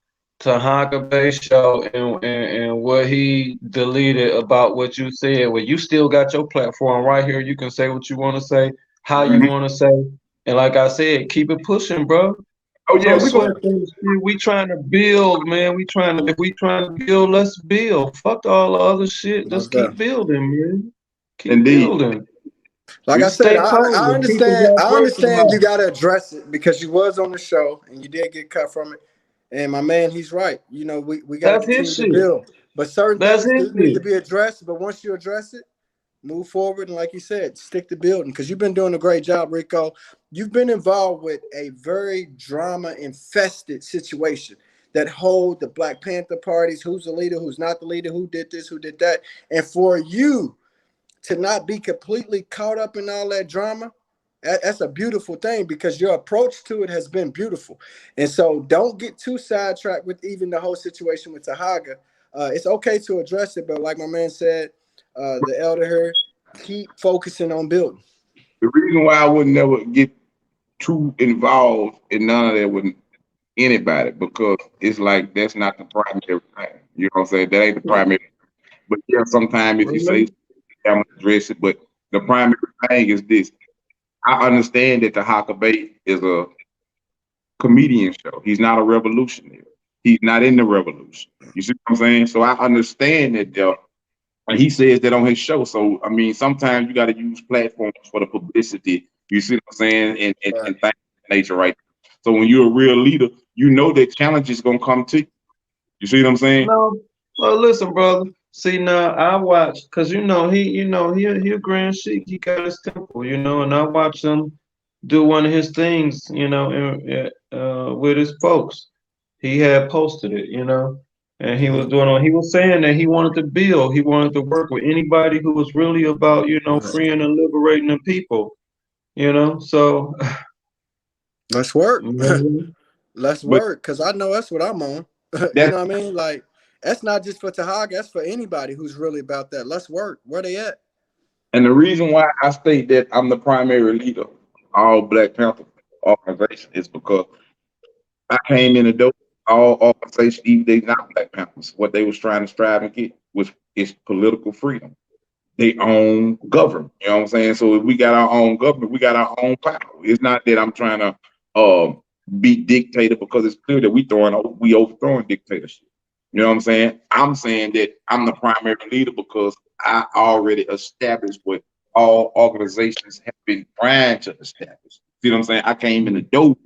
Tahaka Bay show and what he deleted about what you said. Well, you still got your platform right here. You can say what you want to say, how you Mhm. want to say. And like I said, keep it pushing, bro. Oh yeah, Don't we go. sweat things. We trying to build, man. If we trying to build, let's build. Fuck all the other shit. Just Most keep definitely. building, man. Keep Indeed. building. Like We I said, Stay I positive. Keep the understand. I vibration understand you high. got to address it because you was on the show and you did get cut from it. And my man, he's right. We got to That's his continue to shit. build, but certain That's things his do need to shit. be addressed. But once you address it, move forward. And like you said, stick to building because you've been doing a great job, Rico. You've been involved with a very drama infested situation that hold the Black Panther parties, who's the leader, who's not the leader, who did this, who did that. And for you to not be completely caught up in all that drama, that's a beautiful thing because your approach to it has been beautiful. And so don't get too sidetracked with even the whole situation with Tahaga. It's okay to address it, but like my man said, the elder here, keep focusing on building. The reason why I would never get too involved in none of that with anybody because it's like that's not the primary thing. You know what I'm saying? That ain't the primary. But yeah, sometimes if you say Really? I'm gonna address it, but the primary thing is this. I understand that the Haka Bay is a comedian show. He's not a revolutionary. He's not in the revolution. You see what I'm saying? So I understand that and he says that on his show. So I mean, sometimes you got to use platforms for the publicity. You see what I'm saying? And things of that nature, right? So when you're a real leader, you know that challenge is gonna come to you. You see what I'm saying? No. Well, listen, brother. See now, I watch because he a grand sheik. He got his temple, and I watch him do one of his things, with his folks. He had posted it, and he was doing. He was saying that he wanted to build. He wanted to work with anybody who was really about, freeing and liberating the people. So Let's work. mhm. Let's But work because I know that's what I'm on. You that know what I mean? Like, that's not just for Tahaga, that's for anybody who's really about that. Let's work. Where they at? and the reason why I state that I'm the primary leader of all Black Panther organization is because I came in the door. All organizations, even they not Black Panthers, what they was trying to strive and get was is political freedom. They own government. You know what I'm saying? So if we got our own government, we got our own power. It's not that I'm trying to be dictator because it's clear that we overthrowing dictatorship. You know what I'm saying? I'm saying that I'm the primary leader because I already established what all organizations have been trying to establish. See what I'm saying? I came in the door.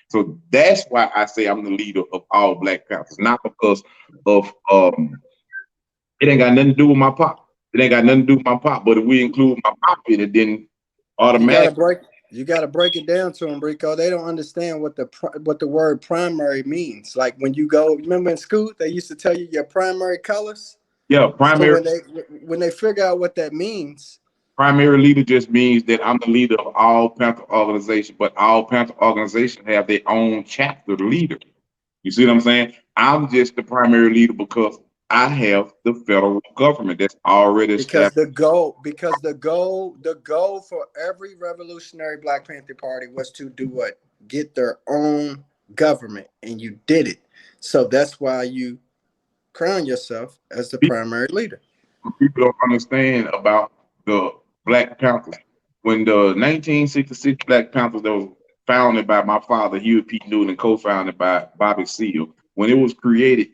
So that's why I say I'm the leader of all Black Panthers, not because of it ain't got nothing to do with my pop. It ain't got nothing to do with my pop. But if we include my pop in it, then automatically you gotta break it down to them, Rico. They don't understand what the word primary means. Like when you go, remember in school they used to tell you your primary colors. yeah, So primary when they figure out what that means, primary leader just means that I'm the leader of all Panther organizations, but all Panther organizations have their own chapter leader. You see what I'm saying? I'm just the primary leader because I have the federal government that's already because established. the goal for every revolutionary Black Panther Party was to do what? Get their own government, and you did it. So that's why you crown yourself as the primary leader. People don't understand about the Black Panthers. When the 1966 Black Panthers that was founded by my father, Huey P. Newton, and co-founded by Bobby Seale, when it was created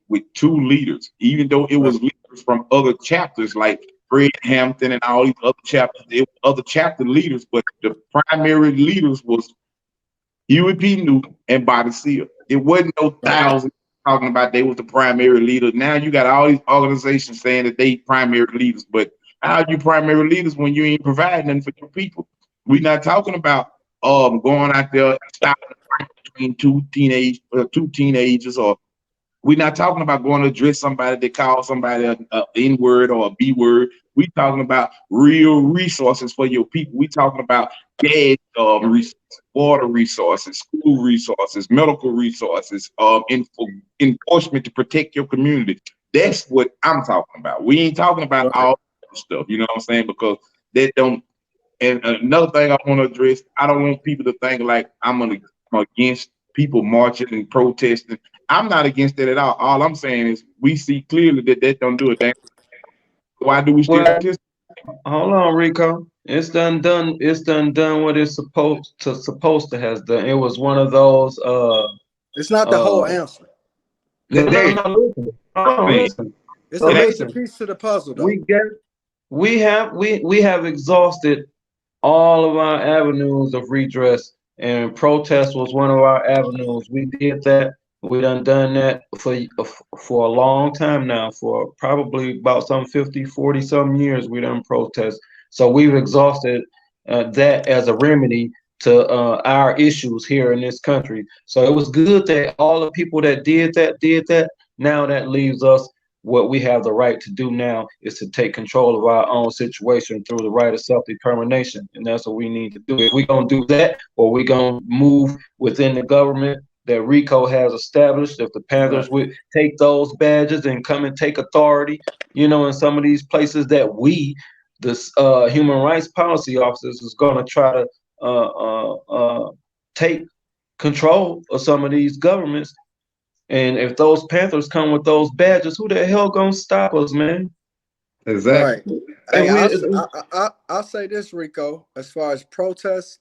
with two leaders, even though it was leaders from other chapters like Fred Hampton and all these other chapters, it was other chapter leaders, but the primary leaders was Huey P. Newton and Bobby Seale. It wasn't no thousand talking about they was the primary leader. Now you got all these organizations saying that they primary leaders, but how are you primary leaders when you ain't providing them for your people? We're not talking about going out there and stopping the fight between two teenagers, or we're not talking about going to address somebody that calls somebody a N-word or a B-word. We're talking about real resources for your people. We're talking about gas resources, water resources, school resources, medical resources, enforcement to protect your community. That's what I'm talking about. We ain't talking about all stuff, you know what I'm saying? Because they don't. And another thing I want to address, I don't want people to think like I'm against people marching and protesting. I'm not against that at all. All I'm saying is we see clearly that don't do a thing. Why do we still participate? Hold on, Rico. It's done. It's done what it's supposed to has done. It was one of those. It's not the whole answer. No, listen. It's a major piece to the puzzle, though. We have exhausted all of our avenues of redress, and protest was one of our avenues. We did that. We done that for a long time now, for probably about some 50, 40 some years we done protest. So we've exhausted that as a remedy to our issues here in this country. So it was good that all the people that did that. Now that leaves us. What we have the right to do now is to take control of our own situation through the right of self-determination. And that's what we need to do. If we're going to do that, or we're going to move within the government that RICO has established, if the Panthers would take those badges and come and take authority, in some of these places that the human rights policy officers is going to try to take control of some of these governments. And if those Panthers come with those badges, who the hell gonna stop us, man? Exactly. Right. Hey, I'll say this, Rico, as far as protests,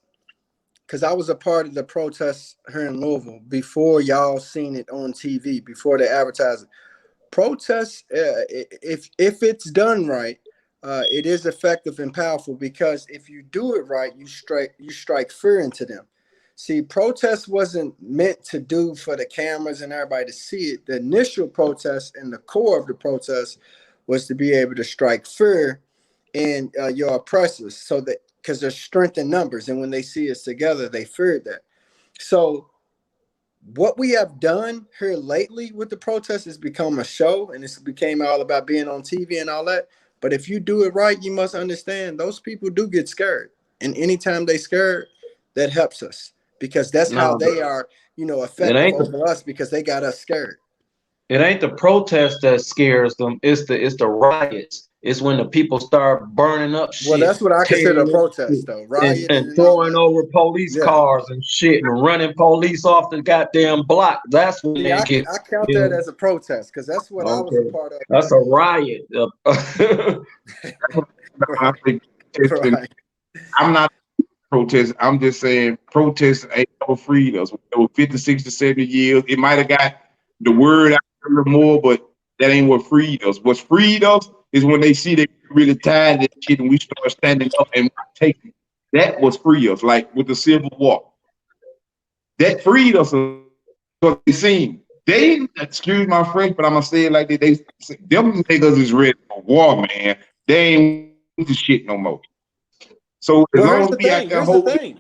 because I was a part of the protests here in Louisville before y'all seen it on TV, before they advertised it. Protests, if it's done right, it is effective and powerful, because if you do it right, you strike fear into them. See, protest wasn't meant to do for the cameras and everybody to see it. The initial protest and the core of the protest was to be able to strike fear in your oppressors, so that because there's strength in numbers, and when they see us together, they feared that. So what we have done here lately with the protest has become a show, and it's became all about being on TV and all that. But if you do it right, you must understand those people do get scared, and anytime they scared, that helps us. Because that's how they are, effective over us, because they got us scared. It ain't the protest that scares them. It's the riots. It's when the people start burning up shit. Well, that's what I consider a protest, though. Rioting and throwing over police cars and shit, and running police off the goddamn block. That's when they get. I count that as a protest, because that's what I was a part of. That's a riot. Right. I'm not protest. I'm just saying protest ain't never freed us. It was 50, 60, 70 years. It might have got the word out a little more, but that ain't what freed us. What's freed us is when they see they really tired of that shit and we start standing up and taking. That was free us, like with the Civil War. That freed us because they seen. They, excuse my French, but I'm gonna say it like that. Them niggas is ready for war, man. They ain't with the shit no more. So as Well, long here's as the we out thing. there Here's the holding, thing.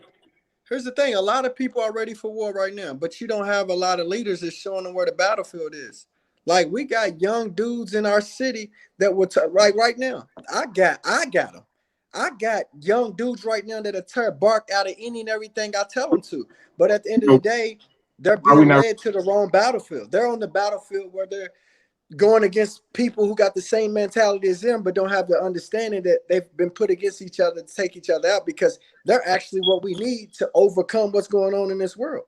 Here's the thing. A lot of people are ready for war right now, but you don't have a lot of leaders that's showing them where the battlefield is. Like we got young dudes in our city that would right now. I got them. I got young dudes right now that are tear bark out of any and everything I tell them to. But at the end you of the know, day, they're why we being not led to the wrong battlefield. They're on the battlefield where they're going against people who got the same mentality as them, but don't have the understanding that they've been put against each other to take each other out, because they're actually what we need to overcome what's going on in this world.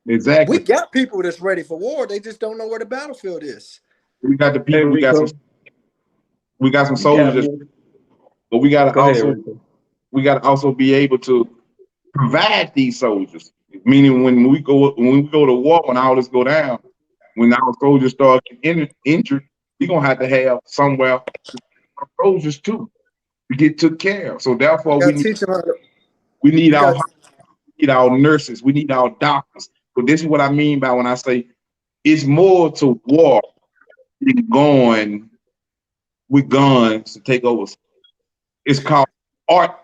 We exactly? got people that's ready for war. They just don't know where the battlefield is. We got the Hey people. Rico, We got some you got soldiers, me. but we got to Go ahead, also Rico. be able to provide these soldiers. Meaning when we go to war, when all this go down, when our soldiers start getting injured, we're gonna have to have somewhere for soldiers too to get took care of. So therefore, You got to teach them how to. we need You our got nurses, we need our doctors. So this is what I mean by when I say it's more to war than going with guns to take over. It's called art.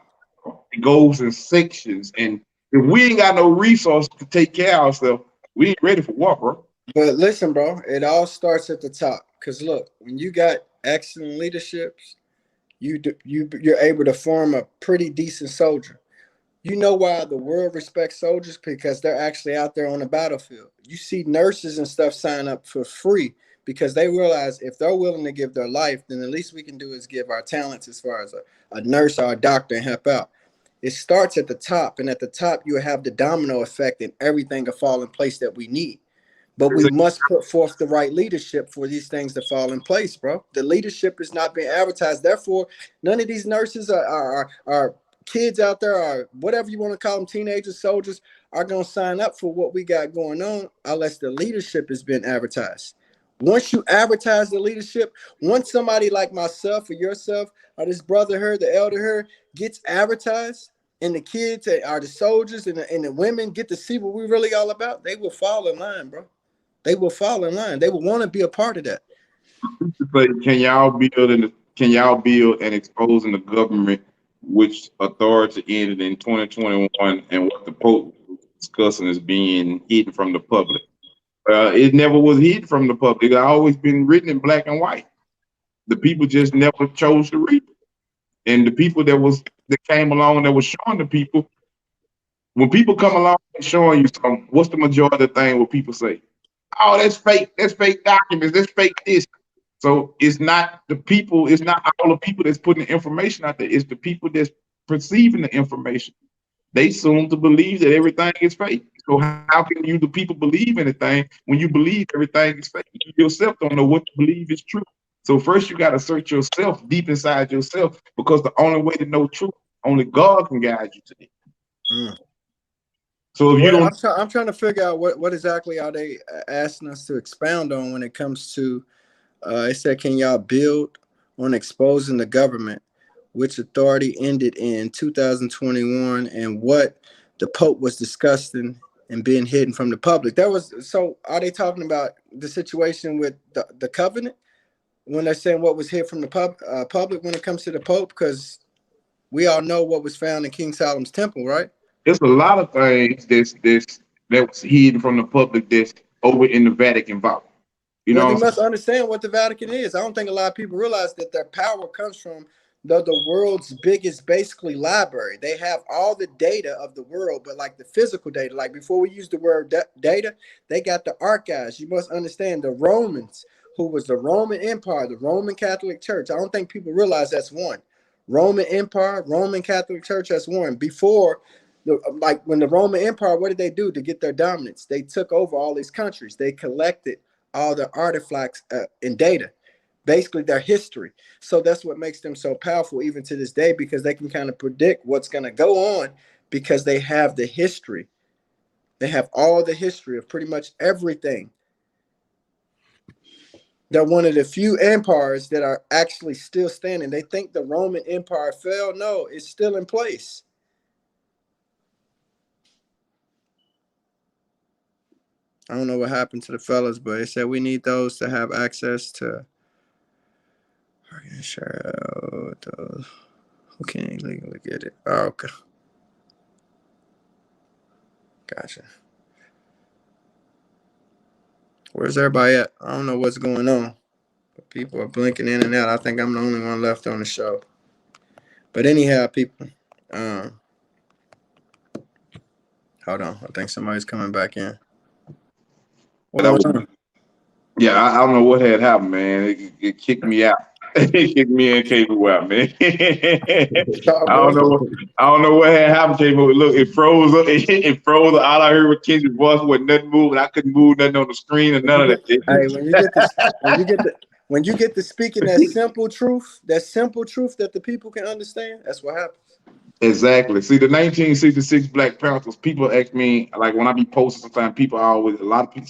It goes in sections, and if we ain't got no resources to take care of ourselves, we ain't ready for war, bro. But listen, bro, it all starts at the top. Because look, when you got excellent leaderships, you're able to form a pretty decent soldier. You know why the world respects soldiers? Because they're actually out there on the battlefield. You see nurses and stuff sign up for free because they realize if they're willing to give their life, then the least we can do is give our talents as far as a nurse or a doctor and help out. It starts at the top, and at the top, you have the domino effect and everything will fall in place that we need. But we must put forth the right leadership for these things to fall in place, bro. The leadership is not being advertised. Therefore, none of these nurses are kids out there, or whatever you want to call them, teenagers, soldiers, are going to sign up for what we got going on unless the leadership has been advertised. Once you advertise the leadership, once somebody like myself or yourself or this brother here, the elder here, gets advertised, and the kids are the soldiers and the women get to see what we're really all about, they will fall in line, bro. They will fall in line. They will want to be a part of that. But can y'all build and exposing the government, which authority ended in 2021, and what the Pope was discussing is being hidden from the public? It never was hidden from the public. It always been written in black and white. The people just never chose to read it. And the people that came along that was showing the people, when people come along and showing you something, what's the majority of the thing what people say? Oh, that's fake. That's fake documents. That's fake this. So it's not the people, it's not all the people that's putting the information out there. It's the people that's perceiving the information. They assume to believe that everything is fake. So how can you, the people, believe anything when you believe everything is fake? You yourself don't know what to believe is true. So first you got to search yourself deep inside yourself, because the only way to know truth, only God can guide you to it. Mm. So if you Well, don't, I'm trying to figure out what exactly are they asking us to expound on when it comes to. It said, can y'all build on exposing the government, which authority ended in 2021, and what the Pope was discussing and being hidden from the public? So are they talking about the situation with the covenant when they're saying what was hid from the public when it comes to the Pope? Because we all know what was found in King Solomon's temple, right? there's a lot of things that was hidden from the public that's over in the Vatican vault. You know Well, what they I'm saying? must understand what the Vatican is. I don't think a lot of people realize that their power comes from the world's biggest, basically, library. They have all the data of the world, but like the physical data, like before we use the word data, they got the archives. You must understand the Romans, who was the Roman Empire, the Roman Catholic Church. I don't think people realize that's one. Roman Empire, Roman Catholic Church, that's one. Before, like when the Roman Empire, what did they do to get their dominance? They took over all these countries. They collected all the artifacts and data, basically their history. So that's what makes them so powerful even to this day, because they can kind of predict what's going to go on because they have the history They have all the history of pretty much everything. They're one of the few empires that are actually still standing. They think the Roman Empire fell. No, it's still in place. I don't know what happened to the fellas, but they said we need those to have access to. Share those who can't legally get it. Oh, okay. Gotcha. Where's everybody at? I don't know what's going on. But people are blinking in and out. I think I'm the only one left on the show. But anyhow, people, hold on. I think somebody's coming back in. What went on? Yeah, I don't know what had happened, man. It kicked me out. It kicked me and Cable out, man. I don't know what had happened, Cable. Look, it froze up. It froze. All I heard was Kendrick's voice, was nothing moving. I couldn't move nothing on the screen or none of that. Hey, when you get to speaking that simple truth that the people can understand, that's what happens. Exactly. See, the 1966 Black Panthers, people ask me, like when I be posting sometimes, people always,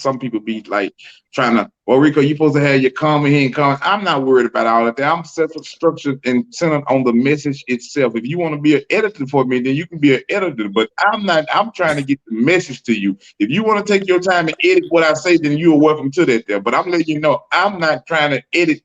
some people be like trying to, well, Rico, you supposed to have your comment here and comment. I'm not worried about all of that. I'm self-structured and centered on the message itself. If you want to be an editor for me, then you can be an editor, but I'm not. I'm trying to get the message to you. If you want to take your time and edit what I say, then you are welcome to that there. But I'm letting you know, I'm not trying to edit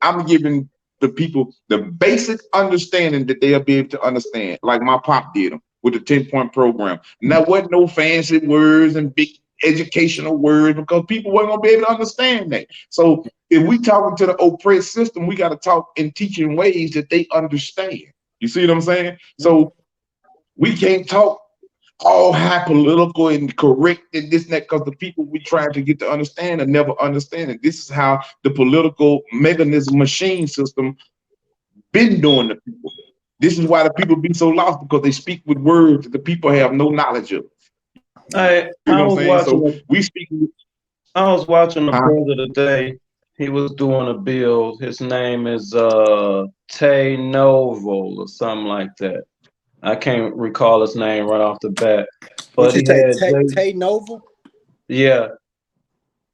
I'm giving the people the basic understanding that they'll be able to understand, like my pop did them with the 10-point program. Now, wasn't no fancy words and big educational words because people weren't gonna be able to understand that. So if we talking to the oppressed system, we got to talk and teach in ways that they understand. You see what I'm saying? So we can't talk all high political and correct and this and that because the people we trying to get to understand and never understand it. This is how the political mechanism machine system been doing to people. This is why the people be so lost, because they speak with words that the people have no knowledge of. I was watching the brother today. He was doing a build. His name is Tay Novo or something like that. I can't recall his name right off the bat. But he had Tay Novo? Yeah.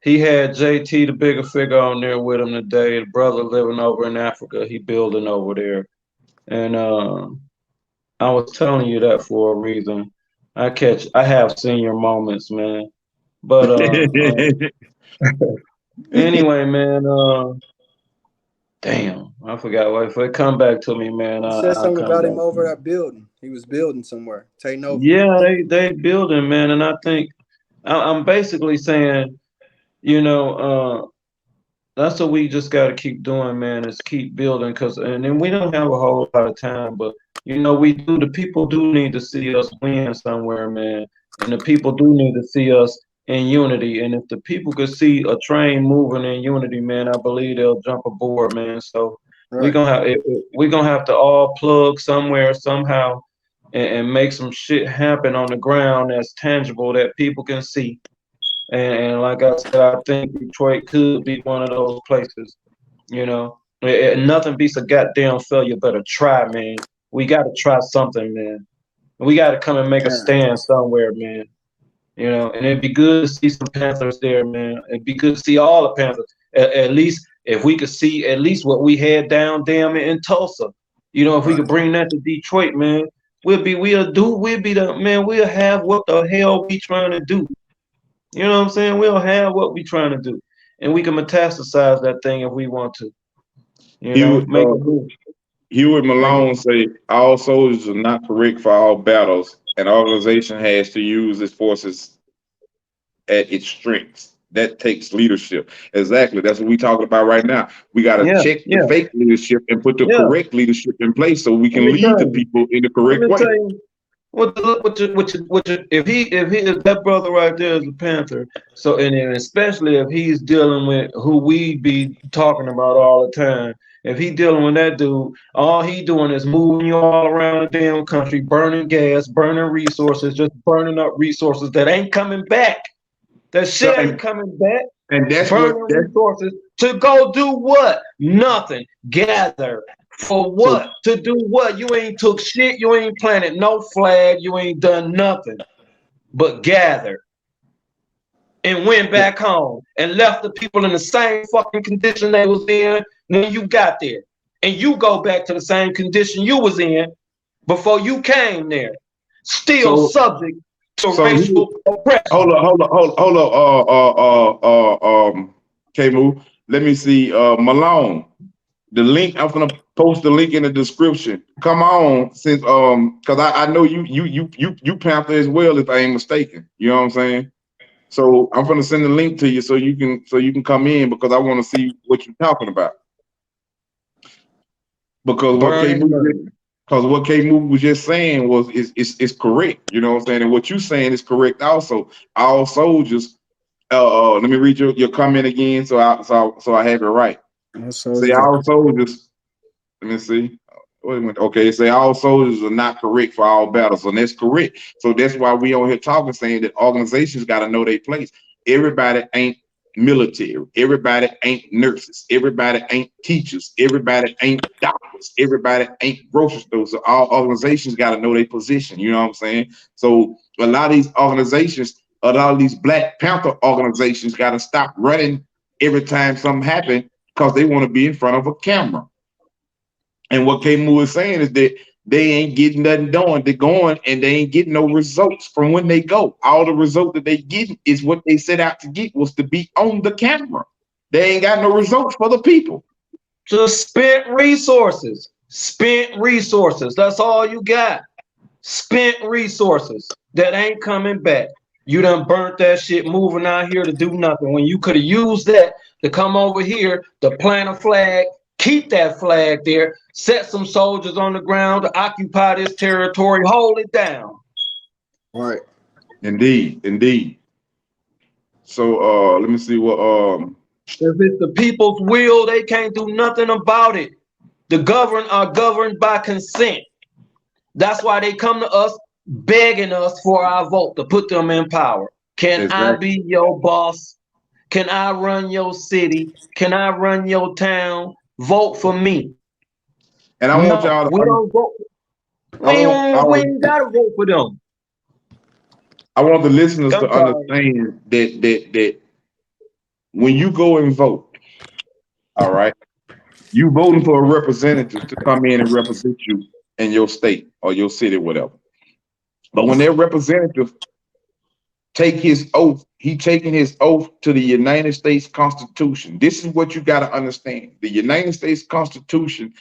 He had JT, the bigger figure, on there with him today. The brother living over in Africa. He building over there. And I was telling you that for a reason. I have senior moments, man. But anyway, man, damn, I forgot what. If it come back to me, man. You said something about him over that building. He was building somewhere. Tay Novo. Yeah, they building, man, and I think I'm basically saying, you know, that's what we just got to keep doing, man. Is keep building, and then we don't have a whole lot of time, but you know, we do. The people do need to see us win somewhere, man, and the people do need to see us in unity. And if the people could see a train moving in unity, man, I believe they'll jump aboard, man. So we're gonna have to all plug somewhere somehow and make some shit happen on the ground that's tangible that people can see. And like I said, I think Detroit could be one of those places. You know, nothing beats a goddamn failure but a try, man. We got to try something, man. We got to come and make a stand somewhere, man. You know, and it'd be good to see some Panthers there, man. It'd be good to see all the Panthers. At least if we could see at least what we had down damn in Tulsa. You know, if we could bring that to Detroit, man, we'll have what the hell we trying to do. You know what I'm saying? We'll have what we trying to do. And we can metastasize that thing if we want to. You know, Hewitt Malone say all soldiers are not correct for all battles. An organization has to use its forces at its strengths. That takes leadership. Exactly. That's what we're talking about right now. We got to check the fake leadership and put the correct leadership in place so we can lead the people in the correct way. If that brother right there is a Panther, so and especially if he's dealing with who we be talking about all the time. If he dealing with that dude, all he doing is moving you all around the damn country, burning gas, burning resources, just burning up resources that ain't coming back. That shit ain't coming back. And that's burning resources to go do what? Nothing. Gather. For what? To do what? You ain't took shit. You ain't planted no flag. You ain't done nothing. but gathered and went back home and left the people in the same fucking condition they was in when you got there. And you go back to the same condition you was in before you came there. Still subject to racial oppression. Hold up. K-Move. Let me see. Malone. The link, I'm gonna post the link in the description. Come on, since because I know you Panther as well, if I ain't mistaken. You know what I'm saying? So I'm gonna send the link to you so you can come in because I want to see what you're talking about. Because what K-Move was just saying was is correct. You know what I'm saying? And what you're saying is correct also. All soldiers. Let me read your comment again so I have it right. Say all soldiers. Let me see. Okay, say all soldiers are not correct for all battles, and that's correct. So that's why we on here talking, saying that organizations got to know their place. Everybody ain't military. Everybody ain't nurses. Everybody ain't teachers. Everybody ain't doctors. Everybody ain't grocery stores. So all organizations got to know their position. You know what I'm saying? So a lot of these organizations, a lot of these Black Panther organizations got to stop running every time something happens because they want to be in front of a camera. And what K-Moo is saying is that they ain't getting nothing done. They're going and they ain't getting no results from when they go. All the result that they getting is what they set out to get was to be on the camera. They ain't got no results for the people. Just spent resources. Spent resources. That's all you got. Spent resources that ain't coming back. You done burnt that shit moving out here to do nothing when you could have used that to come over here to plant a flag, keep that flag there, set some soldiers on the ground to occupy this territory, hold it down. Right. Indeed. So let me see what if it's the people's will, they can't do nothing about it. The governed are governed by consent. That's why they come to us begging us for our vote to put them in power. Can I be your boss? Can I run your city? Can I run your town? Vote for me. And I want y'all to we don't vote. We ain't gotta vote for them. I want the listeners to understand that when you go and vote, all right, you voting for a representative to come in and represent you in your state or your city, whatever. But when their representative take his oath, he taking his oath to the United States Constitution. This is what you got to understand. The United States Constitution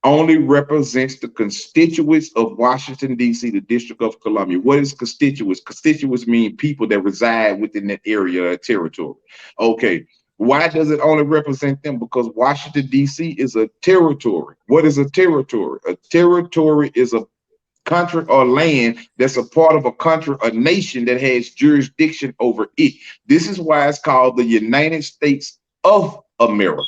only represents the constituents of Washington, D.C., the District of Columbia. What is constituents? Constituents mean people that reside within that area or territory. Okay, why does it only represent them? Because Washington, D.C. is a territory. What is a territory? A territory is a country or land that's a part of a country, a nation that has jurisdiction over it. This is why it's called the United States of America.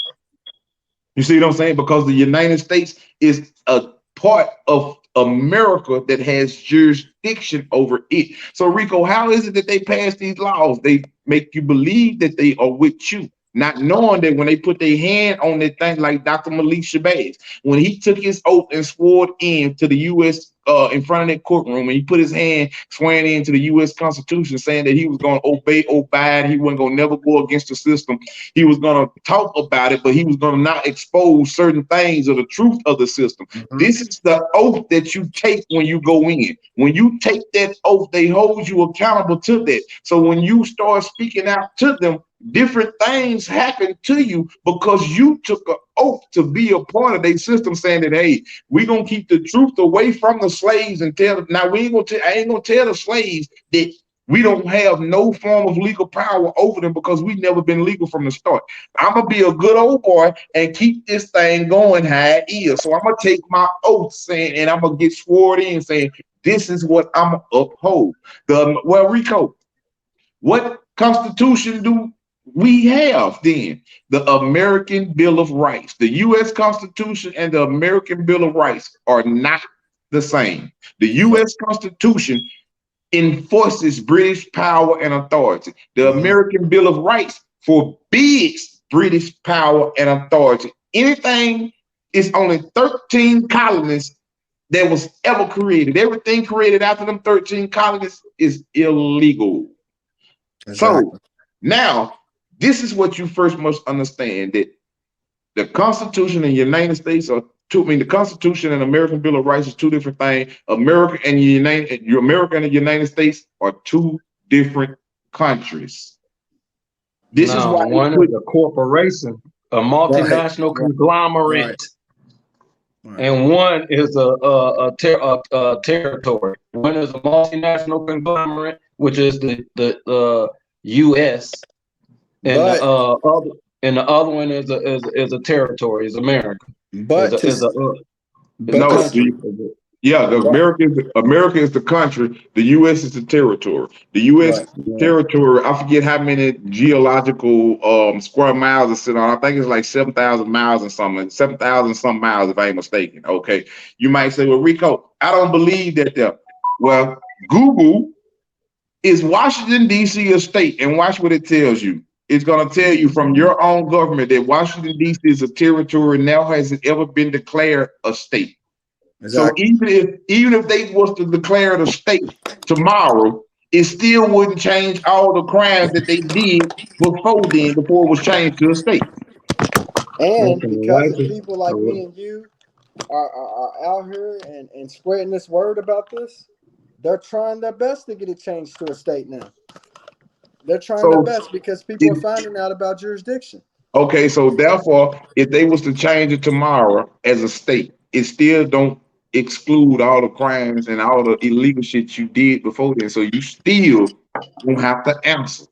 You see what I'm saying? Because the United States is a part of America that has jurisdiction over it. So Rico, how is it that they pass these laws? They make you believe that they are with you, not knowing that when they put their hand on that thing, like Dr. Malik Shabazz, when he took his oath and swore in to the U.S. In front of that courtroom, and he put his hand swearing into the U.S. Constitution, saying that he was going to obey, he wasn't going to never go against the system. He was going to talk about it, but he was going to not expose certain things or the truth of the system. This is the oath that you take when you go in. When you take that oath, they hold you accountable to that. So when you start speaking out to them, different things happen to you because you took an oath to be a part of their system, saying that, hey, we're gonna keep the truth away from the slaves and tell them. Now I ain't gonna tell the slaves that we don't have no form of legal power over them because we've never been legal from the start. I'm gonna be a good old boy and keep this thing going how it is. So I'm gonna take my oath saying, and I'm gonna get sworn in saying, this is what I'm gonna uphold. Well, Rico, what Constitution do we have then? The American Bill of Rights. The U.S. Constitution and the American Bill of Rights are not the same. The U.S. Constitution enforces British power and authority. The American Bill of Rights forbids British power and authority. Anything is only 13 colonies that was ever created. Everything created after them 13 colonies is illegal. Exactly. So now, this is what you first must understand, that the Constitution in the United States are two. I mean, the Constitution and American Bill of Rights is two different things. America and the United States are two different countries. This is No, why one is a corporation, a multinational conglomerate, Right. and one is a territory. One is a multinational conglomerate, which is the U.S., and But the other one is a territory, is America. but Is a no, country. America is the country. The U.S. is the territory. The U.S. Right. territory, I forget how many geological square miles it sit on. I think it's like 7,000 miles and something, 7,000 some miles if I ain't mistaken. Okay, you might say, well, Rico, I don't believe that. Well, Google is Washington D.C. a state, and watch what it tells you. It's going to tell you from your own government that Washington D.C. is a territory, now hasn't ever been declared a state. exactly. So even if they was to declare it a state tomorrow, it still wouldn't change all the crimes that they did before then, before it was changed to a state. And because of people like me and you are out here and spreading this word about this, they're trying their best to get it changed to a state now. They're trying their best because people are finding out about jurisdiction. Okay, so therefore, if they was to change it tomorrow as a state, it still don't exclude all the crimes and all the illegal shit you did before then. So you still won't have to answer.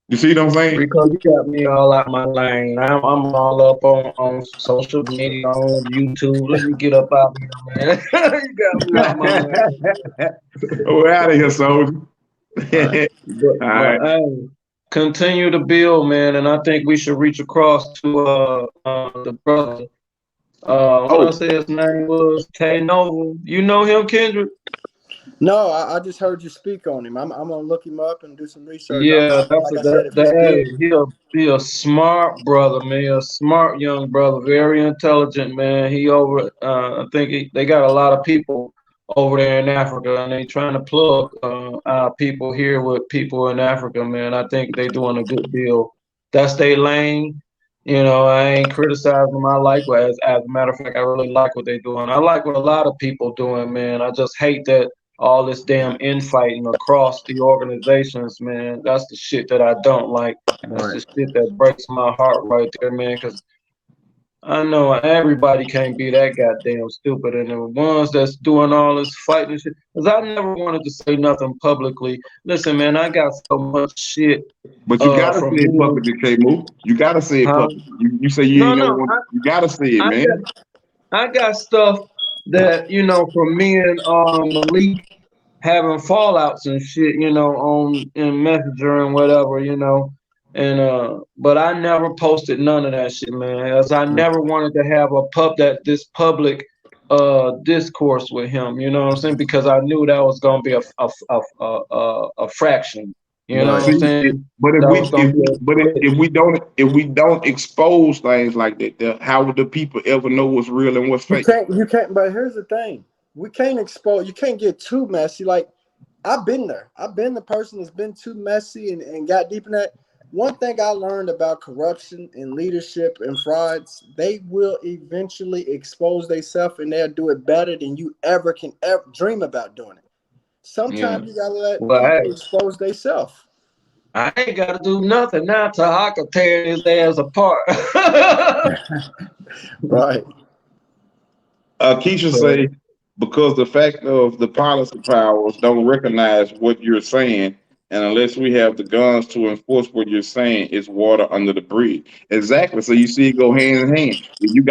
You see what I'm saying? Because you got me all out my lane. I'm all up on social media, on YouTube. Let me get up out here, man. You got me out my lane. We're out of here, soldier. But hey, continue to build, man, and I think we should reach across to the brother. What I said his name was Tay Noble. You know him, Kendrick? No, I just heard you speak on him. I'm gonna look him up and do some research. Yeah, he a smart brother, man, a smart young brother, very intelligent, man. He over, I think they got a lot of people over there in Africa, and they trying to plug our people here with people in Africa, man. I think they doing a good deal. That's their lane. You know, I ain't criticizing them. I like what, as a matter of fact, I really like what they doing. I like what a lot of people doing, man. I just hate that all this damn infighting across the organizations, man. That's the shit that I don't like. That's the shit that breaks my heart right there, man. Because I know everybody can't be that goddamn stupid, and the ones that's doing all this fighting shit. Because I never wanted to say nothing publicly. Listen, man, I got so much shit. But you gotta say it publicly, K-Mo. You gotta say it publicly. You say you ain't know. You gotta say it, man. I got stuff that, you know, from me and Malik having fallouts and shit, you know, in Messenger and whatever, you know. And but I never posted none of that shit, man. As I never wanted to have this public discourse with him, you know what I'm saying? Because I knew that was gonna be a fraction. You know what I'm saying? But if we don't expose things like that, how would the people ever know what's real and what's fake? You can't. But here's the thing: we can't expose. You can't get too messy. Like I've been there. I've been the person that's been too messy and got deep in that. One thing I learned about corruption and leadership and frauds: they will eventually expose themselves, and they'll do it better than you ever can dream about doing it. Sometimes you gotta let people expose themselves. I ain't gotta do nothing now till I can tear his ass apart. Right. Keisha say, because the fact of the policy powers don't recognize what you're saying, and unless we have the guns to enforce what you're saying, it's water under the bridge. Exactly. So you see it go hand in hand. If you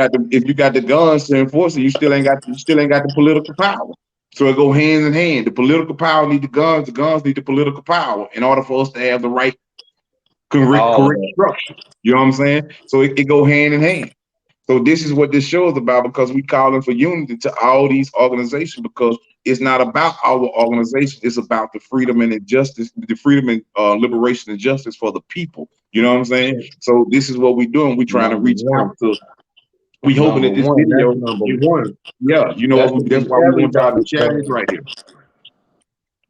got the guns to enforce it, you still ain't got the political power. So it go hand in hand. The political power need the guns need the political power in order for us to have the right correct structure. You know what I'm saying? So it go hand in hand. So this is what this show is about, because we calling for unity to all these organizations, because it's not about our organization. It's about the freedom and justice, the freedom and liberation and justice for the people. You know what I'm saying? So this is what we're doing. We're trying to reach out to We hoping Number that this one. video, That's number one. yeah, you know That what? should That's be why we want y'all to everybody's share this goal. right here.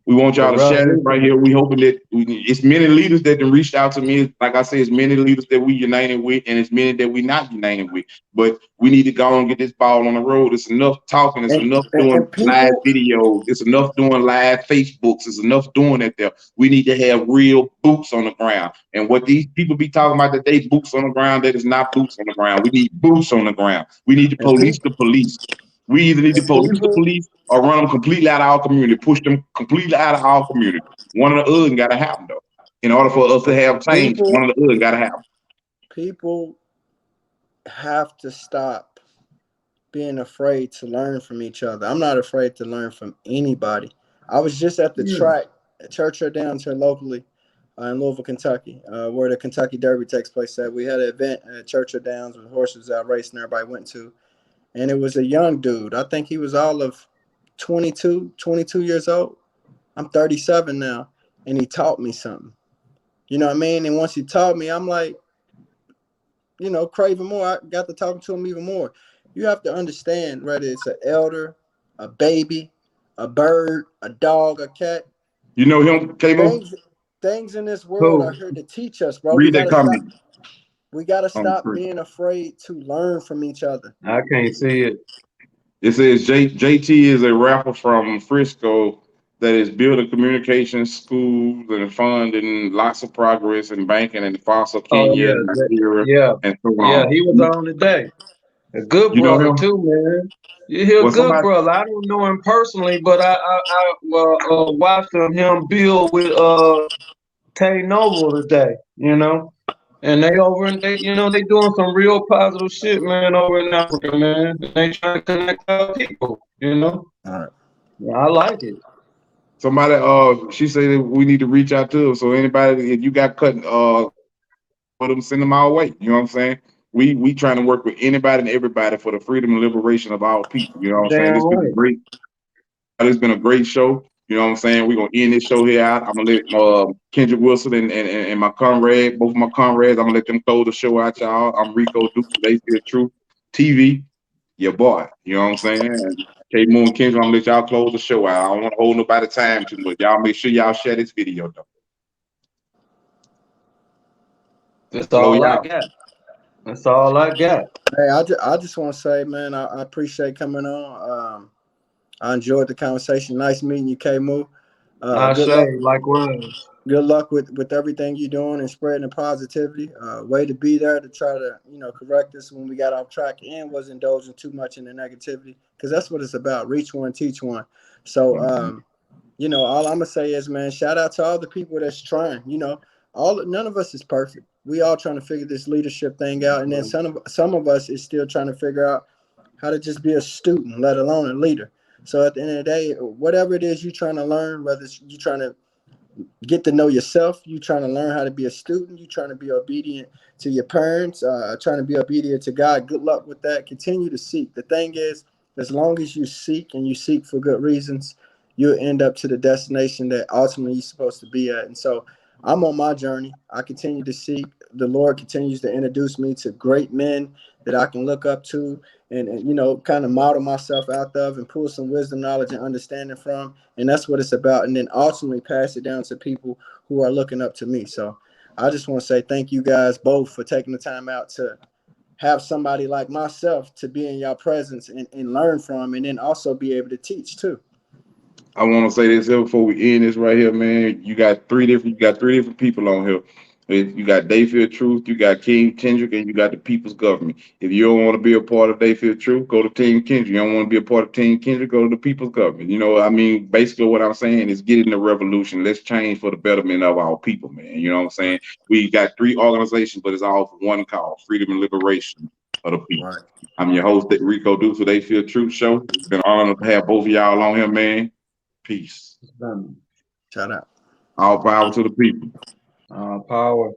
We want The y'all to share this right revolution. here. We hoping that it's many leaders that have reached out to me. Like I said, it's many leaders that we united with, and it's many that we not united with. But we need to go and get this ball on the road. It's enough talking. It's enough doing And live people, videos. It's enough doing live Facebooks. It's enough doing it there. We need to have real boots on the ground. And what these people be talking about today, boots on the ground, that is not boots on the ground. We need boots on the ground. We need to and police people, the police. We either need to and police the people, police or run them completely out of our community, push them completely out of our community. One or the other got to happen, though. In order for us to have change, one people, or the other got to happen. people have to stop being afraid to learn from each other. I'm not afraid to learn from anybody. I was just at the Yeah. track at Churchill Downs here locally in Louisville, Kentucky, where the Kentucky Derby takes place. At we had an event at Churchill Downs with horses out racing. Everybody went to, and it was a young dude. I think he was all of 22 years old. I'm 37 now, and he taught me something. You know what I mean? And once he taught me, I'm like, craving more. I got to talk to him even more. You have to understand whether it's an elder, a baby, a bird, a dog, a cat. You know him, Kamo? Things in this world are Cool. here to teach us, bro. We Read that gotta stop. comment We gotta on the stop screen. being afraid to learn from each other. I can't see it. It says JT is a rapper from Frisco that is building communication schools and funding lots of progress in banking in Fossil, Oh Kenya, yeah, Nigeria, yeah, and so yeah. on. He was on today. A good You know brother him? too, man. He a Well, good somebody, brother. I don't know him personally, but I watched him build with Tay Noble today. And they over and they doing some real positive shit, man, over in Africa, man. They trying to connect our people. All right. Yeah, I like it. she said that we need to reach out to them. So anybody, if you got cut, for them, send them our way. You know what I'm saying? We trying to work with anybody and everybody for the freedom and liberation of our people. You know what I'm saying? Damn It's been a right. great, it's been a great show. You know what I'm saying? We're gonna end this show here out. I'm gonna let Kendrick Wilson and my comrade, both of my comrades, I'm gonna let them close the show out, y'all. I'm Rico Dukes, They Feel True TV, your boy. You know what I'm saying? And K Moon Kendrick, I'm gonna let y'all close the show out. I don't want to hold nobody time too much. Y'all make sure y'all share this video though. That's Blow all I y'all. got. That's all I got. Hey, I just want to say, man, I appreciate coming on. I enjoyed the conversation. Nice meeting you, K Moo. I Good say luck. likewise. Good luck with everything you're doing and spreading the positivity. Way to be there to try to correct us when we got off track and was indulging too much in the negativity, because that's what it's about. Reach one, teach one. So all I'm gonna say is, man, shout out to all the people that's trying. None of us is perfect. We all trying to figure this leadership thing out, and then some of us is still trying to figure out how to just be a student, let alone a leader. So at the end of the day, whatever it is you're trying to learn, whether it's you trying to get to know yourself, you trying to learn how to be a student, you trying to be obedient to your parents, trying to be obedient to God, good luck with that. Continue to seek. The thing is, as long as you seek and you seek for good reasons, you'll end up to the destination that ultimately you're supposed to be at. And so I'm on my journey. I continue to seek. The Lord continues to introduce me to great men that I can look up to and kind of model myself out of and pull some wisdom, knowledge, and understanding from. And that's what it's about. And then ultimately pass it down to people who are looking up to me. So I just want to say thank you guys both for taking the time out to have somebody like myself to be in your presence and learn from, and then also be able to teach too. I want to say this here before we end this right here, man. You got three different people on here. You got Dayfield Truth, you got King Kendrick, and you got the People's Government. If you don't want to be a part of Dayfield Truth, go to Team Kendrick. You don't want to be a part of Team Kendrick, go to the People's Government. Basically what I'm saying is get in the revolution. Let's change for the betterment of our people, man. You know what I'm saying? We got three organizations, but it's all for one cause: freedom and liberation of the people. Right. I'm your host, Rico Dukes, for Dayfield Truth Show. It's been an honor to have both of y'all on here, man. Peace. Shout out. All power to the people. Power.